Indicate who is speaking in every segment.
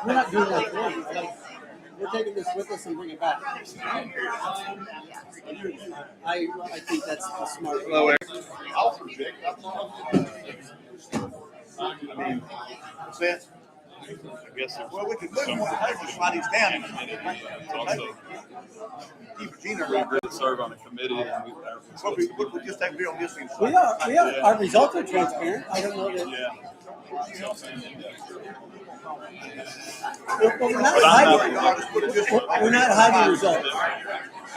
Speaker 1: We're not doing that today. We're taking this with us and bring it back. I think that's the smart way.
Speaker 2: I'll predict. I mean, sense. I guess well, we could move one table, slide these down. It's also keep Gina right there. Serve on a committee, and we just take real history.
Speaker 1: We are. Our results are transparent. I don't know that.
Speaker 2: Yeah.
Speaker 1: We're not hiding. We're not hiding results.
Speaker 2: I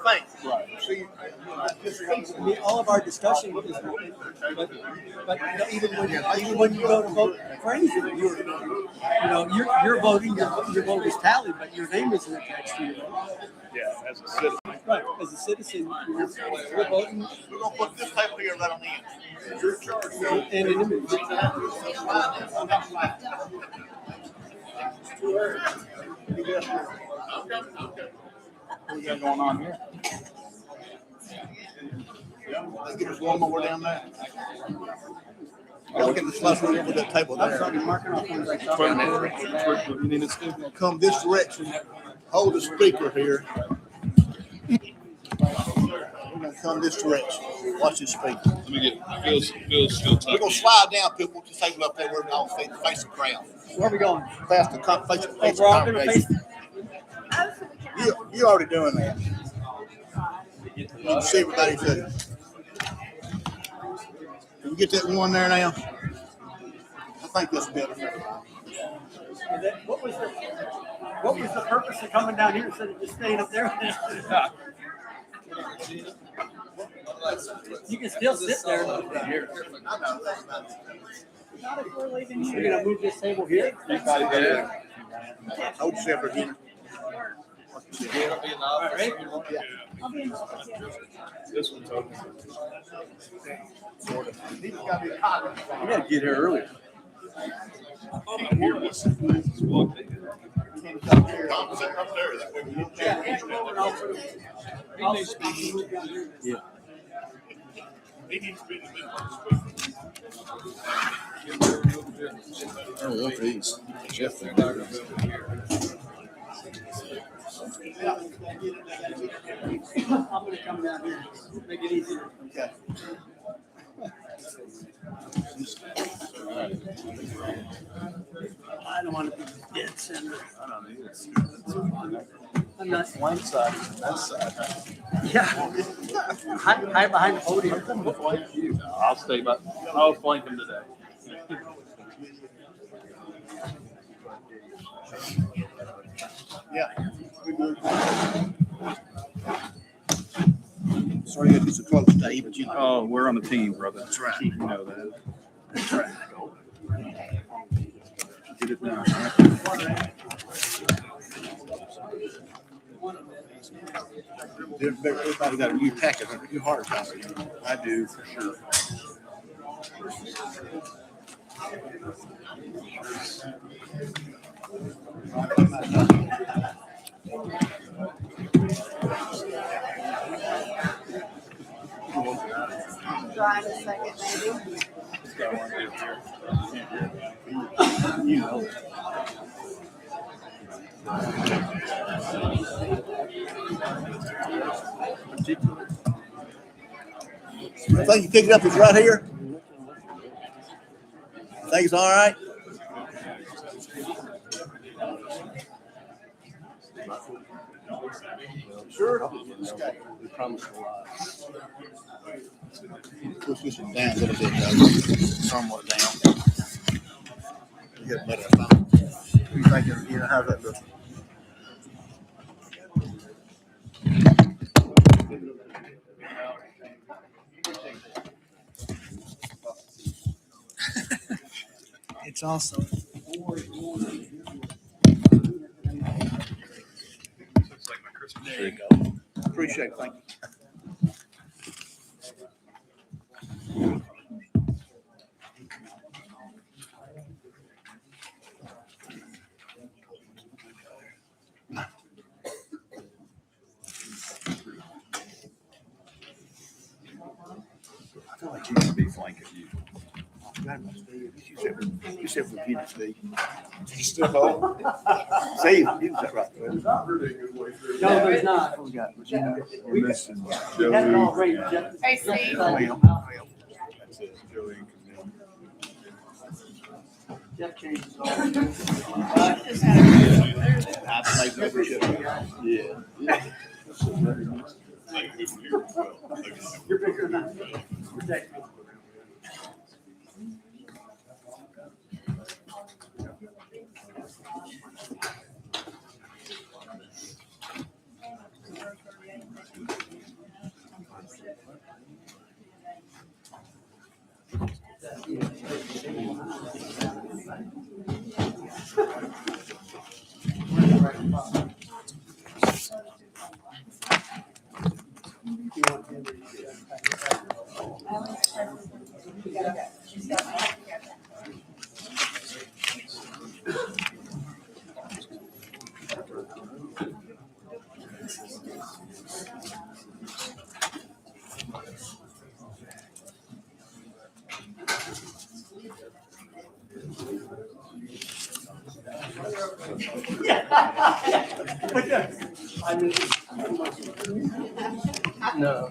Speaker 2: think.
Speaker 1: Right. I mean, all of our discussion is, but even when you go to vote for anything, you're voting. Your vote is tallied, but your name isn't attached to your vote.
Speaker 2: Yeah, as a citizen.
Speaker 1: Right. As a citizen, you're voting.
Speaker 2: We're gonna put this table here right on the end. Your charge.
Speaker 1: And an image.
Speaker 2: What we got going on here? Let's get us one more down there. Look at the slice with that table there. Come this direction. Hold the speaker here. We're gonna come this direction. Watch this speaker.
Speaker 3: Let me get Phil's still talking.
Speaker 2: We're gonna slide down, people. Just table up there. We're all face the crowd.
Speaker 1: Where are we going?
Speaker 2: Past the face the congregation. You already doing that. You can see everybody too. Can we get that one there now? I think that's better.
Speaker 1: What was the purpose of coming down here instead of just staying up there? You can still sit there. We're gonna move this table here.
Speaker 2: Hold yourself again.
Speaker 3: This one's open.
Speaker 1: You gotta get here earlier. Yeah.
Speaker 3: Oh, look at these. Jeff there.
Speaker 1: I'm gonna come down here. Make it easier.
Speaker 2: Okay.
Speaker 1: I don't want to be dead center.
Speaker 3: I don't need it.
Speaker 1: I'm not.
Speaker 3: One side is the best side.
Speaker 1: Yeah. Hide behind the podium.
Speaker 3: I'll stay by. I'll flank him today.
Speaker 2: Yeah. Sorry, you got to be so close to you, but you know.
Speaker 3: Oh, we're on the team, brother.
Speaker 2: That's right.
Speaker 3: You know that.
Speaker 2: That's right.
Speaker 3: Get it now.
Speaker 2: Everybody got a new packet, a new hard copy.
Speaker 3: I do for sure.
Speaker 4: Try in a second, maybe.
Speaker 3: You know.
Speaker 2: I think you picked it up. It's right here. I think it's all right. Sure.
Speaker 1: We promised a lot.
Speaker 2: Push this one down a little bit, though. Somewhat down. You get better about it. What do you think? You know, how's that look?
Speaker 1: It's awesome.
Speaker 3: Looks like my Christmas
Speaker 2: There you
Speaker 3: tree.
Speaker 2: go. Appreciate it. Thank you.
Speaker 3: I feel like you should be flanking you.
Speaker 5: You said Virginia, Steve.
Speaker 2: Still hold.
Speaker 5: Steve, you was that right?
Speaker 1: No, there's not.
Speaker 5: We got Virginia.
Speaker 1: We
Speaker 5: We're missing
Speaker 1: We had it all
Speaker 5: Joey.
Speaker 1: ready. Jeff.
Speaker 4: Hey, Steve.
Speaker 5: Ma'am.
Speaker 2: That's it, Joey and Camille.
Speaker 1: Jeff changed it all.
Speaker 4: Just had a-
Speaker 5: Yeah.
Speaker 1: You're bigger than me. Protect me. I just. No.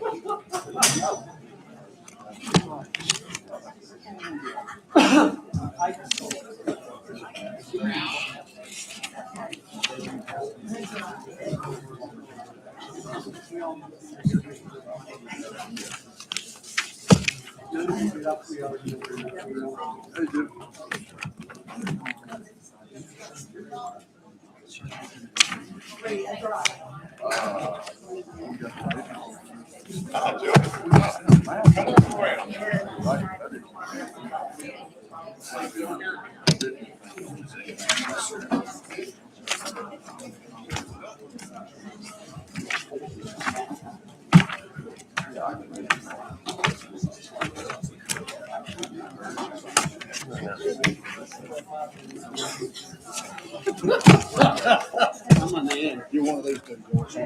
Speaker 1: I'm on the end.
Speaker 5: You're one of those that goes.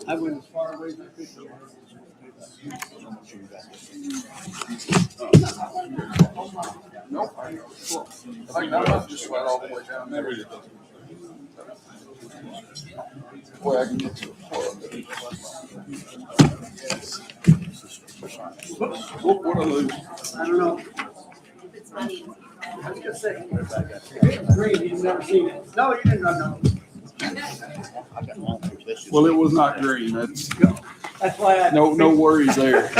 Speaker 1: I went as far away as I could.
Speaker 5: Nope. I must just went all the way down there. Boy, I can get to what are those?
Speaker 1: I don't know.
Speaker 4: It's money.
Speaker 1: I was gonna say, it's green, you've never seen it. No, you didn't, no.
Speaker 5: Well, it was not green. That's
Speaker 1: That's why I.
Speaker 5: no worries there.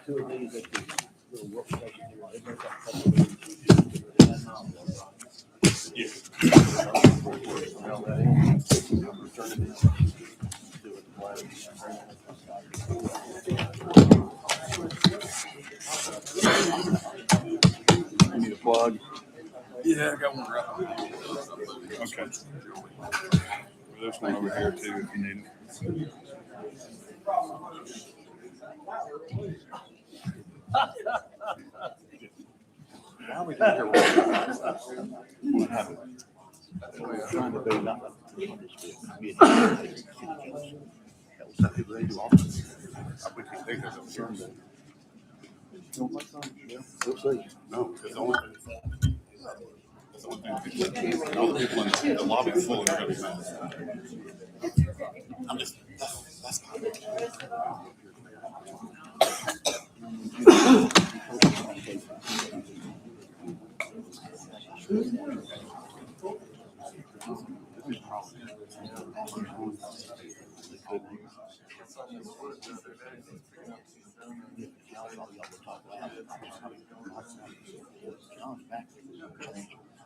Speaker 1: Two of these at the little workstation here. They make up a
Speaker 5: You need a plug? Yeah, I got one right. Okay. There's one over here too if you need it.
Speaker 2: Now we can hear what happened.
Speaker 5: Trying to be not.
Speaker 2: We'll see. No, because the only thing. That's the only thing. All the people in the lobby are full of gonna be mad. I'm just, that's not.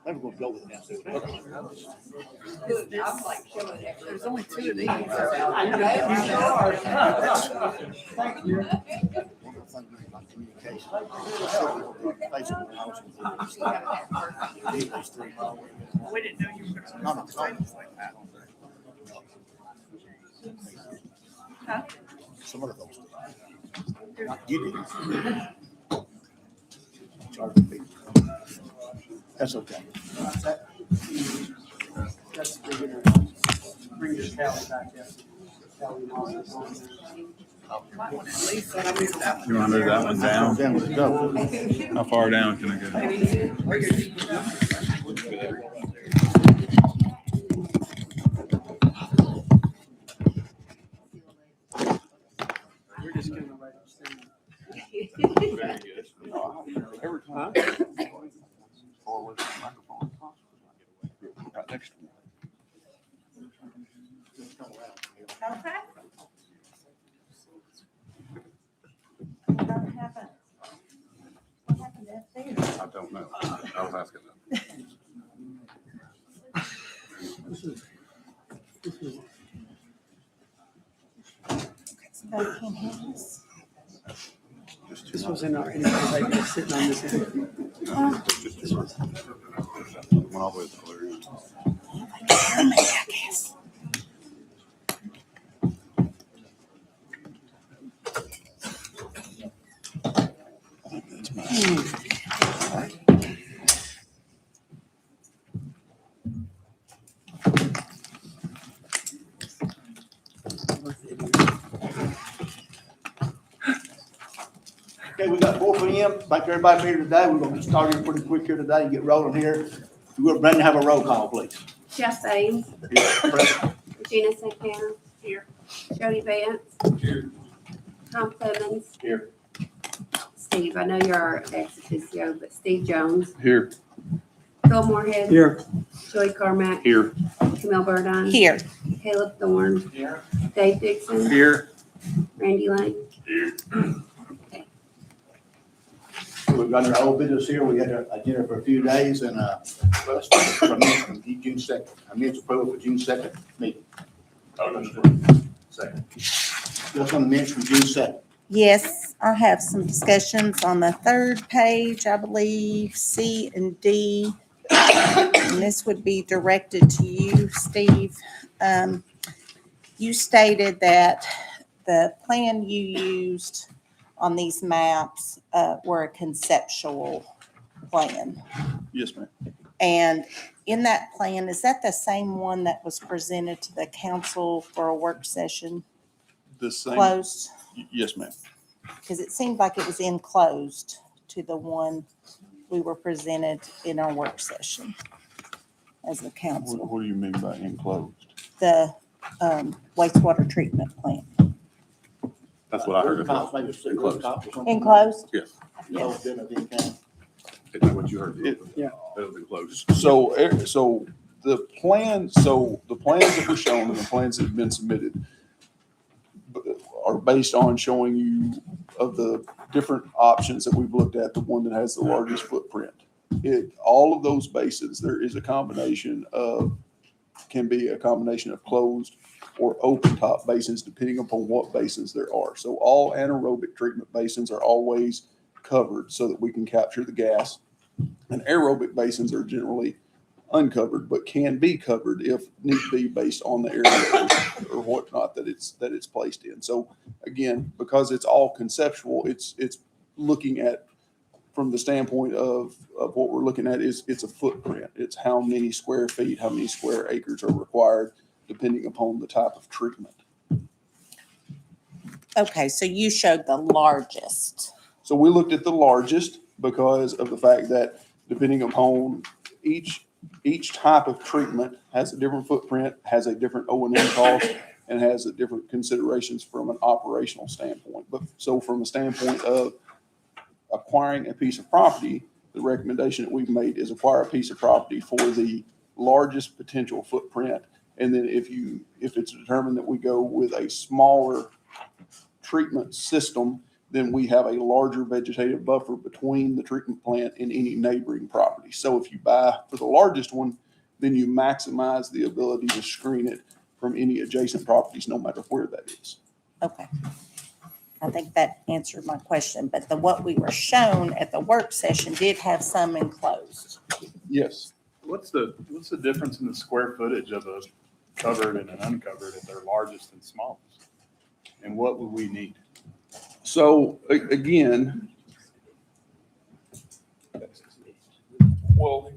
Speaker 5: Never gonna go with that.
Speaker 4: Dude, I'm like showing it. There's only two of these.
Speaker 1: I know. Thank you.
Speaker 4: We didn't know you were gonna.
Speaker 5: No,
Speaker 4: Huh?
Speaker 5: some of those. Not you did. Charge me. That's okay.
Speaker 1: That's bring your tally back in. Tally mark is on there.
Speaker 5: You want to move that one down?
Speaker 2: Then we go.
Speaker 5: How far down can I go?
Speaker 1: We're just gonna write this thing.
Speaker 5: Very good. Every time. Forward to the microphone. Right next to me.
Speaker 6: Okay. What happened? What happened up there?
Speaker 5: I don't know. I was asking them.
Speaker 6: Somebody can hear us.
Speaker 1: This was in our, anybody just sitting on this end.
Speaker 5: Went all the way to the other end.
Speaker 6: I guess.
Speaker 2: Okay, we got 4 p.m. Thank everybody for here today. We're gonna get started pretty quick here today and get rolling here. We're Brandon, have a roll call, please.
Speaker 4: Jeff Baines,
Speaker 2: Here, present.
Speaker 4: Regina Santana. Here. Jody Vance.
Speaker 5: Here.
Speaker 4: Tom Clemens.
Speaker 2: Here.
Speaker 4: Steve, I know you're our ex officio, but Steve Jones.
Speaker 5: Here.
Speaker 4: Phil Moorhead.
Speaker 1: Here.
Speaker 4: Joey Carmack.
Speaker 5: Here.
Speaker 4: Camille Burdine.
Speaker 6: Here.
Speaker 4: Caleb Thorne.
Speaker 2: Here.
Speaker 4: Dave Dixon.
Speaker 5: Here.
Speaker 4: Randy Lane.
Speaker 2: We've got our old business here. We had our agenda for a few days and, let's from June 2nd. I mean, it's approval for June 2nd meeting. Second. Just on the minutes from June 2nd.
Speaker 6: Yes, I have some discussions on the third page, I believe, C and D. And this would be directed to you, Steve. You stated that the plan you used on these maps were a conceptual plan.
Speaker 5: Yes, ma'am.
Speaker 6: And in that plan, is that the same one that was presented to the council for a work session
Speaker 5: The same.
Speaker 6: closed?
Speaker 5: Yes, ma'am.
Speaker 6: Because it seemed like it was enclosed to the one we were presented in our work session as a council,
Speaker 5: What do you mean by enclosed?
Speaker 6: the wastewater treatment plant.
Speaker 5: That's what I heard.
Speaker 2: Maybe it's
Speaker 5: Enclosed.
Speaker 6: Enclosed?
Speaker 5: Yes.
Speaker 2: Yes.
Speaker 5: Isn't that what you heard?
Speaker 1: Yeah.
Speaker 5: That was enclosed. So the plans that were shown and the plans that have been submitted are based on showing you of the different options that we've looked at, the one that has the largest footprint. All of those basins, there is a combination of, can be a combination of closed or open top basins, depending upon what basins there are. So all anaerobic treatment basins are always covered so that we can capture the gas. And aerobic basins are generally uncovered, but can be covered if need be based on the area or whatnot that it's placed in. So again, because it's all conceptual, it's looking at, from the standpoint of what we're looking at is it's a footprint. It's how many square feet, how many square acres are required depending upon the type of treatment.
Speaker 6: Okay, so you showed the largest.
Speaker 5: So we looked at the largest because of the fact that depending upon each type of treatment has a different footprint, has a different O&M cost, and has a different considerations from an operational standpoint. But so from a standpoint of acquiring a piece of property, the recommendation that we've made is acquire a piece of property for the largest potential footprint. And then if it's determined that we go with a smaller treatment system, then we have a larger vegetative buffer between the treatment plant and any neighboring property. So if you buy for the largest one, then you maximize the ability to screen it from any adjacent properties, no matter where that is.
Speaker 6: Okay. I think that answered my question, but what we were shown at the work session did have some enclosed.
Speaker 5: Yes.
Speaker 3: What's the difference in the square footage of a covered and an uncovered at their largest and smallest? And what would we need?
Speaker 5: So again, well,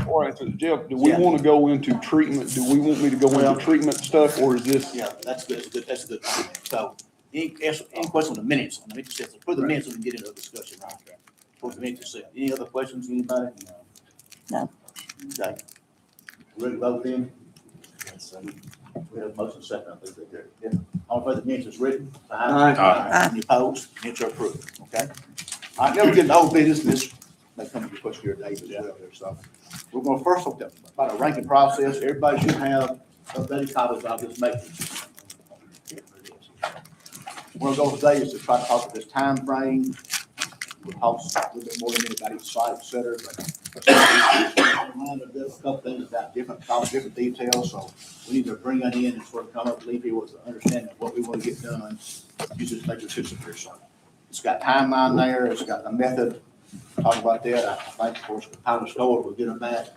Speaker 5: all right, so Jeff, do we want to go into treatment? Do we want me to go into treatment stuff, or is this?
Speaker 2: Yeah, that's good. So
Speaker 7: Any questions on the minutes? On the minutes, for the minutes, we can get into a discussion, right? For the minutes itself. Any other questions, anybody?
Speaker 6: No.
Speaker 7: Okay. Ready to vote then? We have a motion second, I think they did. Yeah. All in favor of the minutes is written?
Speaker 6: Aye.
Speaker 7: Any opposed? Minutes are approved, okay? All right, now we get into old business, this may come to your question here, Dave, as well here, so. We're gonna first look at about a ranking process. Everybody should have updated copies of this matrix. One of those days to try to talk about this time frame. We'll talk a little bit more than anybody's site, et cetera, but a couple things about different details, so we need to bring that in and sort of come up, leave here with an understanding of what we want to get done. Use this matrix system here, so. It's got timeline there, it's got the method, talk about that. I think, of course, the pilot store will get them back.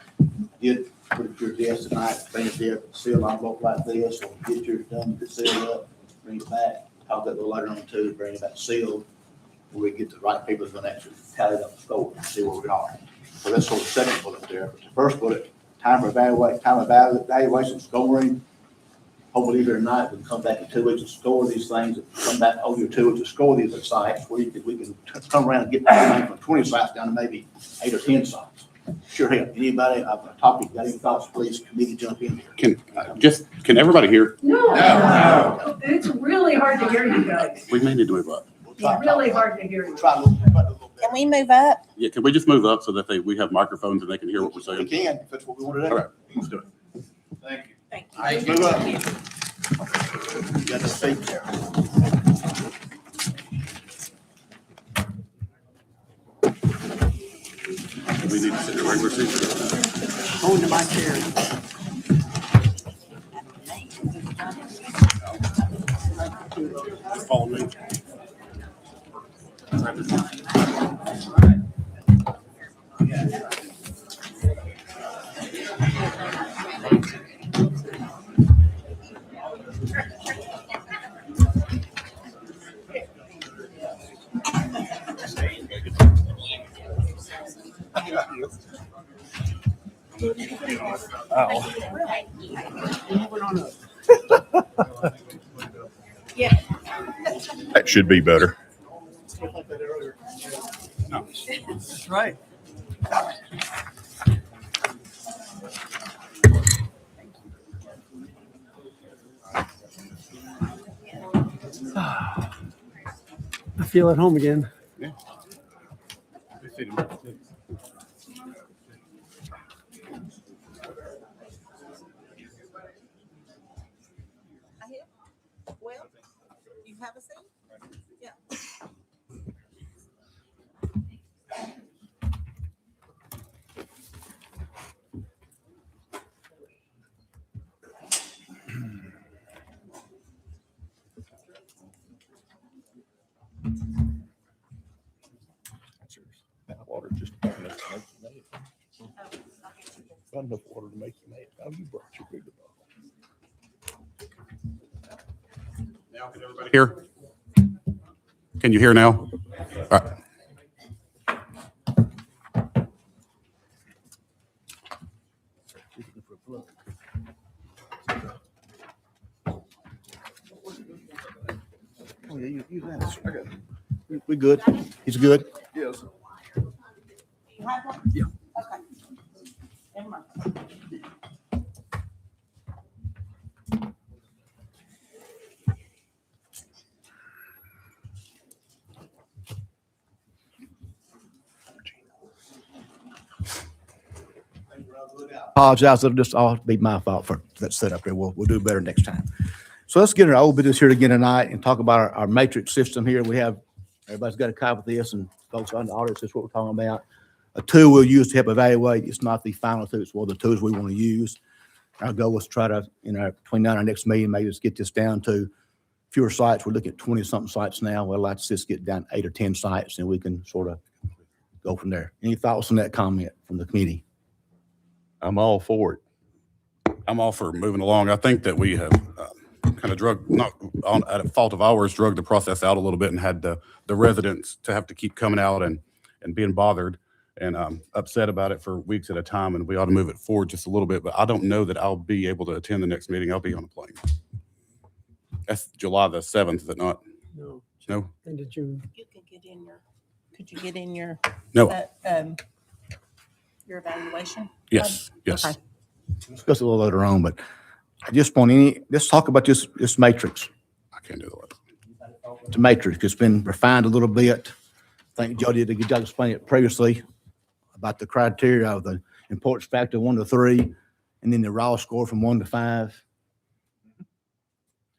Speaker 7: Did put it to your desk tonight, bring it there, seal envelope like this, so get yours done, get sealed up, bring it back. Talk that a little later on too, bring it back sealed, where we get the right people that's gonna actually tally up the score and see where we are. So that's sort of the second bullet there. But the first bullet, time evaluation, scoring. Hopefully, believe it or not, we can come back in 2 weeks and score these things, and come back over 2 weeks to score these at sites, where we can come around and get everything from 20 sites down to maybe 8 or 10 sites. Sure, hey, anybody, I've topic, got any thoughts, please, committee jump in here.
Speaker 8: Can everybody hear?
Speaker 9: No, it's really hard to hear you guys.
Speaker 8: We may need to move up.
Speaker 7: We'll try
Speaker 9: It's
Speaker 7: to
Speaker 9: really
Speaker 7: talk.
Speaker 9: hard to hear
Speaker 7: We'll
Speaker 9: you.
Speaker 7: try a little bit.
Speaker 6: Can we move up?
Speaker 8: Yeah, can we just move up so that we have microphones and they can hear what we're
Speaker 7: We
Speaker 8: saying?
Speaker 7: can, if that's what we want to do.
Speaker 8: All right, let's do it.
Speaker 7: Thank you.
Speaker 6: Thank you.
Speaker 7: Move up. You got to speak there.
Speaker 8: We need to sit in regular seats.
Speaker 1: Hold to my chair.
Speaker 8: Just follow me.
Speaker 10: That should be better.
Speaker 1: That's right. I feel at home again.
Speaker 6: Well, you have a seat? Yeah.
Speaker 10: That water just about enough to make you mad. Not enough water to make you mad. Oh, you brought your bigger bottle.
Speaker 8: Now, can everybody hear? Can you hear now? All right.
Speaker 7: Oh, yeah, you have it. I got it. We good? He's good?
Speaker 5: Yes.
Speaker 6: You have one?
Speaker 1: Yeah.
Speaker 6: Okay. Never mind.
Speaker 7: Apologize, it'll just all be my fault for that setup there. We'll do better next time. So let's get our old business here again tonight and talk about our matrix system here. We have, everybody's got a copy of this, and folks on the audience, that's what we're talking about. A tool we'll use to help evaluate. It's not the final tool, it's one of the tools we want to use. Our goal was to try to, between now and our next meeting, maybe just get this down to fewer sites. We're looking at 20-something sites now. We'd like to just get down 8 or 10 sites, and we can sort of go from there. Any thoughts on that comment from the committee?
Speaker 10: I'm all for it.
Speaker 8: I'm all for moving along. I think that we have kind of not at a fault of ours, drug the process out a little bit and had the residents to have to keep coming out and being bothered and upset about it for weeks at a time. And we ought to move it forward just a little bit. But I don't know that I'll be able to attend the next meeting. I'll be on a plane. That's July the 7th, is it not?
Speaker 1: No.
Speaker 8: No?
Speaker 1: And did you?
Speaker 6: You could get in your, could you get in your,
Speaker 8: No.
Speaker 6: your evaluation?
Speaker 8: Yes, yes.
Speaker 6: Okay.
Speaker 7: Discuss it a little later on, but I just want let's talk about this matrix.
Speaker 8: I can't do that.
Speaker 7: The matrix, it's been refined a little bit. I think Jody did a good job explaining it previously about the criteria of the importance factor 1 to 3, and then the raw score from 1 to 5.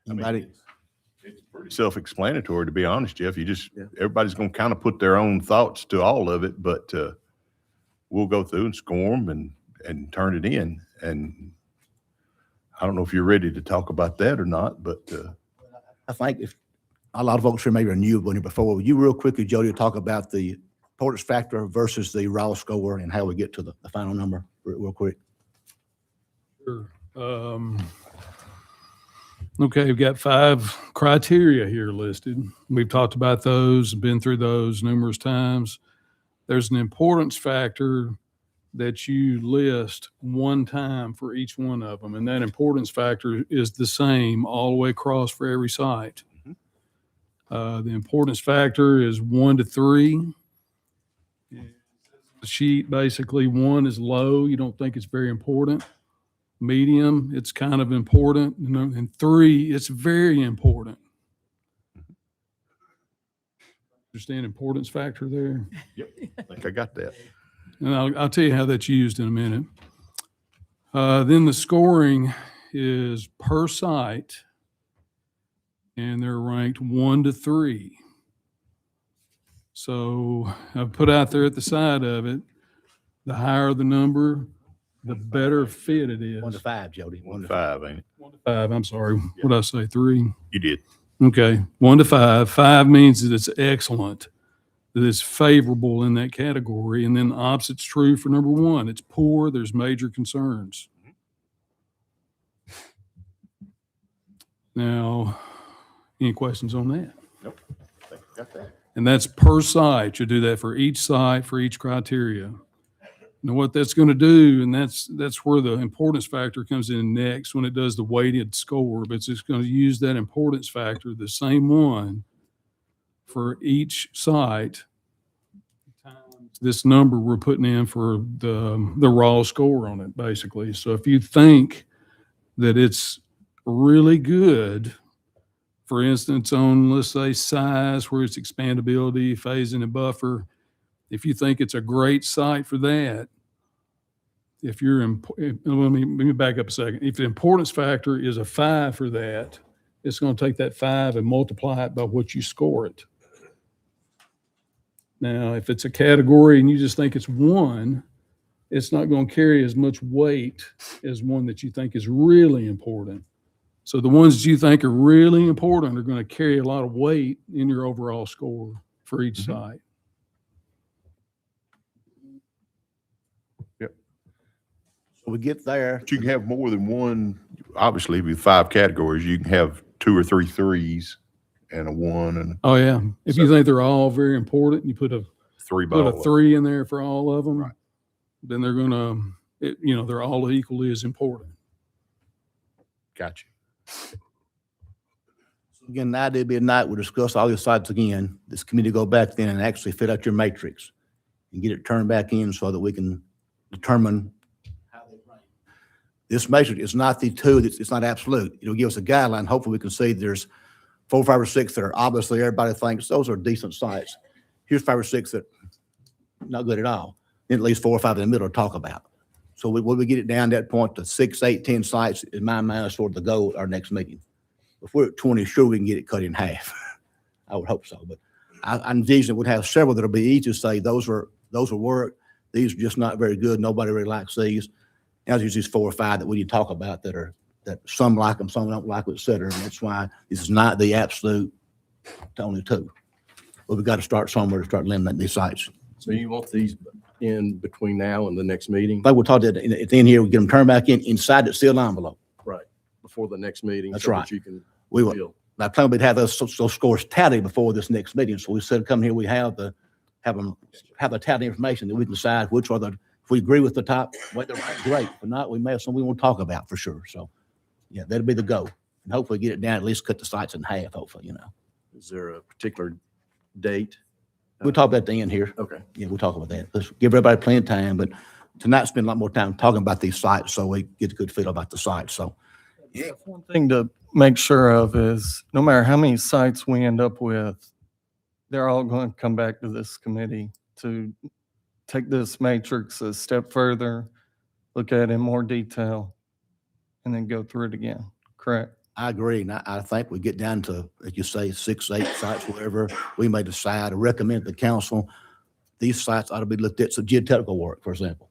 Speaker 7: Anybody?
Speaker 10: It's pretty self-explanatory, to be honest, Jeff.
Speaker 7: Yeah.
Speaker 10: Everybody's gonna kind of put their own thoughts to all of it, but we'll go through and score them and turn it in. And I don't know if you're ready to talk about that or not, but
Speaker 7: I think if a lot of folks here maybe are new when before, would you real quickly, Jody, talk about the importance factor versus the raw score and how we get to the final number real quick?
Speaker 11: Sure. Okay, we've got 5 criteria here listed. We've talked about those, been through those numerous times. There's an importance factor that you list one time for each one of them, and that importance factor is the same all the way across for every site. The importance factor is 1 to 3. The sheet, basically, 1 is low. You don't think it's very important. Medium, it's kind of important. And 3, it's very important. Understand importance factor there?
Speaker 10: I think I got that.
Speaker 11: And I'll tell you how that's used in a minute. Then the scoring is per site, and they're ranked 1 to 3. So I've put out there at the side of it, the higher the number, the better fit it is.
Speaker 7: 1 to 5, Jody.
Speaker 10: 1 to 5, ain't it?
Speaker 11: 1 to 5, I'm sorry. What did I say, 3?
Speaker 10: You did.
Speaker 11: Okay, 1 to 5. 5 means that it's excellent, that it's favorable in that category. And then the opposite's true for number 1. It's poor, there's major concerns. Now, any questions on that?
Speaker 10: Nope. I think I got that.
Speaker 11: And that's per site. You do that for each site, for each criteria. Now, what that's going to do, and that's where the importance factor comes in next when it does the weighted score, but it's just going to use that importance factor, the same one, for each site, times this number we're putting in for the raw score on it, basically. So if you think that it's really good, for instance, on, let's say, size, where it's expandability, phasing, and buffer, if you think it's a great site for that, if you're, let me back up a second. If the importance factor is a 5 for that, it's going to take that 5 and multiply it by what you score it. Now, if it's a category and you just think it's 1, it's not going to carry as much weight as one that you think is really important. So the ones that you think are really important are going to carry a lot of weight in your overall score for each site.
Speaker 7: So we get there.
Speaker 10: But you can have more than one, obviously, with 5 categories, you can have 2 or 3 3s and a 1 and
Speaker 11: Oh, yeah. If you think they're all very important, you put a
Speaker 10: 3
Speaker 11: put a
Speaker 10: ball.
Speaker 11: 3 in there for all of them,
Speaker 10: Right.
Speaker 11: then they're going to, they're all equally as important.
Speaker 10: Got you.
Speaker 7: Again, the idea be a night, we'll discuss all these sites again. This committee go back then and actually fit out your matrix and get it turned back in so that we can determine how they rank. This matrix is not the 2, it's not absolute. It'll give us a guideline. Hopefully we can see there's 4, 5, or 6 that are obviously everybody thinks those are decent sites. Here's 5 or 6 that not good at all. Then at least 4 or 5 in the middle to talk about. So when we get it down to that point to 6, 8, 10 sites, in my mind, is sort of the goal at our next meeting. If we're at 20, sure, we can get it cut in half. I would hope so, but I envision we'd have several that'll be easy to say, those will work. These are just not very good. Nobody really likes these. Now there's just 4 or 5 that we need to talk about that some like them, some don't like them, et cetera. And that's why this is not the absolute to only 2. But we've got to start somewhere to start limiting these sites.
Speaker 12: So you want these in between now and the next meeting?
Speaker 7: Like we'll talk at the end here, we get them turned back inside the sealed envelope.
Speaker 12: Right, before the next meeting?
Speaker 7: That's
Speaker 12: so that
Speaker 7: right.
Speaker 12: You can
Speaker 7: We will.
Speaker 12: deal.
Speaker 7: I plan we'd have those scores tallied before this next meeting. So we said, come here, we have the tallied information that we can decide which are if we agree with the top, great. If not, we may have some we want to talk about for sure. So yeah, that'll be the goal. And hopefully get it down, at least cut the sites in half, hopefully,
Speaker 12: Is there a particular date?
Speaker 7: We'll talk about at the end here.
Speaker 12: Okay.
Speaker 7: Yeah, we'll talk about that. Let's give everybody plenty of time, but tonight spend a lot more time talking about these sites so we get a good feel about the sites. So
Speaker 13: One thing to make sure of is no matter how many sites we end up with, they're all going to come back to this committee to take this matrix a step further, look at it in more detail, and then go through it again. Correct?
Speaker 7: I agree. And I think we get down to, as you say, 6, 8 sites, whatever, we may decide or recommend to the council, these sites ought to be looked at. So geotechnical work, for example.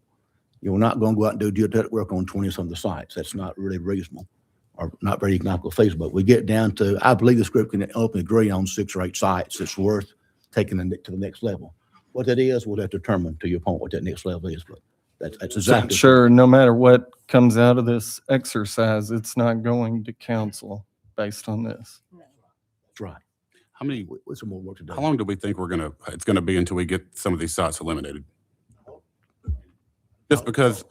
Speaker 7: You're not going to go out and do geotechnical work on 20 some of the sites. That's not really reasonable or not very economical feasible. We get down to, I believe this group can openly agree on 6 or 8 sites. It's worth taking it to the next level. What that is, we'll have to determine, to your point, what that next level is, but that's exactly.
Speaker 13: Sure, no matter what comes out of this exercise, it's not going to council based on this.
Speaker 7: That's right.
Speaker 8: How many,
Speaker 7: With some more work to do.
Speaker 8: how long do we think it's gonna be until we get some of these sites eliminated? Just because,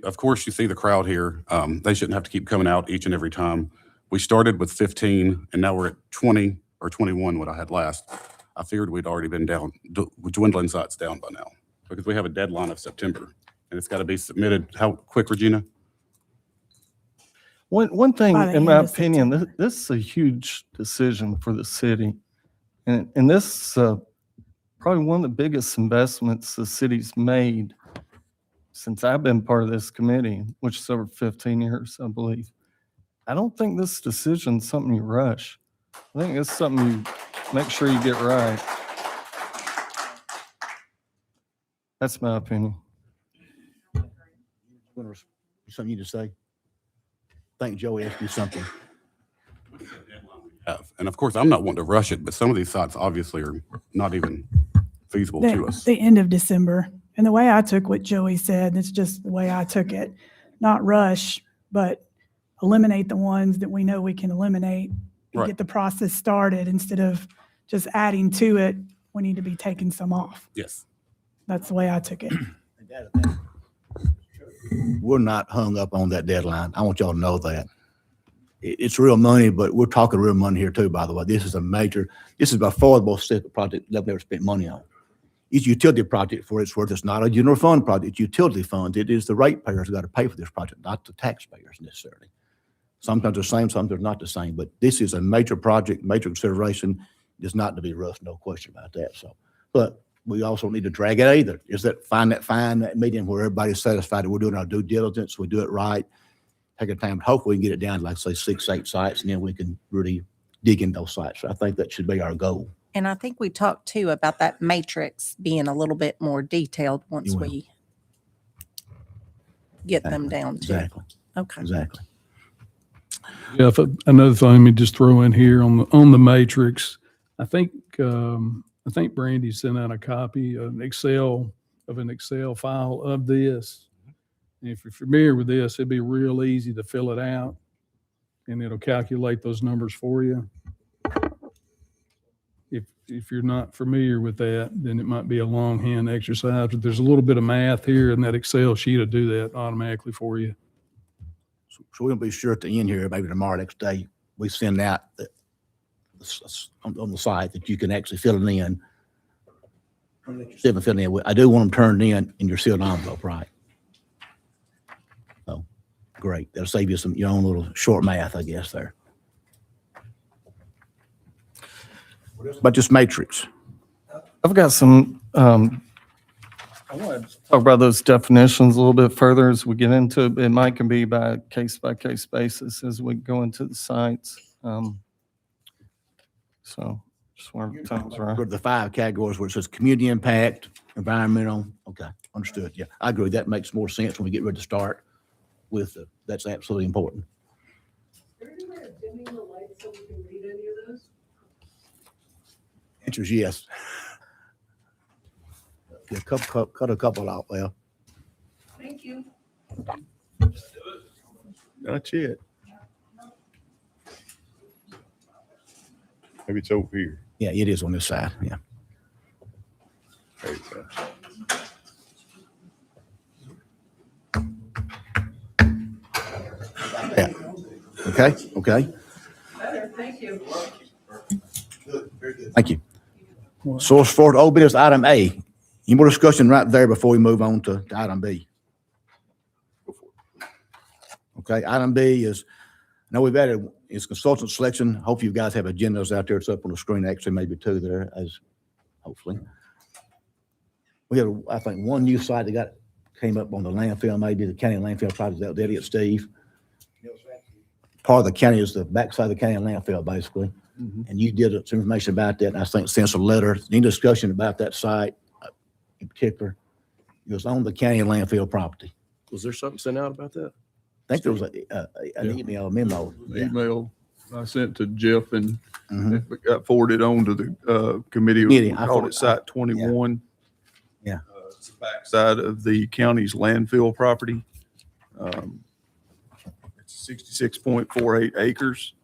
Speaker 8: of course, you see the crowd here. They shouldn't have to keep coming out each and every time. We started with 15 and now we're at 20 or 21, what I had last. I figured we'd already been down, dwindling sites down by now because we have a deadline of September and it's got to be submitted. How quick, Regina?
Speaker 13: One thing,
Speaker 9: By the
Speaker 13: in my
Speaker 9: end of
Speaker 13: opinion, this is a huge decision for the city. And this is probably one of the biggest investments the city's made since I've been part of this committee, which is over 15 years, I believe. I don't think this decision's something you rush. I think it's something you make sure you get right. That's my opinion.
Speaker 7: Something you to say? I think Joey asked you something.
Speaker 8: And of course, I'm not wanting to rush it, but some of these sites obviously are not even feasible to us.
Speaker 9: The end of December. And the way I took what Joey said, it's just the way I took it. Not rush, but eliminate the ones that we know we can eliminate and
Speaker 8: Right.
Speaker 9: get the process started instead of just adding to it. We need to be taking some off.
Speaker 8: Yes.
Speaker 9: That's the way I took it.
Speaker 7: We're not hung up on that deadline. I want y'all to know that. It's real money, but we're talking real money here too, by the way. This is by far the most significant project they've ever spent money on. It's a utility project for its worth. It's not a general fund project. It's utility funds. It is the ratepayers who got to pay for this project, not the taxpayers necessarily. Sometimes they're the same, sometimes they're not the same, but this is a major project, major consideration. It's not to be rushed, no question about that. So, but we also need to drag it either. Is that that medium where everybody's satisfied that we're doing our due diligence, we do it right, taking time. Hopefully we can get it down to like say 6, 8 sites, and then we can really dig in those sites. So I think that should be our goal.
Speaker 6: And I think we talked too about that matrix being a little bit more detailed once
Speaker 7: You will.
Speaker 6: we get them down to.
Speaker 7: Exactly,
Speaker 6: Okay.
Speaker 7: exactly.
Speaker 11: Yeah, another thing, let me just throw in here on the matrix. I think Brandy sent out a copy of an Excel file of this. And if you're familiar with this, it'd be real easy to fill it out and it'll calculate those numbers for you. If you're not familiar with that, then it might be a longhand exercise, but there's a little bit of math here in that Excel sheet to do that automatically for you.
Speaker 7: So we'll be sure at the end here, maybe tomorrow, next day, we send out on the site that you can actually fill it in. Fill it in. I do want them turned in your sealed envelope, right? So, great. That'll save you your own little short math, I guess, there. But just matrix.
Speaker 13: I've got some, I want to talk about those definitions a little bit further as we get into it. It might can be by case basis as we go into the sites. So just want to tell us right.
Speaker 7: Go to the 5 categories where it says community impact, environmental. Okay, understood. Yeah, I agree. That makes more sense when we get ready to start with that's absolutely important. Answer is yes. Yeah, cut a couple out, well.
Speaker 9: Thank you.
Speaker 10: That's it. Maybe it's over here.
Speaker 7: Yeah, it is on this side, yeah.
Speaker 10: There you go.
Speaker 7: Yeah. Okay, okay.
Speaker 9: Better, thank you.
Speaker 7: Thank you. Source for old business, item A. Any more discussion right there before we move on to item B? Okay, item B is, now we've added, is consultant selection. Hope you guys have agendas out there. It's up on the screen, actually, maybe two there, as hopefully. We have, I think, one new site that came up on the landfill, maybe the county landfill project out there, at Steve. Part of the county is the backside of the county landfill, basically. And you did some information about that, and I think sent a letter. Any discussion about that site in particular? It was on the county landfill property.
Speaker 12: Was there something sent out about that?
Speaker 7: I think there was an email memo. Yeah.
Speaker 3: Email I sent to Jeff and
Speaker 7: Mhm.
Speaker 3: it got forwarded on to the committee.
Speaker 7: Committee,
Speaker 3: We
Speaker 7: I
Speaker 3: called
Speaker 7: thought-
Speaker 3: it Site 21.
Speaker 7: Yeah.
Speaker 3: It's the backside of the county's landfill property. It's 66.48 acres.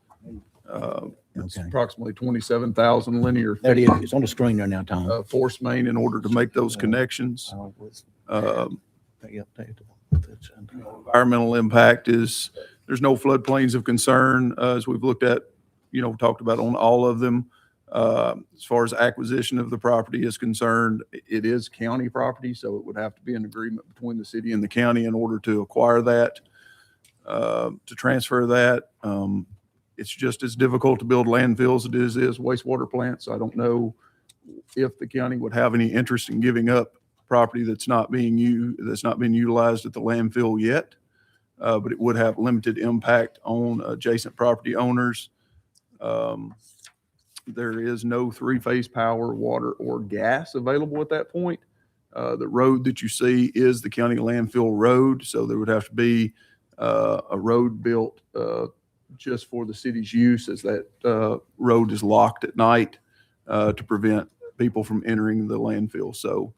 Speaker 3: It's
Speaker 7: Okay.
Speaker 3: approximately 27,000 linear
Speaker 7: There it
Speaker 3: feet.
Speaker 7: is. It's on the screen there now, Tom.
Speaker 3: Force main in order to make those connections. Environmental impact is, there's no floodplains of concern, as we've looked at, talked about on all of them. As far as acquisition of the property is concerned, it is county property, so it would have to be an agreement between the city and the county in order to acquire that, to transfer that. It's just as difficult to build landfills as it is wastewater plants. I don't know if the county would have any interest in giving up property that's not been utilized at the landfill yet. But it would have limited impact on adjacent property owners. There is no three-phase power, water, or gas available at that point. The road that you see is the county landfill road, so there would have to be a road built just for the city's use, as that road is locked at night to prevent people from entering the landfill. So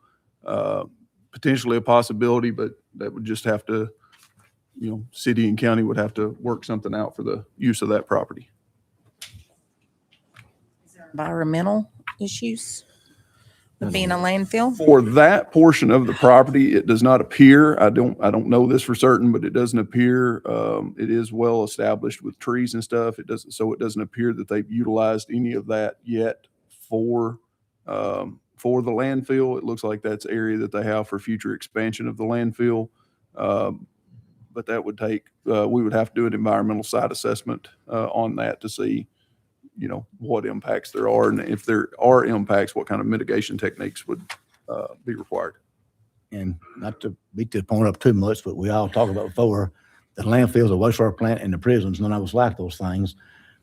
Speaker 3: potentially a possibility, but that would just have to, city and county would have to work something out for the use of that property.
Speaker 6: Environmental issues with being a landfill?
Speaker 3: For that portion of the property, it does not appear, I don't know this for certain, but it doesn't appear, it is well established with trees and stuff. It doesn't appear that they've utilized any of that yet for the landfill. It looks like that's area that they have for future expansion of the landfill. But that would take, we would have to do an environmental site assessment on that to see, what impacts there are, and if there are impacts, what kind of mitigation techniques would be required.
Speaker 7: And not to beat the point up too much, but we all talked about before, the landfills, the wastewater plant, and the prisons, none of us like those things.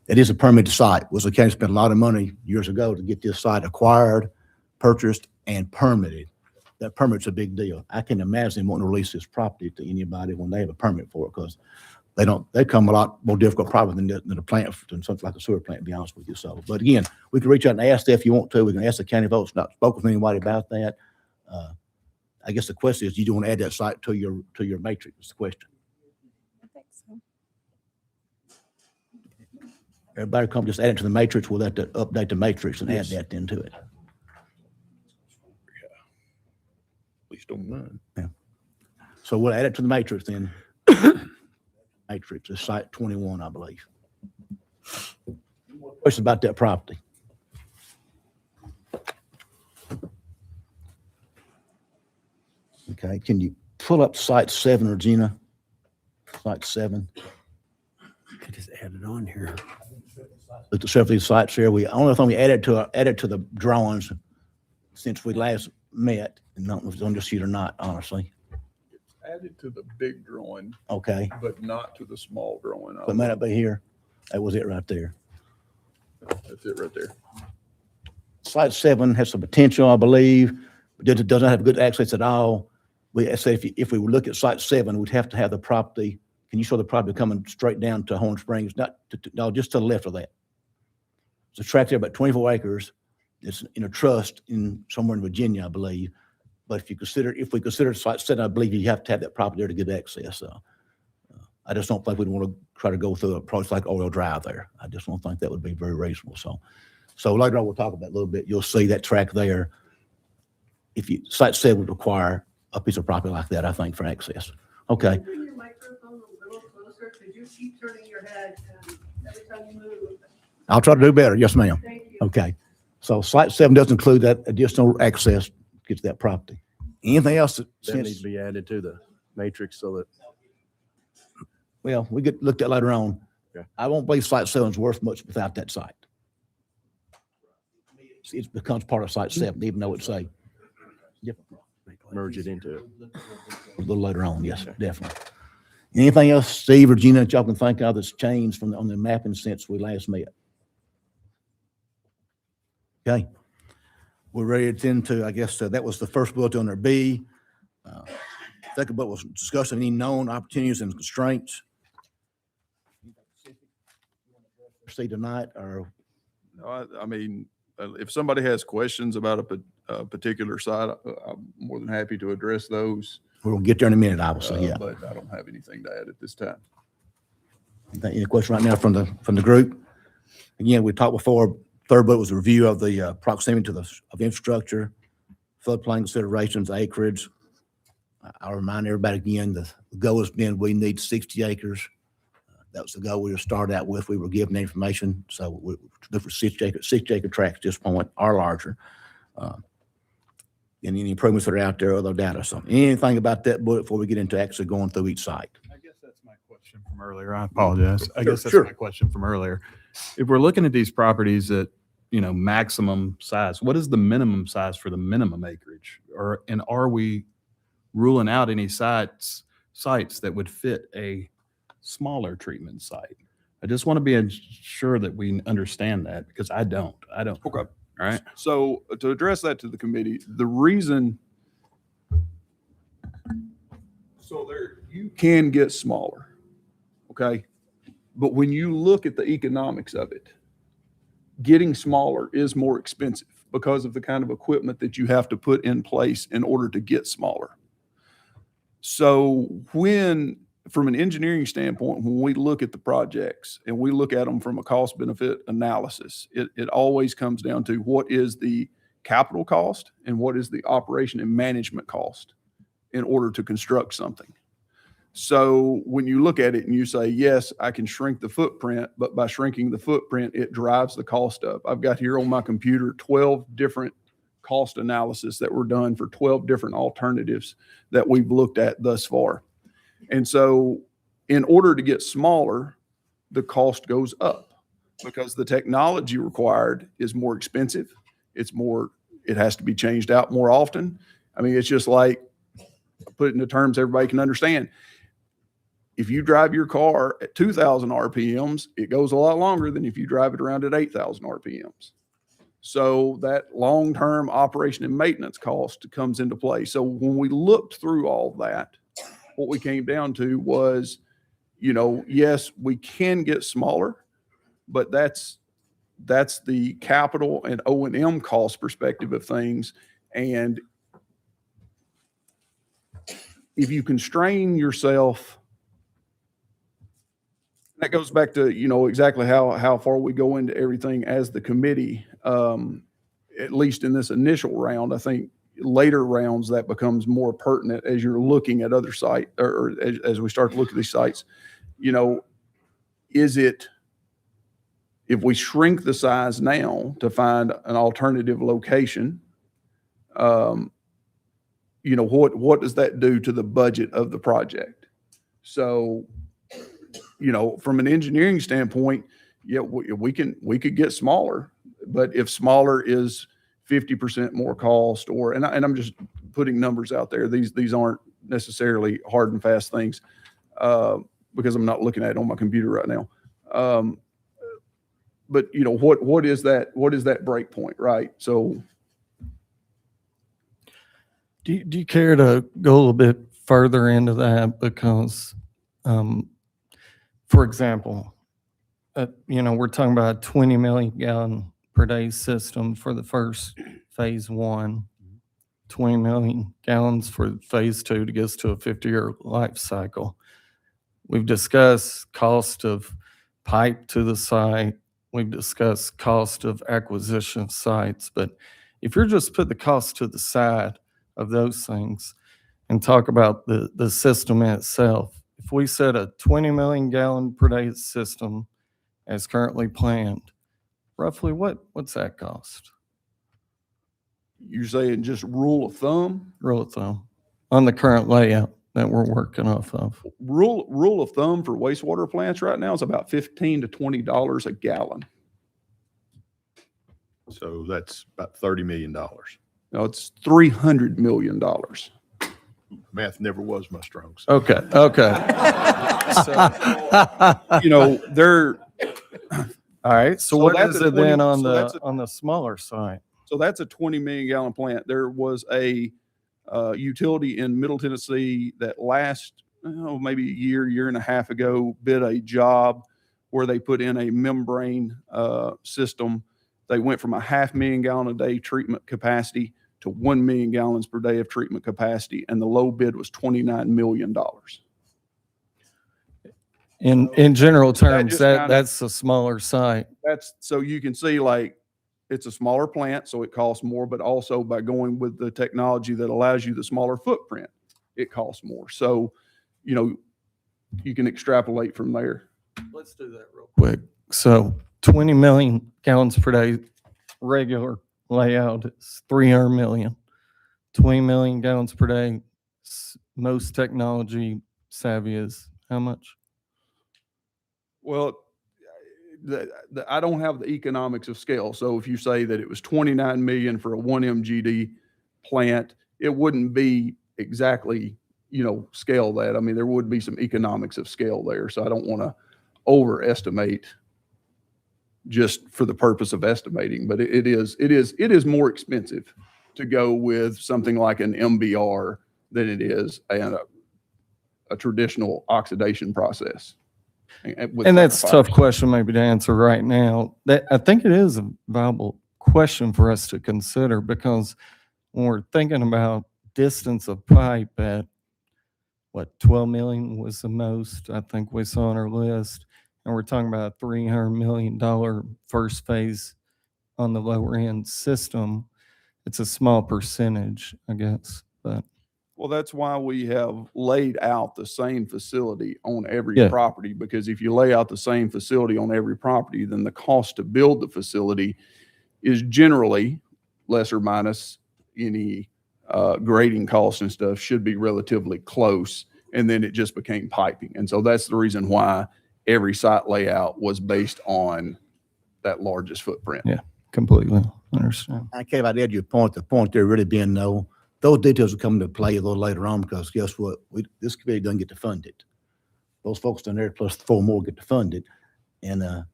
Speaker 7: It is a permitted site. Was the county spent a lot of money years ago to get this site acquired, purchased, and permitted. That permit's a big deal. I can imagine wanting to release this property to anybody when they have a permit for it, because they come a lot more difficult probably than a plant, than something like a sewer plant, to be honest with you. So, but again, we can reach out and ask that if you want to. We can ask the county folks, not spoken with anybody about that. I guess the question is, do you want to add that site to your matrix? Is the question.
Speaker 6: I think so.
Speaker 7: Everybody come just add it to the matrix. We'll have to update the matrix and add that into it.
Speaker 10: Please don't mind.
Speaker 7: So we'll add it to the matrix then. Matrix is site 21, I believe. Question about that property? Okay, can you pull up site 7, Regina? Site 7.
Speaker 1: Could just add it on here.
Speaker 7: Look at several of these sites here. Only thing we added to the drawings since we last met, and not was on the sheet or not, honestly.
Speaker 3: Added to the big drawing,
Speaker 7: Okay,
Speaker 3: but not to the small drawing.
Speaker 7: but might not be here. That was it right there.
Speaker 3: That's it right there.
Speaker 7: Site 7 has some potential, I believe, but it doesn't have good access at all. We say if we would look at site 7, we'd have to have the property. Can you show the property coming straight down to Horn Springs? No, just to the left of that. It's a tract there about 24 acres. It's in a trust somewhere in Virginia, I believe. But if we consider site 7, I believe you have to have that property there to get access. I just don't think we'd want to try to go through an approach like Oil Drive there. I just don't think that would be very reasonable. So later on, we'll talk about it a little bit. You'll see that track there. Site 7 would require a piece of property like that, I think, for access. Okay.
Speaker 14: Can you bring your microphone a little closer? Because you keep turning your head every time you move.
Speaker 7: I'll try to do better. Yes, ma'am.
Speaker 14: Thank you.
Speaker 7: Okay. So site 7 doesn't include that additional access to get to that property. Anything else
Speaker 12: That needs
Speaker 7: since,
Speaker 12: to be added to the matrix so that,
Speaker 7: well, we get looked at later on.
Speaker 12: Okay.
Speaker 7: I won't believe site 7 is worth much without that site. It becomes part of site 7, even though it's a different.
Speaker 12: merge it into it.
Speaker 7: A little later on, yes, definitely. Anything else, Steve or Gina, that y'all can think of that's changed from, on the mapping since we last met? Okay. We're ready to attend to, I guess, that was the first bullet under B. Second bullet was discussing any known opportunities and constraints. See tonight, or
Speaker 3: No, I mean, if somebody has questions about a particular site, I'm more than happy to address those.
Speaker 7: we're gonna get there in a minute, obviously, yeah.
Speaker 3: But I don't have anything to add at this time.
Speaker 7: Any question right now from the group? Again, we talked before, third bullet was a review of the proximity to of infrastructure, floodplain considerations, acreage. I'll remind everybody again, the goal has been we need 60 acres. That was the goal we started out with. We were given the information, so we look for 60 acre tracts at this point or larger. And any improvements that are out there, other data. So anything about that bullet before we get into actually going through each site?
Speaker 15: I guess that's my question from earlier. I apologize. I
Speaker 7: Sure,
Speaker 15: guess that's
Speaker 7: sure.
Speaker 15: my question from earlier. If we're looking at these properties at, maximum size, what is the minimum size for the minimum acreage? And are we ruling out any sites that would fit a smaller treatment site? I just want to be sure that we understand that because I don't.
Speaker 3: Okay.
Speaker 15: All right.
Speaker 3: So to address that to the committee, the reason, so there, you can get smaller, okay? But when you look at the economics of it, getting smaller is more expensive because of the kind of equipment that you have to put in place in order to get smaller. So from an engineering standpoint, when we look at the projects and we look at them from a cost benefit analysis, it always comes down to what is the capital cost and what is the operation and management cost in order to construct something. So when you look at it and you say, yes, I can shrink the footprint, but by shrinking the footprint, it drives the cost up. I've got here on my computer 12 different cost analysis that were done for 12 different alternatives that we've looked at thus far. And so in order to get smaller, the cost goes up because the technology required is more expensive. It has to be changed out more often. I mean, it's just like, put it into terms everybody can understand. If you drive your car at 2,000 RPMs, it goes a lot longer than if you drive it around at 8,000 RPMs. So that long-term operation and maintenance cost comes into play. So when we looked through all that, what we came down to was, yes, we can get smaller, but that's the capital and O&M cost perspective of things. And if you constrain yourself, that goes back to, exactly how far we go into everything as the committee, at least in this initial round. I think later rounds that becomes more pertinent as you're looking at other sites or as we start to look at these sites. Is it, if we shrink the size now to find an alternative location, what does that do to the budget of the project? So, from an engineering standpoint, yeah, we could get smaller, but if smaller is 50% more cost, and I'm just putting numbers out there. These aren't necessarily hard and fast things because I'm not looking at it on my computer right now. But what is that break point, right? So,
Speaker 13: Do you care to go a little bit further into that? Because, for example, we're talking about a 20 million gallon per day system for the first phase 1, 20 million gallons for phase 2 to get us to a 50-year life cycle. We've discussed cost of pipe to the site. We've discussed cost of acquisition of sites. But if you're just put the cost to the side of those things and talk about the system in itself, if we set a 20 million gallon per day system as currently planned, roughly what's that cost?
Speaker 3: You're saying just rule of thumb?
Speaker 13: Rule of thumb on the current layout that we're working off of.
Speaker 3: Rule of thumb for wastewater plants right now is about $15 to $20 a gallon.
Speaker 10: So that's about $30 million.
Speaker 3: No, it's $300 million.
Speaker 10: Math never was my strong suit.
Speaker 13: Okay, okay.
Speaker 3: You know, they're,
Speaker 13: All right, so
Speaker 3: So
Speaker 13: what
Speaker 3: that's
Speaker 13: is
Speaker 3: a
Speaker 13: it then
Speaker 3: 20
Speaker 13: on
Speaker 3: so that's
Speaker 13: the,
Speaker 3: a-
Speaker 13: on the smaller side?
Speaker 3: so that's a 20 million gallon plant. There was a utility in Middle Tennessee that maybe a year and a half ago, bid a job where they put in a membrane system. They went from a 500,000 gallon a day treatment capacity to 1 million gallons per day of treatment capacity, and the low bid was $29 million.
Speaker 13: In general terms,
Speaker 3: just kinda-
Speaker 13: that's a smaller site.
Speaker 3: That's, so you can see like, it's a smaller plant, so it costs more, but also by going with the technology that allows you the smaller footprint, it costs more. So, you know, you can extrapolate from there.
Speaker 13: Let's do that real quick. So 20 million gallons per day, regular layout is 300 million. 20 million gallons per day, most technology savvy is how much?
Speaker 3: Well, I don't have the economics of scale. So if you say that it was 29 million for a 1 MGD plant, it wouldn't be exactly, you know, scale that. I mean, there would be some economics of scale there. So I don't want to overestimate just for the purpose of estimating, but it is more expensive to go with something like an MBR than it is a traditional oxidation process.
Speaker 13: And that's a tough question maybe to answer right now. That, I think it is a viable question for us to consider, because when we're thinking about distance of pipe at what, 12 million was the most I think we saw on our list, and we're talking about a $300 million first phase on the lower end system, it's a small percentage, I guess, but.
Speaker 3: Well, that's why we have laid out the same facility on every
Speaker 13: Yeah.
Speaker 3: property, because if you lay out the same facility on every property, then the cost to build the facility is generally less or minus any grading costs and stuff should be relatively close. And then it just became piping. And so that's the reason why every site layout was based on that largest footprint.
Speaker 13: Yeah, completely understand.
Speaker 7: I came out at your point, the point there really being no, those details will come into play a little later on, because guess what? This committee doesn't get to fund it. Those folks down there plus 4 more get to fund it. And I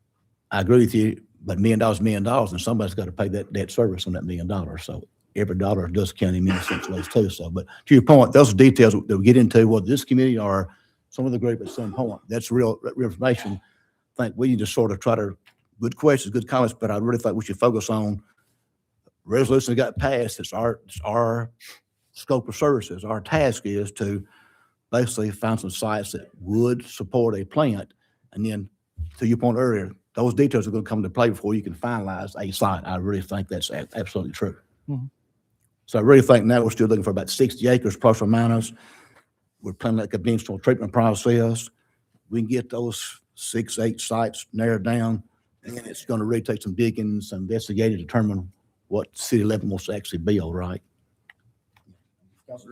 Speaker 7: agree with you, but $1 million, and somebody's got to pay that debt service on that $1 million. So every dollar does count in many sense ways too. So, but to your point, those are details that we get into, whether this committee or some of the group at some point. That's real information. I think we need to sort of try to, good questions, good comments, but I really think we should focus on resolution that got passed. It's our scope of services. Our task is to basically find some sites that would support a plant. And then, to your point earlier, those details are going to come into play before you can finalize a site. I really think that's absolutely true.
Speaker 13: Mhm.
Speaker 7: So I really think now we're still looking for about 60 acres plus or minus. We're planning that conventional treatment process. We can get those 6, 8 sites narrowed down, and then it's going to really take some digging, some investigating to determine what city level wants to actually build, right?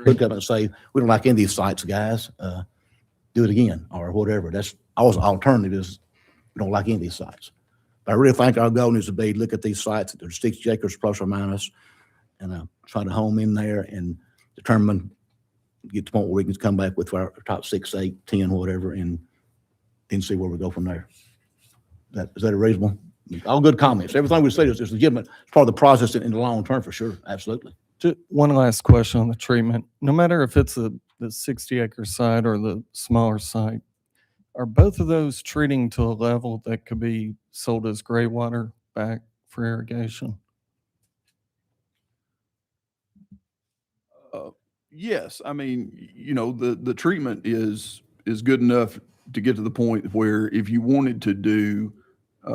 Speaker 7: Look up and say, we don't like any of these sites, guys. Do it again, or whatever. That's always an alternative, is we don't like any of these sites. But I really think our goal needs to be, look at these sites, they're 60 acres plus or minus, and try to home in there and determine, get to the point where we can come back with our top 6, 8, 10, whatever, and then see where we go from there. Is that reasonable? All good comments. Everything we say is legitimate. It's part of the process in the long term, for sure. Absolutely.
Speaker 13: Just one last question on the treatment. No matter if it's the 60 acre site or the smaller site, are both of those treating to a level that could be sold as gray water back for irrigation?
Speaker 3: Yes, I mean, you know, the treatment is good enough to get to the point where if you wanted to do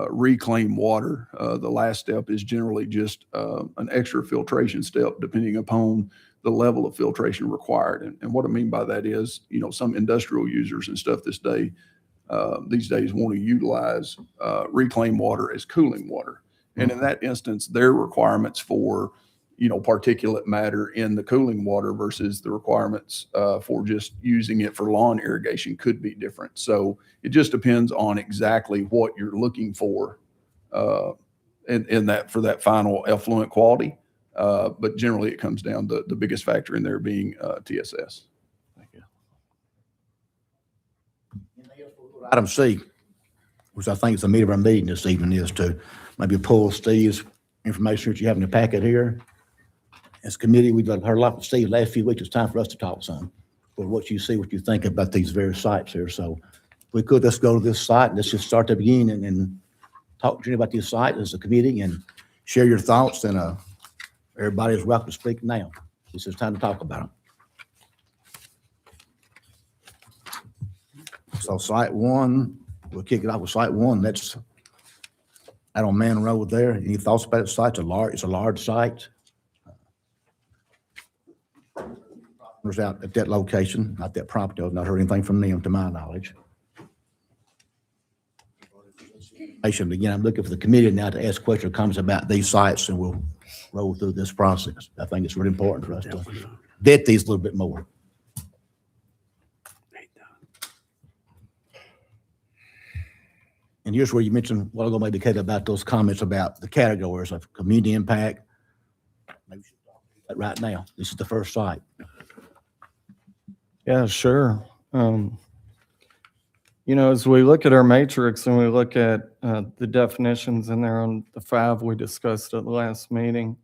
Speaker 3: reclaim water, the last step is generally just an extra filtration step, depending upon the level of filtration required. And what I mean by that is, you know, some industrial users and stuff these days want to utilize reclaimed water as cooling water. And in that instance, their requirements for particulate matter in the cooling water versus the requirements for just using it for lawn irrigation could be different. So it just depends on exactly what you're looking for in that for that final effluent quality. But generally, it comes down to the biggest factor in there being TSS.
Speaker 7: Item C, which I think is the meat of our meeting this evening, is to maybe pull Steve's information that you have in the packet here. As a committee, we've heard a lot from Steve the last few weeks. It's time for us to talk some. For what you see, what you think about these various sites here. So if we could, let's go to this site and let's just start at the beginning and talk to you about this site as a committee and share your thoughts. And everybody is welcome to speak now. This is time to talk about them. So site one, we'll kick it off with site one. That's out on Man Road there. Any thoughts about the site? It's a large site. Was out at that location, not that property. I've not heard anything from them to my knowledge. Again, I'm looking for the committee now to ask questions or comments about these sites, and we'll roll through this process. I think it's really important for us to vet these a little bit more. And here's where you mentioned a while ago, maybe Kate, about those comments about the categories of community impact. Maybe we should talk about that right now. This is the first site.
Speaker 13: Yeah, sure. As we look at our matrix and we look at the definitions in there on the 5 we discussed at the last meeting,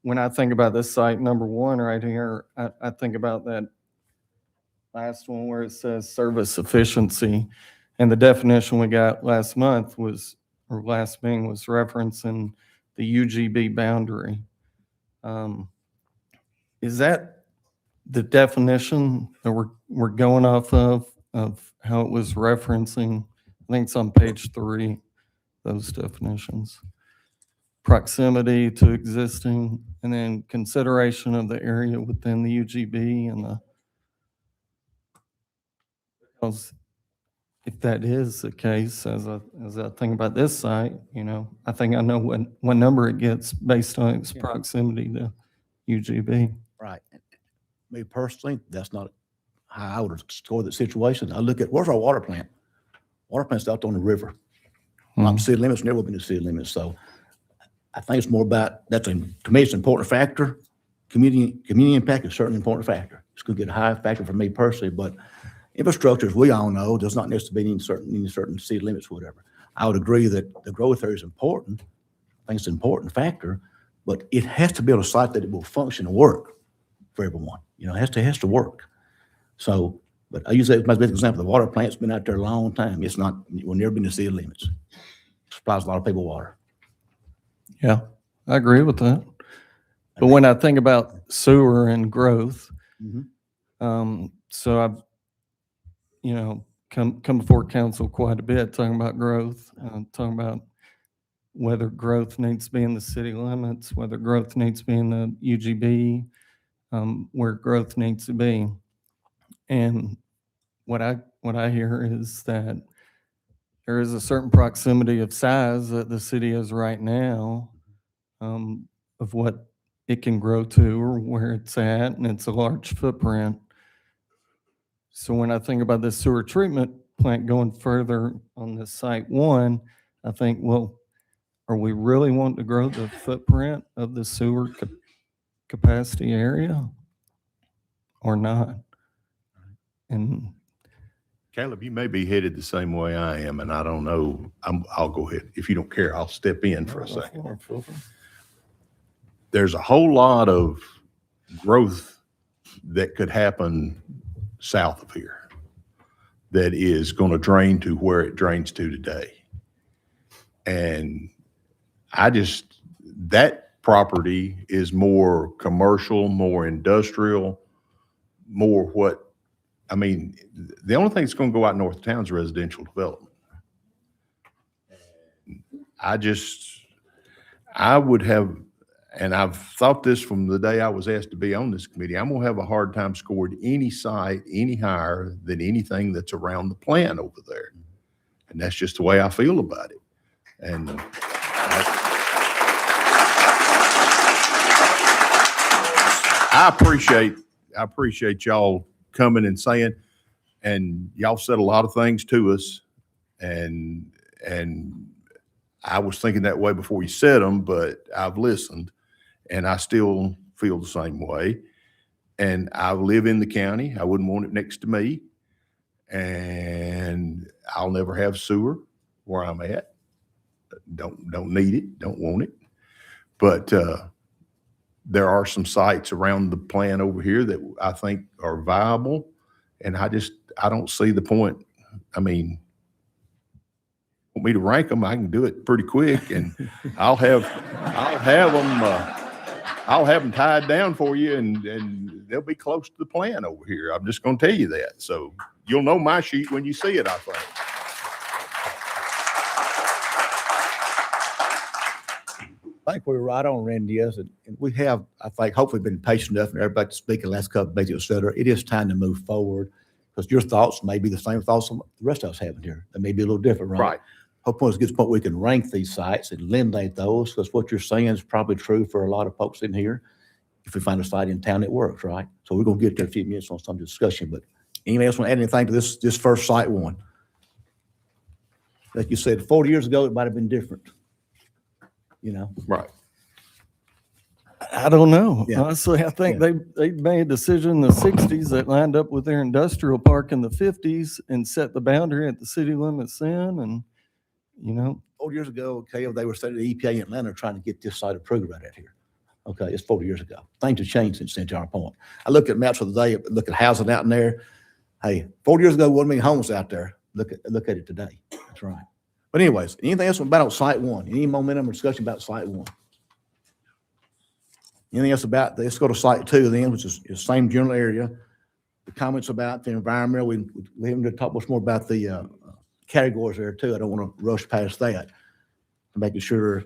Speaker 13: when I think about this site, number 1 right here, I think about that last one where it says service efficiency. And the definition we got last meeting was referencing the UGB boundary. Is that the definition that we're going off of how it was referencing? I think it's on page 3, those definitions. Proximity to existing, and then consideration of the area within the UGB and because if that is the case, as I think about this site, I think I know what number it gets based on its proximity to UGB.
Speaker 7: Right. Me personally, that's not how I would score the situation. I look at, where's our water plant? Water plant's out on the river. Not city limits, never been to city limits. So I think it's more about, to me, it's an important factor. Community impact is certainly an important factor. It's going to get a high factor for me personally, but infrastructure, as we all know, does not necessarily mean any certain city limits, whatever. I would agree that the growth area is important. I think it's an important factor, but it has to be on a site that it will function and work for everyone. It has to work. So, but I use that as my best example. The water plant's been out there a long time. It will never be in the city limits. It supplies a lot of people water.
Speaker 13: Yeah, I agree with that. But when I think about sewer and growth, so I've, come before council quite a bit talking about growth, talking about whether growth needs to be in the city limits, whether growth needs to be in the UGB, where growth needs to be. And what I hear is that there is a certain proximity of size that the city is right now, of what it can grow to or where it's at, and it's a large footprint. So when I think about this sewer treatment plant going further on this site 1, I think, well, are we really wanting to grow the footprint of the sewer capacity area or not? And
Speaker 10: Caleb, you may be headed the same way I am, and I don't know. I'll go ahead. If you don't care, I'll step in for a second. There's a whole lot of growth that could happen south of here that is going to drain to where it drains to today. And that property is more commercial, more industrial, more the only thing that's going to go out north of town is residential development. I would have, and I've thought this from the day I was asked to be on this committee, I'm going to have a hard time scoring any site any higher than anything that's around the plant over there. And that's just the way I feel about it. And I appreciate y'all coming and saying, and y'all said a lot of things to us, and I was thinking that way before you said them, but I've listened, and I still feel the same way. And I live in the county. I wouldn't want it next to me, and I'll never have sewer where I'm at. Don't need it. Don't want it. But there are some sites around the plan over here that I think are viable, and I don't see the point. I mean, want me to rank them? I can do it pretty quick, and I'll have them tied down for you, and they'll be close to the plan over here. I'm just going to tell you that. So you'll know my sheet when you see it, I think.
Speaker 7: I think we're right on, Randy, yes, and we have, I think, hopefully been patient enough, and everybody to speak in the last couple of days, et cetera. It is time to move forward, because your thoughts may be the same thoughts the rest of us have in here. They may be a little different, right?
Speaker 10: Right.
Speaker 7: Hopefully, it's a good point we can rank these sites and eliminate those, because what you're saying is probably true for a lot of folks in here. If we find a site in town that works, right? So we're gonna get there in a few minutes on some discussion, but anybody else want to add anything to this first site one? Like you said, 40 years ago, it might have been different. You know?
Speaker 10: Right.
Speaker 13: I don't know.
Speaker 7: Yeah.
Speaker 13: Honestly, I think
Speaker 7: Yeah.
Speaker 13: they made a decision in the 60s that lined up with their industrial park in the 50s and set the boundary at the city limits then. And,
Speaker 7: 40 years ago, okay, they were studying the EPA in Atlanta trying to get this site approved right out here. Okay, it's 40 years ago. Things have changed since then, to our point. I look at maps of the day, look at housing out in there. Hey, 40 years ago, wasn't many homes out there. Look at it today. That's right. But anyways, anything else about site one? Any momentum or discussion about site one? Anything else about, let's go to site two then, which is the same general area. The comments about the environmental, we haven't to talk much more about the categories there too. I don't want to rush past that. Making sure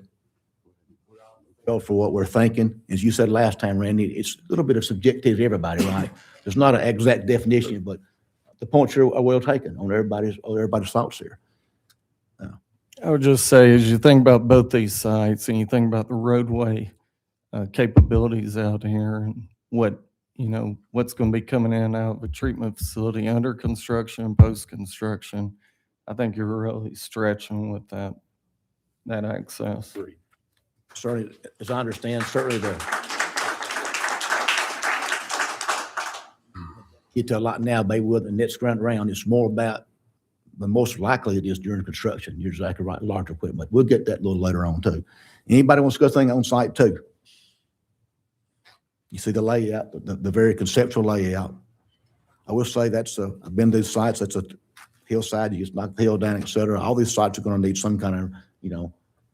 Speaker 7: go for what we're thinking. As you said last time, Randy, it's a little bit of subjective to everybody, right? There's not an exact definition, but the points are well taken on everybody's thoughts here.
Speaker 13: I would just say, as you think about both these sites and you think about the roadway capabilities out here and what's going to be coming in and out of a treatment facility under construction, post-construction, I think you're really stretching with that access.
Speaker 7: Certainly, as I understand, certainly get to a lot now, maybe with the next grant round, it's more about, but most likely it is during construction. You're exactly right, large equipment. We'll get that a little later on too. Anybody wants to go thing on site two? You see the layout, the very conceptual layout. I will say I've been to these sites, that's a hillside, you just knock the hill down, et cetera. All these sites are going to need some kind of,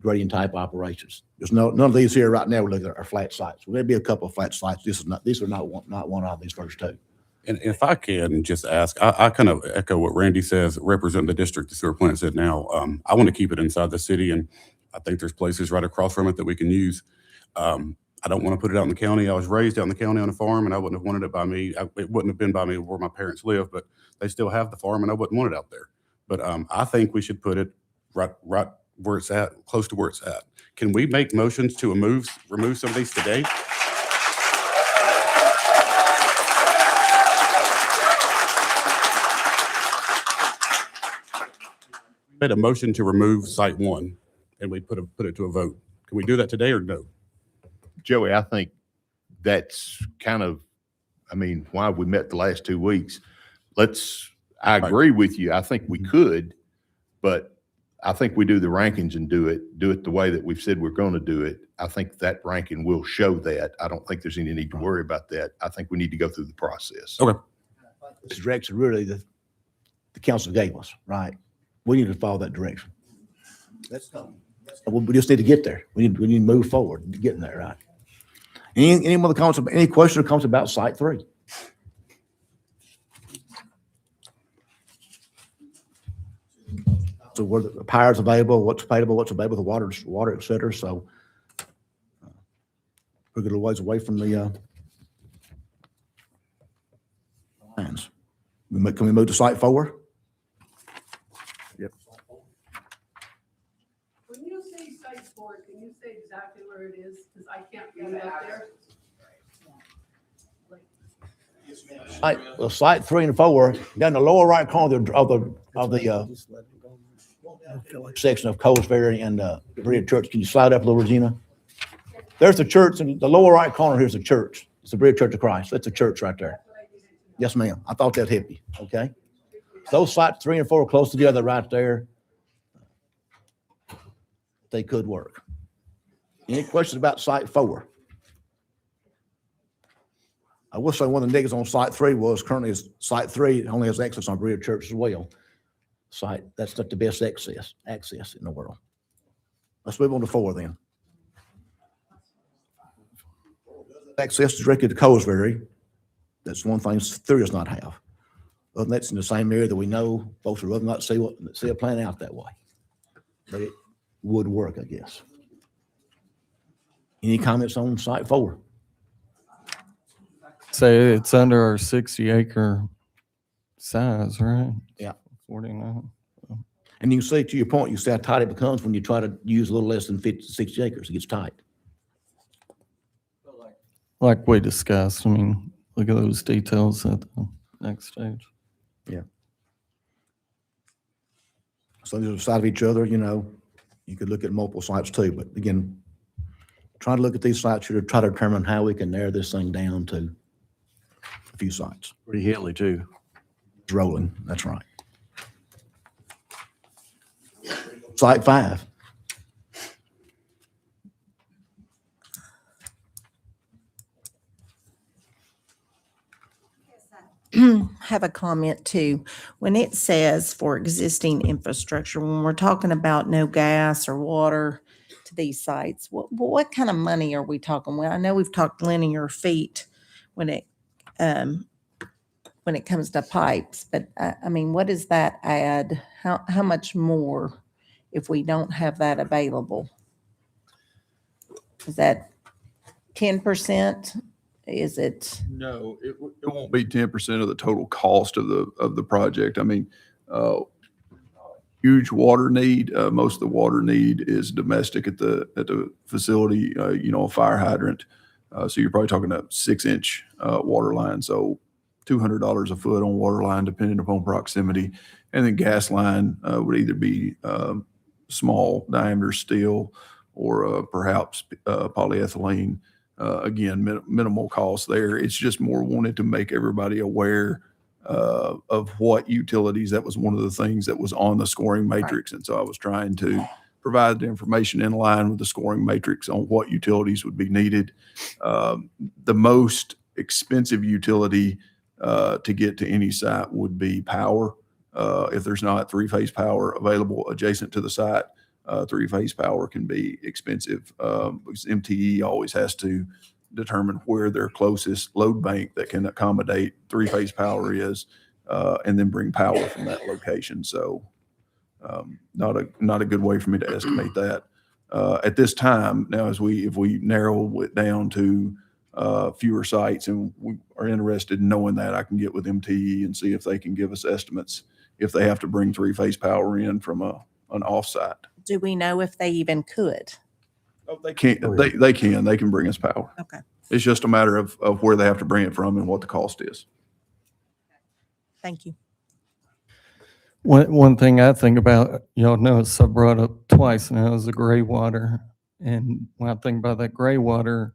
Speaker 7: gradient type operations. There's none of these here right now we're looking at are flat sites. Well, there'll be a couple of flat sites. These are not one of these first two.
Speaker 8: And if I can just ask, I kind of echo what Randy says, represent the district the sewer plant said now. I want to keep it inside the city, and I think there's places right across from it that we can use. I don't want to put it out in the county. I was raised out in the county on a farm, and I wouldn't have wanted it by me. It wouldn't have been by me where my parents live, but they still have the farm, and I wouldn't want it out there. But I think we should put it right where it's at, close to where it's at. Can we make motions to remove some of these today? Made a motion to remove site one, and we put it to a vote. Can we do that today or no?
Speaker 10: Joey, I think that's kind of, why we met the last 2 weeks. I agree with you. I think we could, but I think we do the rankings and do it the way that we've said we're going to do it. I think that ranking will show that. I don't think there's any need to worry about that. I think we need to go through the process.
Speaker 8: Okay.
Speaker 7: This direction really the council gave us, right? We need to follow that direction. We just need to get there. We need to move forward to getting there, right? Any other comments, any questions or comments about site three? So where the power's available, what's available, the water, et cetera. So we're a little ways away from the lines. Can we move to site 4? Yep.
Speaker 14: When you say site 4, can you say exactly where it is? Because I can't get out there.
Speaker 7: Site 3 and 4, down the lower right corner of the section of Colesbury and Berea Church. Can you slide up a little, Regina? There's the church, and the lower right corner here's the church. It's the Berea Church of Christ. That's the church right there. Yes, ma'am. I thought that'd help you. Okay. Those sites 3 and 4 are close together right there. They could work. Any questions about site 4? I will say one of the negatives on site 3 was currently is site 3 only has access on Berea Church as well. Site, that's not the best access in the world. Let's move on to 4 then. Access directly to Colesbury. That's one thing 3 does not have. Other than that's in the same area that we know folks would rather not see a plan out that way. But it would work, I guess. Any comments on site 4?
Speaker 13: Say it's under our 60-acre size, right?
Speaker 7: Yeah.
Speaker 13: 49.
Speaker 7: And you can see, to your point, you see how tight it becomes when you try to use a little less than 50 to 60 acres. It gets tight.
Speaker 13: Like we discussed, I mean, look at those details at the next stage.
Speaker 7: Yeah. So they're side of each other, you know, you could look at multiple sites too, but again, try to look at these sites here to try to determine how we can narrow this thing down to a few sites.
Speaker 12: Pretty hilly too.
Speaker 7: It's rolling, that's right. Site 5.
Speaker 6: Have a comment too. When it says for existing infrastructure, when we're talking about no gas or water to these sites, what kind of money are we talking? Well, I know we've talked linear feet when it comes to pipes, but I mean, what does that add? How much more if we don't have that available? Is that 10%? Is it?
Speaker 3: No, it won't be 10% of the total cost of the project. I mean, huge water need. Most of the water need is domestic at the facility. A fire hydrant. So you're probably talking a 6-inch water line. So $200 a foot on water line, depending upon proximity. And then gas line would either be small diameter steel or perhaps polyethylene. Again, minimal cost there. It's just more wanted to make everybody aware of what utilities. That was one of the things that was on the scoring matrix. And so I was trying to provide the information in line with the scoring matrix on what utilities would be needed. The most expensive utility to get to any site would be power. If there's not 3-phase power available adjacent to the site, 3-phase power can be expensive because MTE always has to determine where their closest load bank that can accommodate 3-phase power is, and then bring power from that location. So not a good way for me to estimate that. At this time, now if we narrow it down to fewer sites and we are interested in knowing that, I can get with MTE and see if they can give us estimates if they have to bring 3-phase power in from an offsite.
Speaker 6: Do we know if they even could?
Speaker 3: Oh, they can. They can bring us power.
Speaker 6: Okay.
Speaker 3: It's just a matter of where they have to bring it from and what the cost is.
Speaker 6: Thank you.
Speaker 13: One thing I think about, y'all notice I brought up twice now, is the gray water. And when I think about that gray water,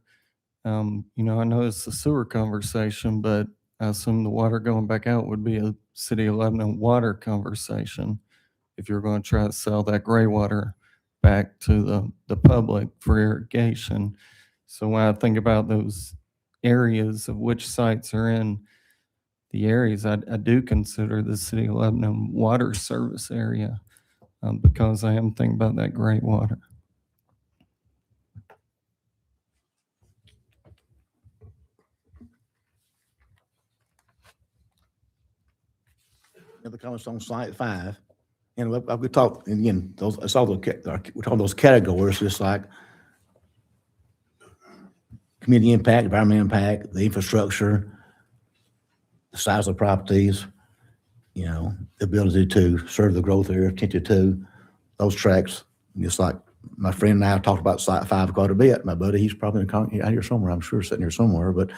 Speaker 13: I know it's a sewer conversation, but I assume the water going back out would be a City of Lebanon water conversation if you're going to try to sell that gray water back to the public for irrigation. So when I think about those areas of which sites are in the areas, I do consider the City of Lebanon water service area because I am thinking about that gray water.
Speaker 7: Other comments on site 5. And we talked, and again, we're talking those categories, just like community impact, environmental impact, the infrastructure, the size of properties, the ability to serve the growth area, attention to those tracks. Just like my friend and I talked about site 5 quite a bit. My buddy, he's probably out here somewhere, I'm sure, sitting here somewhere. But,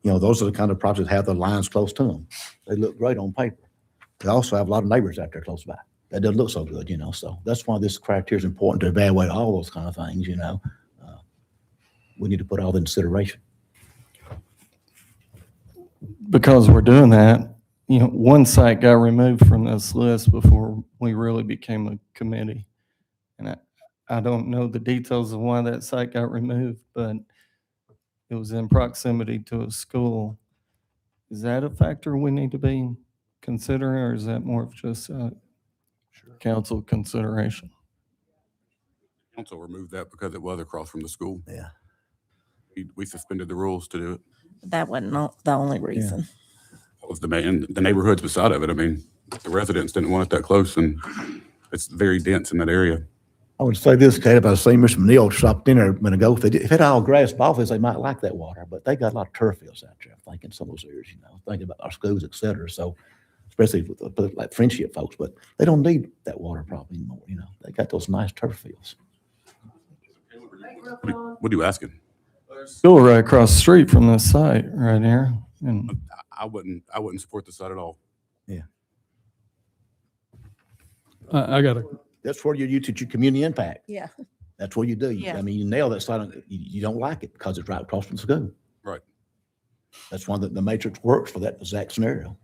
Speaker 7: You know, those are the kind of properties that have the lines close to them. They look great on paper. They also have a lot of neighbors out there close by. That doesn't look so good, you know, so that's why this criteria is important to evaluate all those kind of things, you know. We need to put all that in consideration.
Speaker 13: Because we're doing that, you know, one site got removed from this list before we really became a committee. And I don't know the details of why that site got removed, but it was in proximity to a school. Is that a factor we need to be considering, or is that more of just a council consideration?
Speaker 8: Council removed that because it was across from the school.
Speaker 7: Yeah.
Speaker 8: We suspended the rules to do it.
Speaker 6: That wasn't the only reason.
Speaker 8: That was the main, the neighborhoods beside of it. I mean, the residents didn't want it that close, and it's very dense in that area.
Speaker 7: I would say this, Caleb, I seen Mr. Neal stopped in there a minute ago. If it had all grass ball fields, they might like that water, but they got a lot of turf fields out there, I think, in some of those areas, you know, thinking about our schools, et cetera. So, especially with like Friendship folks, but they don't need that water probably anymore, you know. They got those nice turf fields.
Speaker 8: What are you asking?
Speaker 13: School right across the street from this site right here. And
Speaker 8: I wouldn't support the site at all.
Speaker 11: I got a
Speaker 7: That's where you teach your community impact.
Speaker 6: Yeah.
Speaker 7: That's what you do.
Speaker 6: Yeah.
Speaker 7: I mean, you nail that side. You don't like it because it's right across from the school.
Speaker 8: Right.
Speaker 7: That's why the matrix works for that exact scenario.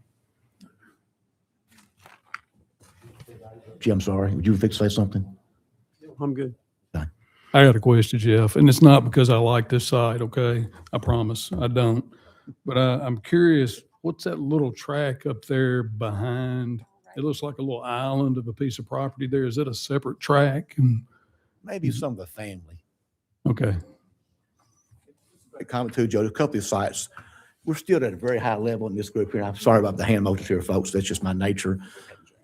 Speaker 7: Jim, sorry, would you fix to say something?
Speaker 1: I'm good.
Speaker 11: I got a question, Jeff, and it's not because I like this site, okay? I promise, I don't. But I'm curious, what's that little track up there behind? It looks like a little island of a piece of property there. Is that a separate track? And
Speaker 7: Maybe some of the family.
Speaker 11: okay,
Speaker 7: Great comment too, Joe. A couple of sites, we're still at a very high level in this group here. I'm sorry about the hand motions here, folks. That's just my nature.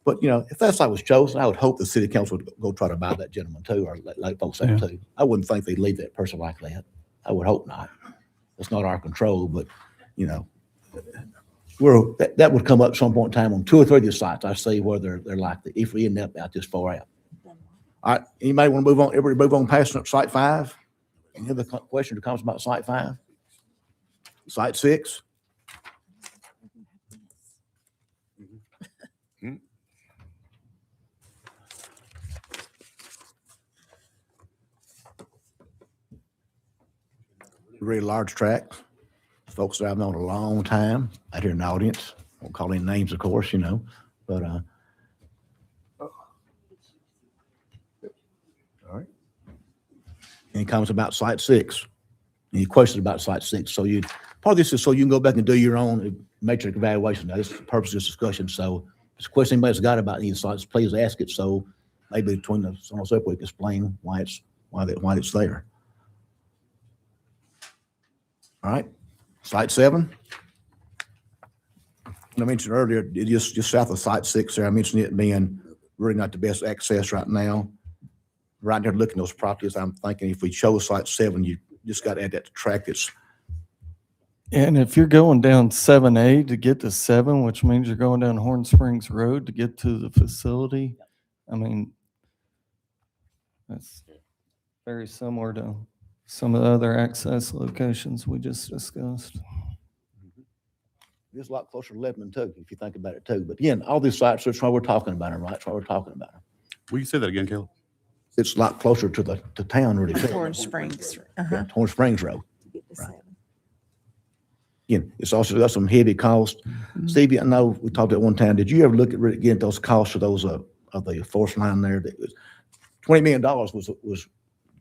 Speaker 7: But, you know, if that site was chosen, I would hope the city council would go try to buy that gentleman too, or let folks have
Speaker 11: Yeah.
Speaker 7: too. I wouldn't think they'd leave that person like that. I would hope not. It's not our control, but, you know, that would come up at some point in time on 2 or 3 of these sites. I see where they're like that, if we end up out this far out. All right, anybody want to move on? Everybody move on past site 5? Any other questions or comments about site 5? Site 6? Really large tract. Folks that I've known a long time out here in the audience. Won't call any names, of course, you know, but, all right. Any comments about site 6? Any questions about site 6? So part of this is so you can go back and do your own matrix evaluation. Now, this is the purpose of this discussion. So if there's a question anybody's got about these sites, please ask it. So maybe between the, some of us up, we can explain why it's there. All right, site 7. I mentioned earlier, just south of site 6 there, I mentioned it being really not the best access right now. Right there looking at those properties, I'm thinking if we chose site 7, you just got to add that to track that's.
Speaker 13: And if you're going down 7A to get to 7, which means you're going down Horn Springs Road to get to the facility, I mean, that's very similar to some of the other access locations we just discussed.
Speaker 7: It's a lot closer to Lebanon too, if you think about it too. But again, all these sites, that's why we're talking about them, right? That's why we're talking about them.
Speaker 8: Will you say that again, Caleb?
Speaker 7: It's a lot closer to town, really. too.
Speaker 6: Horn Springs.
Speaker 7: Yeah, Horn Springs Road.
Speaker 6: Get to
Speaker 7: Right.
Speaker 6: 7.
Speaker 7: Again, it's also got some heavy costs. Stevie, I know we talked at one time. Did you ever look at really getting those costs of those of the force line there? That was $20 million was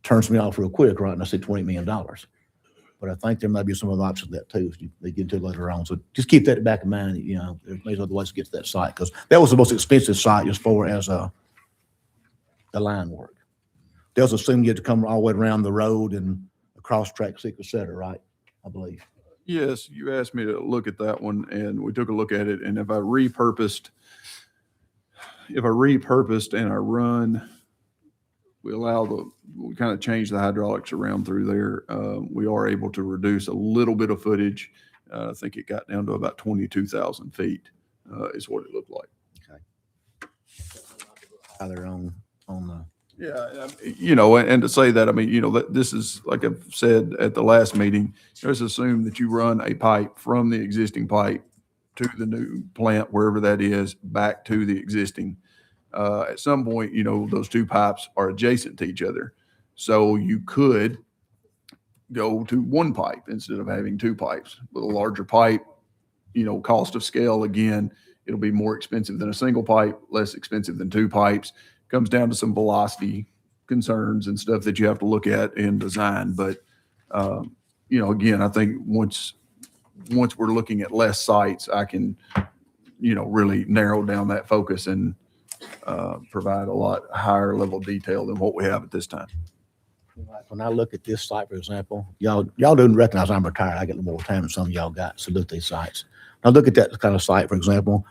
Speaker 7: turns me off real quick, right? And I said $20 million. But I think there might be some other options that too, if they get into later on. So just keep that back in mind, you know, there's maybe other ways to get to that site, because that was the most expensive site as far as the line work. They also assume you had to come all the way around the road and across track 6, et cetera, right? I believe.
Speaker 3: Yes, you asked me to look at that one, and we took a look at it, and if I repurposed and I run, we kind of change the hydraulics around through there. We are able to reduce a little bit of footage. I think it got down to about 22,000 feet is what it looked like.
Speaker 7: Either on the
Speaker 3: Yeah, you know, and to say that, I mean, you know, that this is, like I've said at the last meeting, just assume that you run a pipe from the existing pipe to the new plant, wherever that is, back to the existing. At some point, you know, those two pipes are adjacent to each other. So you could go to one pipe instead of having two pipes. With a larger pipe, you know, cost of scale, again, it'll be more expensive than a single pipe, less expensive than two pipes. Comes down to some velocity concerns and stuff that you have to look at in design. But, you know, again, I think once we're looking at less sites, I can, you know, really narrow down that focus and provide a lot higher level detail than what we have at this time.
Speaker 7: When I look at this site, for example, y'all don't recognize I'm retired. I get a little more time than some of y'all got, so look at these sites. Now look at that kind of site, for example.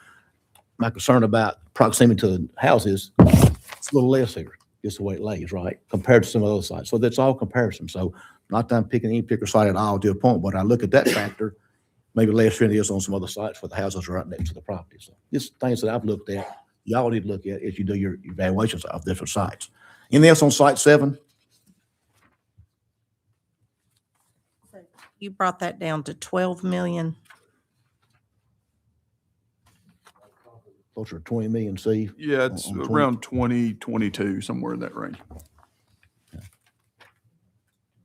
Speaker 7: My concern about proximity to the houses, it's a little less here, just the way it lays, right? Compared to some of those sites. So that's all comparison. So not that I'm picking any particular site at all to a point, but I look at that factor, maybe less than it is on some other sites where the houses are right next to the property. So just things that I've looked at, y'all need to look at as you do your evaluations of different sites. Anything else on site 7?
Speaker 6: You brought that down to 12 million.
Speaker 7: Closer to 20 million, see?
Speaker 3: Yeah, it's
Speaker 7: On 20.
Speaker 3: around 20, 22, somewhere in that range.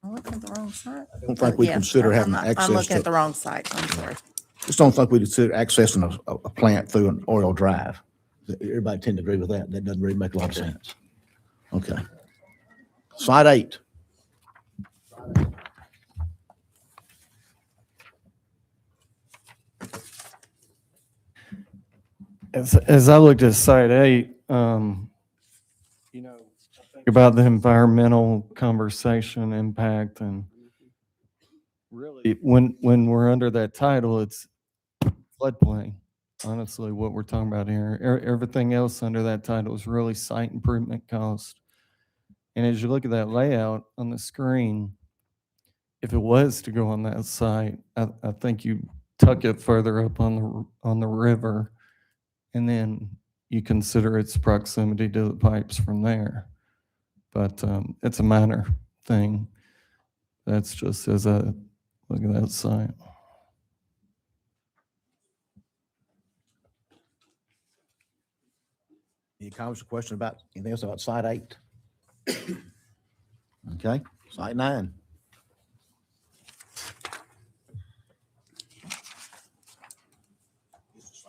Speaker 6: I'm looking at the wrong site.
Speaker 7: I don't think we
Speaker 6: Yeah,
Speaker 7: consider
Speaker 6: I'm
Speaker 7: having
Speaker 6: not-
Speaker 7: access
Speaker 6: I'm looking
Speaker 7: to-
Speaker 6: at the wrong site. I'm sorry.
Speaker 7: Just don't think we consider accessing a plant through an oil drive. Everybody tend to agree with that. That doesn't really make a lot of sense. Okay. Site 8.
Speaker 13: As I looked at site 8, you know, think about the environmental conversation impact, and really when we're under that title, it's floodplain. Honestly, what we're talking about here, everything else under that title is really site improvement cost. And as you look at that layout on the screen, if it was to go on that site, I think you tuck it further up on the river, and then you consider its proximity to the pipes from there. But it's a minor thing. That's just as I look at that site.
Speaker 7: Any comments or questions about anything else about site 8? Okay, site 9.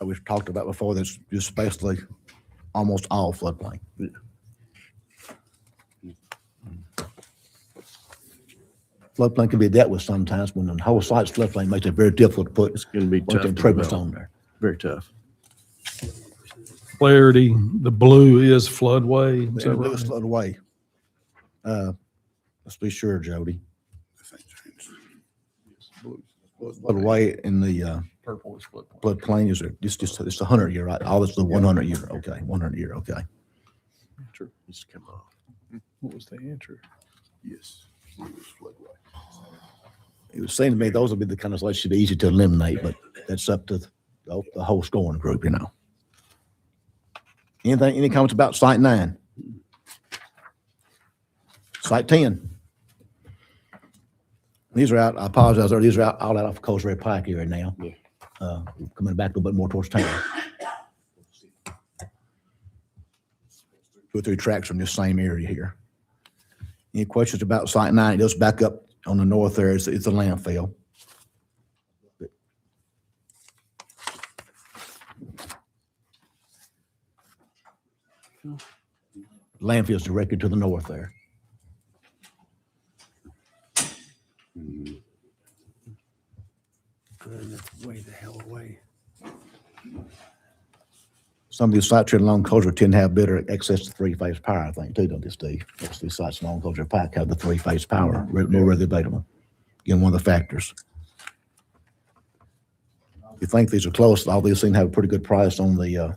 Speaker 7: We've talked about before, that's just basically almost all floodplain. Floodplain can be dealt with sometimes when the whole site's floodplain, makes it very difficult to put.
Speaker 12: It's going to be
Speaker 7: bunch
Speaker 12: tough
Speaker 7: of
Speaker 12: to
Speaker 7: improvements
Speaker 12: develop.
Speaker 7: on there.
Speaker 12: Very tough.
Speaker 11: Clarity, the blue is floodway. Is that
Speaker 7: Blue is
Speaker 11: right?
Speaker 7: flood away. Let's be sure, Jody. Flood away in the
Speaker 3: Purple is floodplain.
Speaker 7: floodplain is it's 100-year, right? All this is the 100-year, okay, 100-year, okay.
Speaker 12: True. Just come off.
Speaker 3: What was the answer? Yes.
Speaker 7: It would seem to me those would be the kind of sites that should be easy to eliminate, but that's up to the whole scoring group, you know. Any comments about site 9? Site 10. These are out, I apologize, these are all out off Coseray Pike area now.
Speaker 12: Yeah.
Speaker 7: Coming back a little bit more towards town. 2 or 3 tracks from this same area here. Any questions about site 9? It goes back up on the north there. It's a landfill. Landfill's directed to the north there.
Speaker 12: Way the hell away.
Speaker 7: Some of these sites here along Coseray tend to have better access to 3-phase power, I think, too, don't they, Steve? Most of these sites along Coseray Pike have the 3-phase power, more readily available. Again, one of the factors. If you think these are close, all these seem to have a pretty good price on the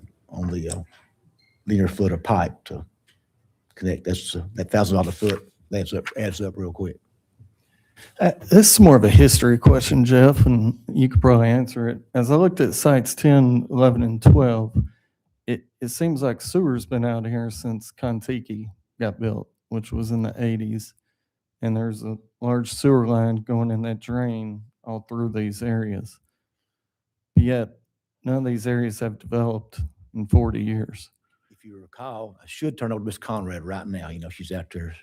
Speaker 7: linear foot of pipe to connect. That's that $1,000 foot adds up real quick.
Speaker 13: This is more of a history question, Jeff, and you could probably answer it. As I looked at sites 10, 11, and 12, it seems like sewer's been out here since Kontiki got built, which was in the 80s. And there's a large sewer line going in that drain all through these areas. Yet, none of these areas have developed in 40 years.
Speaker 7: If you recall, I should turn over to Miss Conrad right now. You know, she's out there.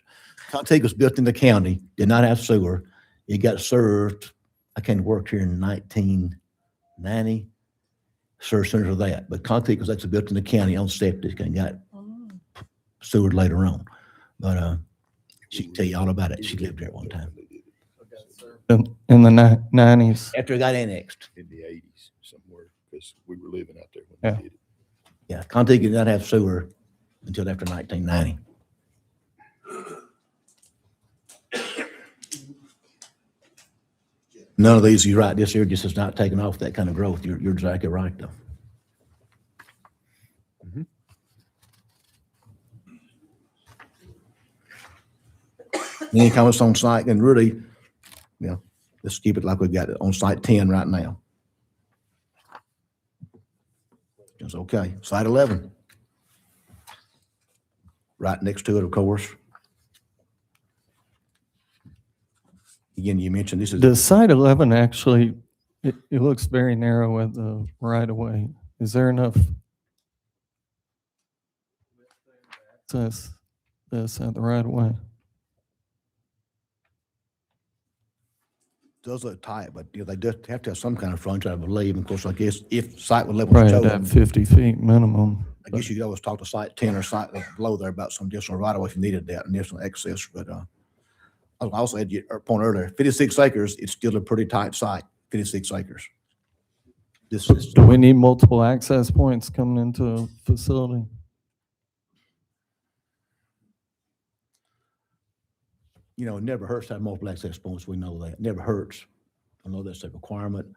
Speaker 7: Contigo was built in the county, did not have sewer. It got served. I came to work here in 1990. Served center for that. But Contigo was actually built in the county on septic and got sewered later on. But she can tell you all about it. She lived there at one time.
Speaker 13: In the 90s.
Speaker 7: After it got annexed.
Speaker 10: In the 80s somewhere, because we were living out there when
Speaker 13: Yeah.
Speaker 10: they did it.
Speaker 7: Yeah, Contigo did not have sewer until after 1990. None of these, you're right, this here just has not taken off that kind of growth. You're exactly right, though. Any comments on site? And really, you know, let's keep it like we got it on site 10 right now. It's okay. Site 11. Right next to it, of course. Again, you mentioned this is.
Speaker 13: The site 11 actually, it looks very narrow at the right of way. Is there enough access this at the right of way?
Speaker 7: Does look tight, but you know, they do have to have some kind of frontage, I believe. And of course, I guess if site 11 was
Speaker 13: Right,
Speaker 7: chosen,
Speaker 13: at 50 feet minimum.
Speaker 7: I guess you could always talk to site 10 or site below there about some additional right of way if you needed that additional access. But I also had your point earlier, 56 acres, it's still a pretty tight site, 56 acres. This is,
Speaker 13: Do we need multiple access points coming into a facility?
Speaker 7: you know, it never hurts to have multiple access points. We know that. It never hurts. I know that's a requirement.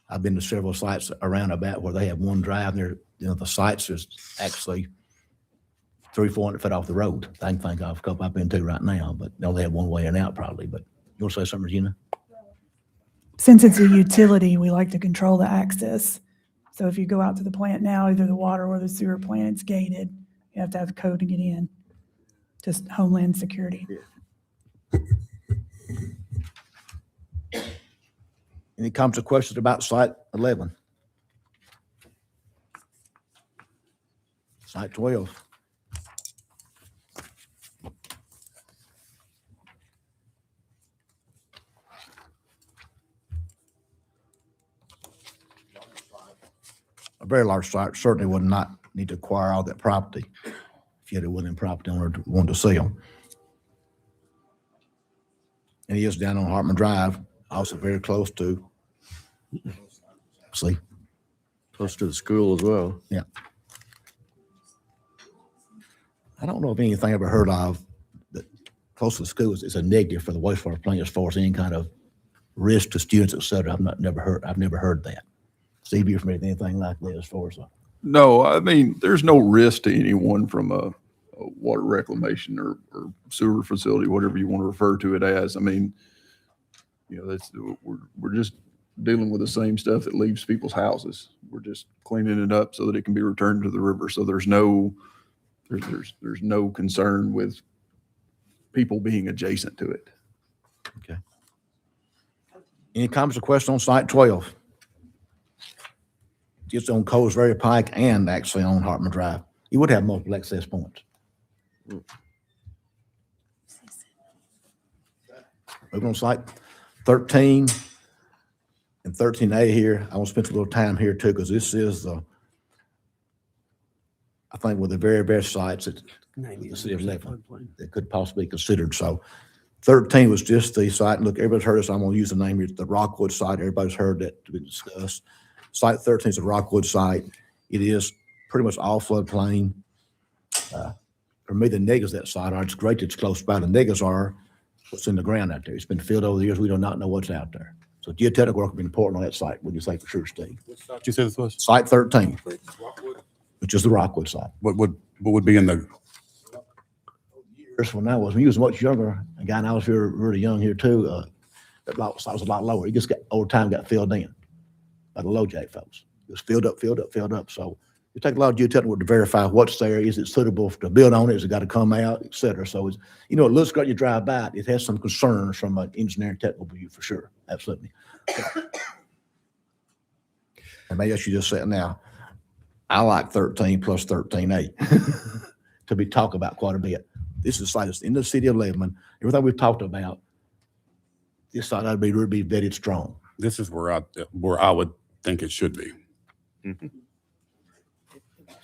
Speaker 7: I've been to several sites around about where they have one drive and they're, you know, the sites is actually 300-400 feet off the road. I can think of a couple I've been to right now, but no, they have one way in and out probably. But you want to say something, Regina?
Speaker 9: Since it's a utility, we like to control the access. So if you go out to the plant now, either the water or the sewer plant, it's gated. You have to have a code to get in. Just Homeland Security.
Speaker 7: Any comments or questions about site 11? Site 12. A very large site certainly would not need to acquire all that property if you had a willing property owner who wanted to sell. And he is down on Hartman Drive, also very close to, see,
Speaker 12: Close to the school as well.
Speaker 7: yeah. I don't know of anything I ever heard of that close to the schools is a negative for the wastewater plant as far as any kind of risk to students, et cetera. I've never heard that. Steve, you familiar with anything like that as far as
Speaker 3: No, I mean, there's no risk to anyone from a water reclamation or sewer facility, whatever you want to refer to it as. I mean, you know, that's, we're just dealing with the same stuff that leaves people's houses. We're just cleaning it up so that it can be returned to the river. So there's no concern with people being adjacent to it.
Speaker 7: Okay. Any comments or questions on site 12? Just on Coles Ferry Pike and actually on Hartman Drive. You would have multiple access points. Moving on site 13 and 13A here. I want to spend a little time here too, because this is I think one of the very best sites that the city of Lebanon that could possibly be considered. So 13 was just the site. Look, everybody's heard this. I'm going to use the name here, the Rockwood site. Everybody's heard that to be discussed. Site 13 is a Rockwood site. It is pretty much all floodplain. For me, the negatives of that site are, it's great that it's close by. The negatives are what's in the ground out there. It's been filled over the years. We do not know what's out there. So geotechnical work will be important on that site. Would you say for sure, Steve?
Speaker 8: What you said this was?
Speaker 7: Site 13, which is the Rockwood site.
Speaker 8: What would be in the,
Speaker 7: Years when he was much younger, a guy and I was here really young here too, that lot size was a lot lower. It just got, over time got filled in by the low jack folks. It was filled up. So it takes a lot of geotechnical to verify what's there. Is it suitable to build on it? Has it got to come out, et cetera? So it's, it looks great. You drive by it. It has some concerns from an engineering technical view for sure. Absolutely. And maybe I should just say it now. I like 13 plus 13A to be talked about quite a bit. This is like in the city of Lebanon. Everything we've talked about, this site ought to be really vetted strong.
Speaker 8: This is where I would think it should be.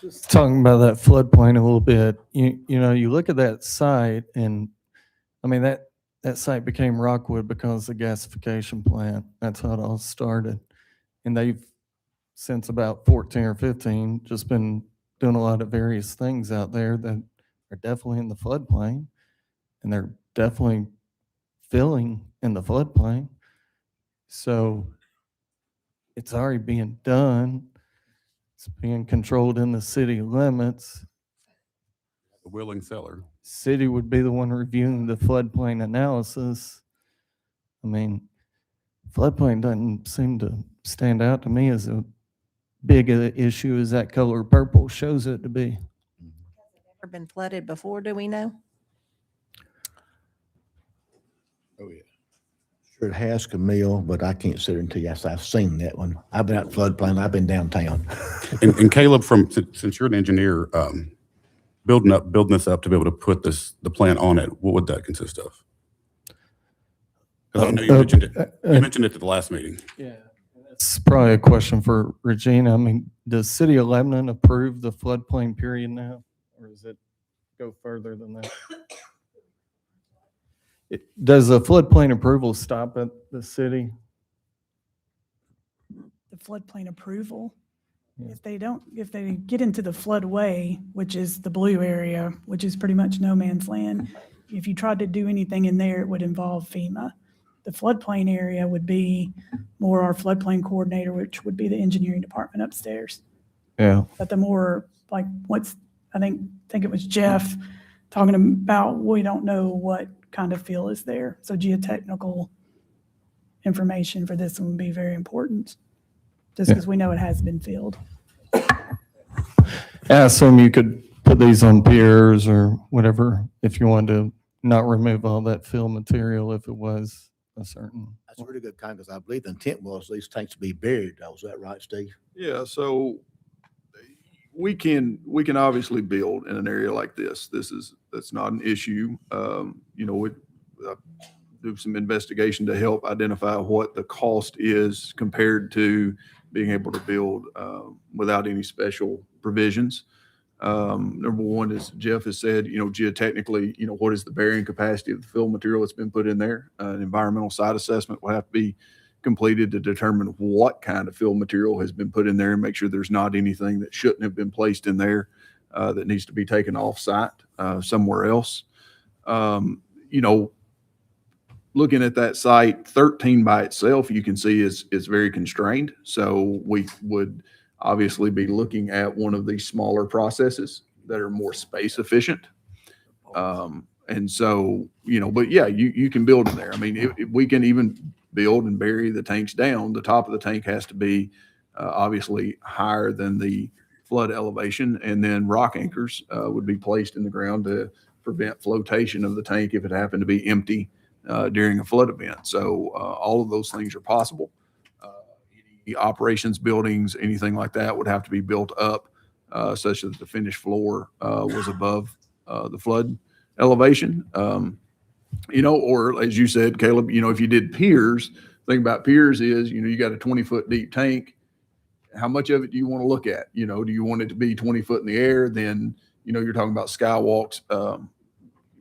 Speaker 13: Just talking about that floodplain a little bit, you look at that site and, I mean, that site became Rockwood because of the gasification plant. That's how it all started. And they've, since about 14 or 15, just been doing a lot of various things out there that are definitely in the floodplain. And they're definitely filling in the floodplain. So it's already being done. It's being controlled in the city limits.
Speaker 8: The willing seller.
Speaker 13: City would be the one reviewing the floodplain analysis. I mean, floodplain doesn't seem to stand out to me as a big an issue as that color purple shows it to be.
Speaker 6: Ever been flooded before, do we know?
Speaker 7: Oh, yeah. Sure it has, Camille, but I can't sit here and tell you, I've seen that one. I've been out floodplain, I've been downtown.
Speaker 8: And Caleb, since you're an engineer, building this up to be able to put the plant on it, what would that consist of? 'Cause I know you mentioned it. You mentioned it at the last meeting.
Speaker 13: Yeah. It's probably a question for Regina. I mean, does City of Lebanon approve the floodplain period now? Or does it go further than that? Does the floodplain approval stop at the city?
Speaker 9: The floodplain approval.
Speaker 13: Yeah.
Speaker 9: If they get into the floodway, which is the blue area, which is pretty much no man's land, if you tried to do anything in there, it would involve FEMA. The floodplain area would be more our floodplain coordinator, which would be the engineering department upstairs.
Speaker 13: Yeah.
Speaker 9: But the more like I think it was Jeff talking about, we don't know what kind of fill is there. So geotechnical information for this one would be very important, just because we know it has been filled.
Speaker 13: I assume you could put these on piers or whatever if you wanted to not remove all that fill material if it was a certain.
Speaker 7: That's a really good comment, because I believe the intent was these tanks to be buried. Was that right, Steve?
Speaker 3: Yeah, so we can obviously build in an area like this. That's not an issue. We do some investigation to help identify what the cost is compared to being able to build without any special provisions. Number one, as Jeff has said, geotechnically, what is the bearing capacity of the fill material that's been put in there? An environmental site assessment will have to be completed to determine what kind of fill material has been put in there and make sure there's not anything that shouldn't have been placed in there that needs to be taken off site somewhere else. Looking at that site, 13 by itself, you can see is very constrained. So we would obviously be looking at one of these smaller processes that are more space efficient. And so, but yeah, you can build in there. I mean, if we can even build and bury the tanks down. The top of the tank has to be obviously higher than the flood elevation, and then rock anchors would be placed in the ground to prevent flotation of the tank if it happened to be empty during a flood event. So all of those things are possible. Any operations buildings, anything like that would have to be built up such that the finished floor was above the flood elevation. Or as you said, Caleb, if you did piers, the thing about piers is, you got a 20-foot deep tank. How much of it do you want to look at? Do you want it to be 20 foot in the air? Then, you're talking about skywalks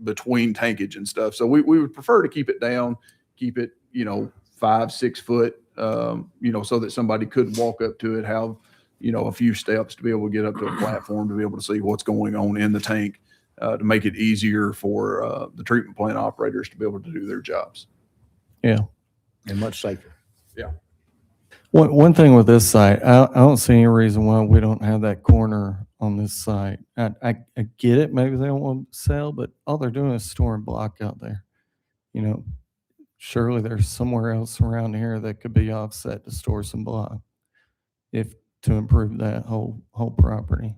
Speaker 3: between tankage and stuff. So we would prefer to keep it down, keep it, 5-6 foot, so that somebody could walk up to it, have, a few steps to be able to get up to a platform to be able to see what's going on in the tank. To make it easier for the treatment plant operators to be able to do their jobs.
Speaker 13: Yeah.
Speaker 7: And much safer.
Speaker 3: Yeah.
Speaker 13: One thing with this site, I don't see any reason why we don't have that corner on this site. I get it. Maybe they don't want to sell, but all they're doing is storing block out there. Surely there's somewhere else around here that could be offset to store some block. If to improve that whole property.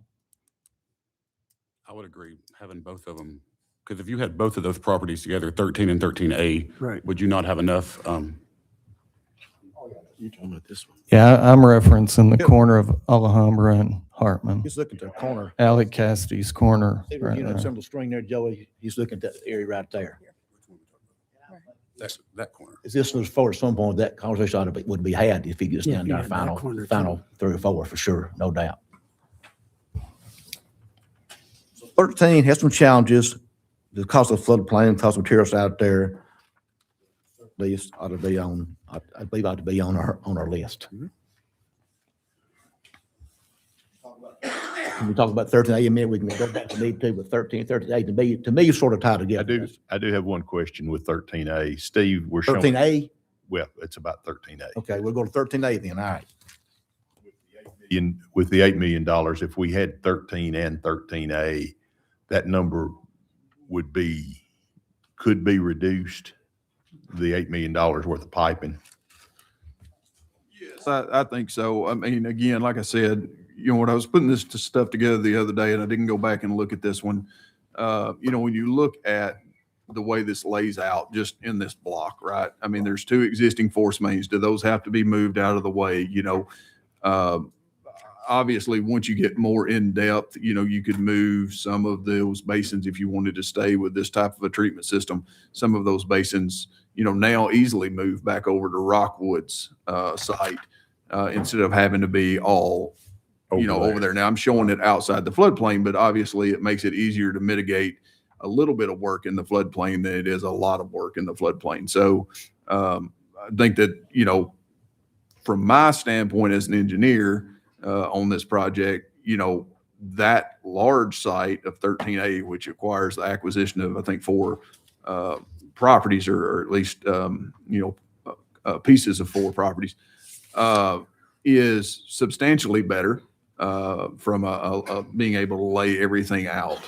Speaker 8: I would agree, having both of them, because if you had both of those properties together, 13 and 13A,
Speaker 12: Right.
Speaker 8: would you not have enough?
Speaker 12: You talking about this one?
Speaker 13: Yeah, I'm referencing the corner of Alhambra and Hartman.
Speaker 7: He's looking at the corner.
Speaker 13: Alec Cassidy's corner.
Speaker 7: See,
Speaker 13: right
Speaker 7: you know,
Speaker 13: there.
Speaker 7: some of the string there, Joey, he's looking at that area right there.
Speaker 8: That's that corner.
Speaker 7: Is this as far as some point that conversation would be had if he gets
Speaker 1: Yeah,
Speaker 7: down
Speaker 1: yeah,
Speaker 7: there
Speaker 1: that
Speaker 7: final,
Speaker 1: corner too.
Speaker 7: final 3 or 4 for sure, no doubt. So 13 has some challenges. The cost of floodplain, cost of materials out there, at least ought to be on, I believe ought to be on our list. Can we talk about 13A in a minute? We can go back to need to, but 13A to me is sort of tied together.
Speaker 10: I do have one question with 13A. Steve, we're showing.
Speaker 7: 13A?
Speaker 10: Well, it's about 13A.
Speaker 7: Okay, we'll go to 13A then, all right.
Speaker 10: With the $8 million, if we had 13 and 13A, that number could be reduced, the $8 million worth of piping.
Speaker 3: Yes, I think so. I mean, again, like I said, when I was putting this stuff together the other day, and I didn't go back and look at this one, when you look at the way this lays out just in this block, right? I mean, there's 2 existing force mains. Do those have to be moved out of the way? Obviously, once you get more in depth, you could move some of those basins if you wanted to stay with this type of a treatment system. Some of those basins, now easily move back over to Rockwood's site instead of having to be all over there. Now I'm showing it outside the floodplain, but obviously it makes it easier to mitigate a little bit of work in the floodplain than it is a lot of work in the floodplain. So I think that, from my standpoint as an engineer on this project, that large site of 13A, which requires the acquisition of, I think, 4 properties or at least, pieces of 4 properties, is substantially better from being able to lay everything out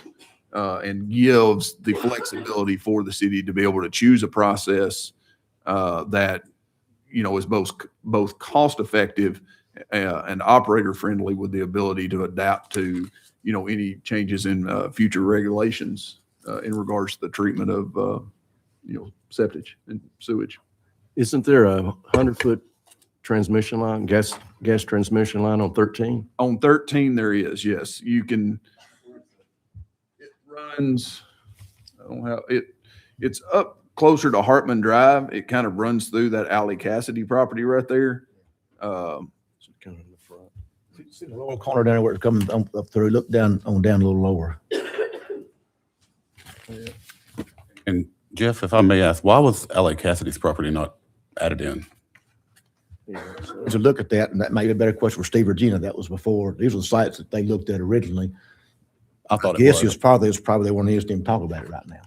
Speaker 3: and gives the flexibility for the city to be able to choose a process that is both cost effective and operator friendly, with the ability to adapt to any changes in future regulations in regards to the treatment of septic and sewage.
Speaker 12: Isn't there a 100-foot transmission line, gas transmission line on 13?
Speaker 3: On 13, there is, yes. You can, it runs, I don't have, it's up closer to Hartman Drive. It kind of runs through that Alec Cassidy property right there.
Speaker 12: Kind of in the front.
Speaker 7: See the little corner down there where it's coming up through, look down a little lower.
Speaker 8: And Jeff, if I may ask, why was L.A. Cassidy's property not added in?
Speaker 7: To look at that, and that may be a better question for Steve Regina. That was before. These are the sites that they looked at originally.
Speaker 8: I thought
Speaker 7: guess
Speaker 8: it
Speaker 7: it
Speaker 8: was.
Speaker 7: was probably they weren't interested in talking about it right now.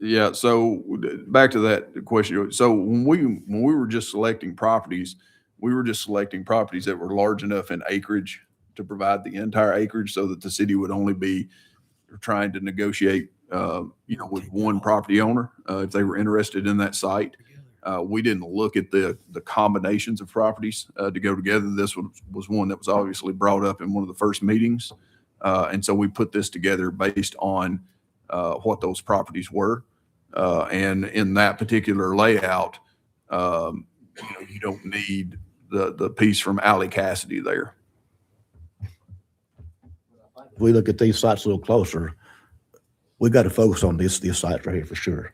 Speaker 3: Yeah, so back to that question. So when we were just selecting properties, we were just selecting properties that were large enough in acreage to provide the entire acreage, so that the city would only be trying to negotiate, with one property owner if they were interested in that site. We didn't look at the combinations of properties to go together. This was one that was obviously brought up in one of the first meetings. And so we put this together based on what those properties were. And in that particular layout, you don't need the piece from Alec Cassidy there.
Speaker 7: If we look at these sites a little closer, we got to focus on this site right here for sure.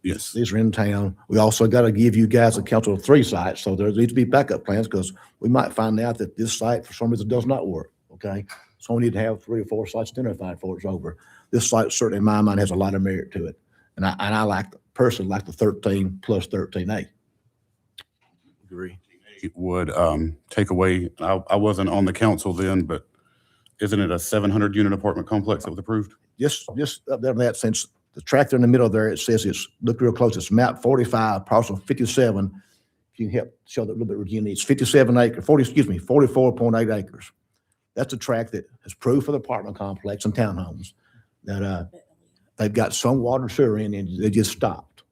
Speaker 8: Yes.
Speaker 7: These are in town. We also got to give you guys a count of 3 sites. So there needs to be backup plans, because we might find out that this site for some reason does not work. Okay. So we need to have 3 or 4 sites identified before it's over. This site certainly in my mind has a lot of merit to it. And I personally like the 13 plus 13A.
Speaker 12: Agree.
Speaker 8: It would take away, I wasn't on the council then, but isn't it a 700 unit apartment complex that was approved?
Speaker 7: Just up there in that sense, the track there in the middle there, it says look real close, it's map 45, parcel 57. If you can help show that a little bit, Regina, it's 44.8 acres. That's a tract that is approved for the apartment complex and townhomes that they've got some water and sewer in, and they just stopped.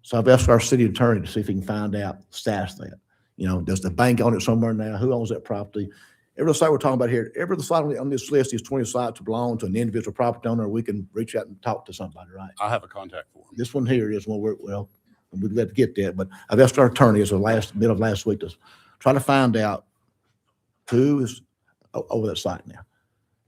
Speaker 7: So I've asked our city attorney to see if he can find out the status of that. You know, does the bank own it somewhere now? Who owns that property? Every site we're talking about here, every site on this list, these 20 sites belong to an individual property owner. We can reach out and talk to somebody, right?
Speaker 8: I have a contact for him.
Speaker 7: This one here is one we'd let to get that, but I've asked our attorney as of middle of last week to try to find out who is over that site now.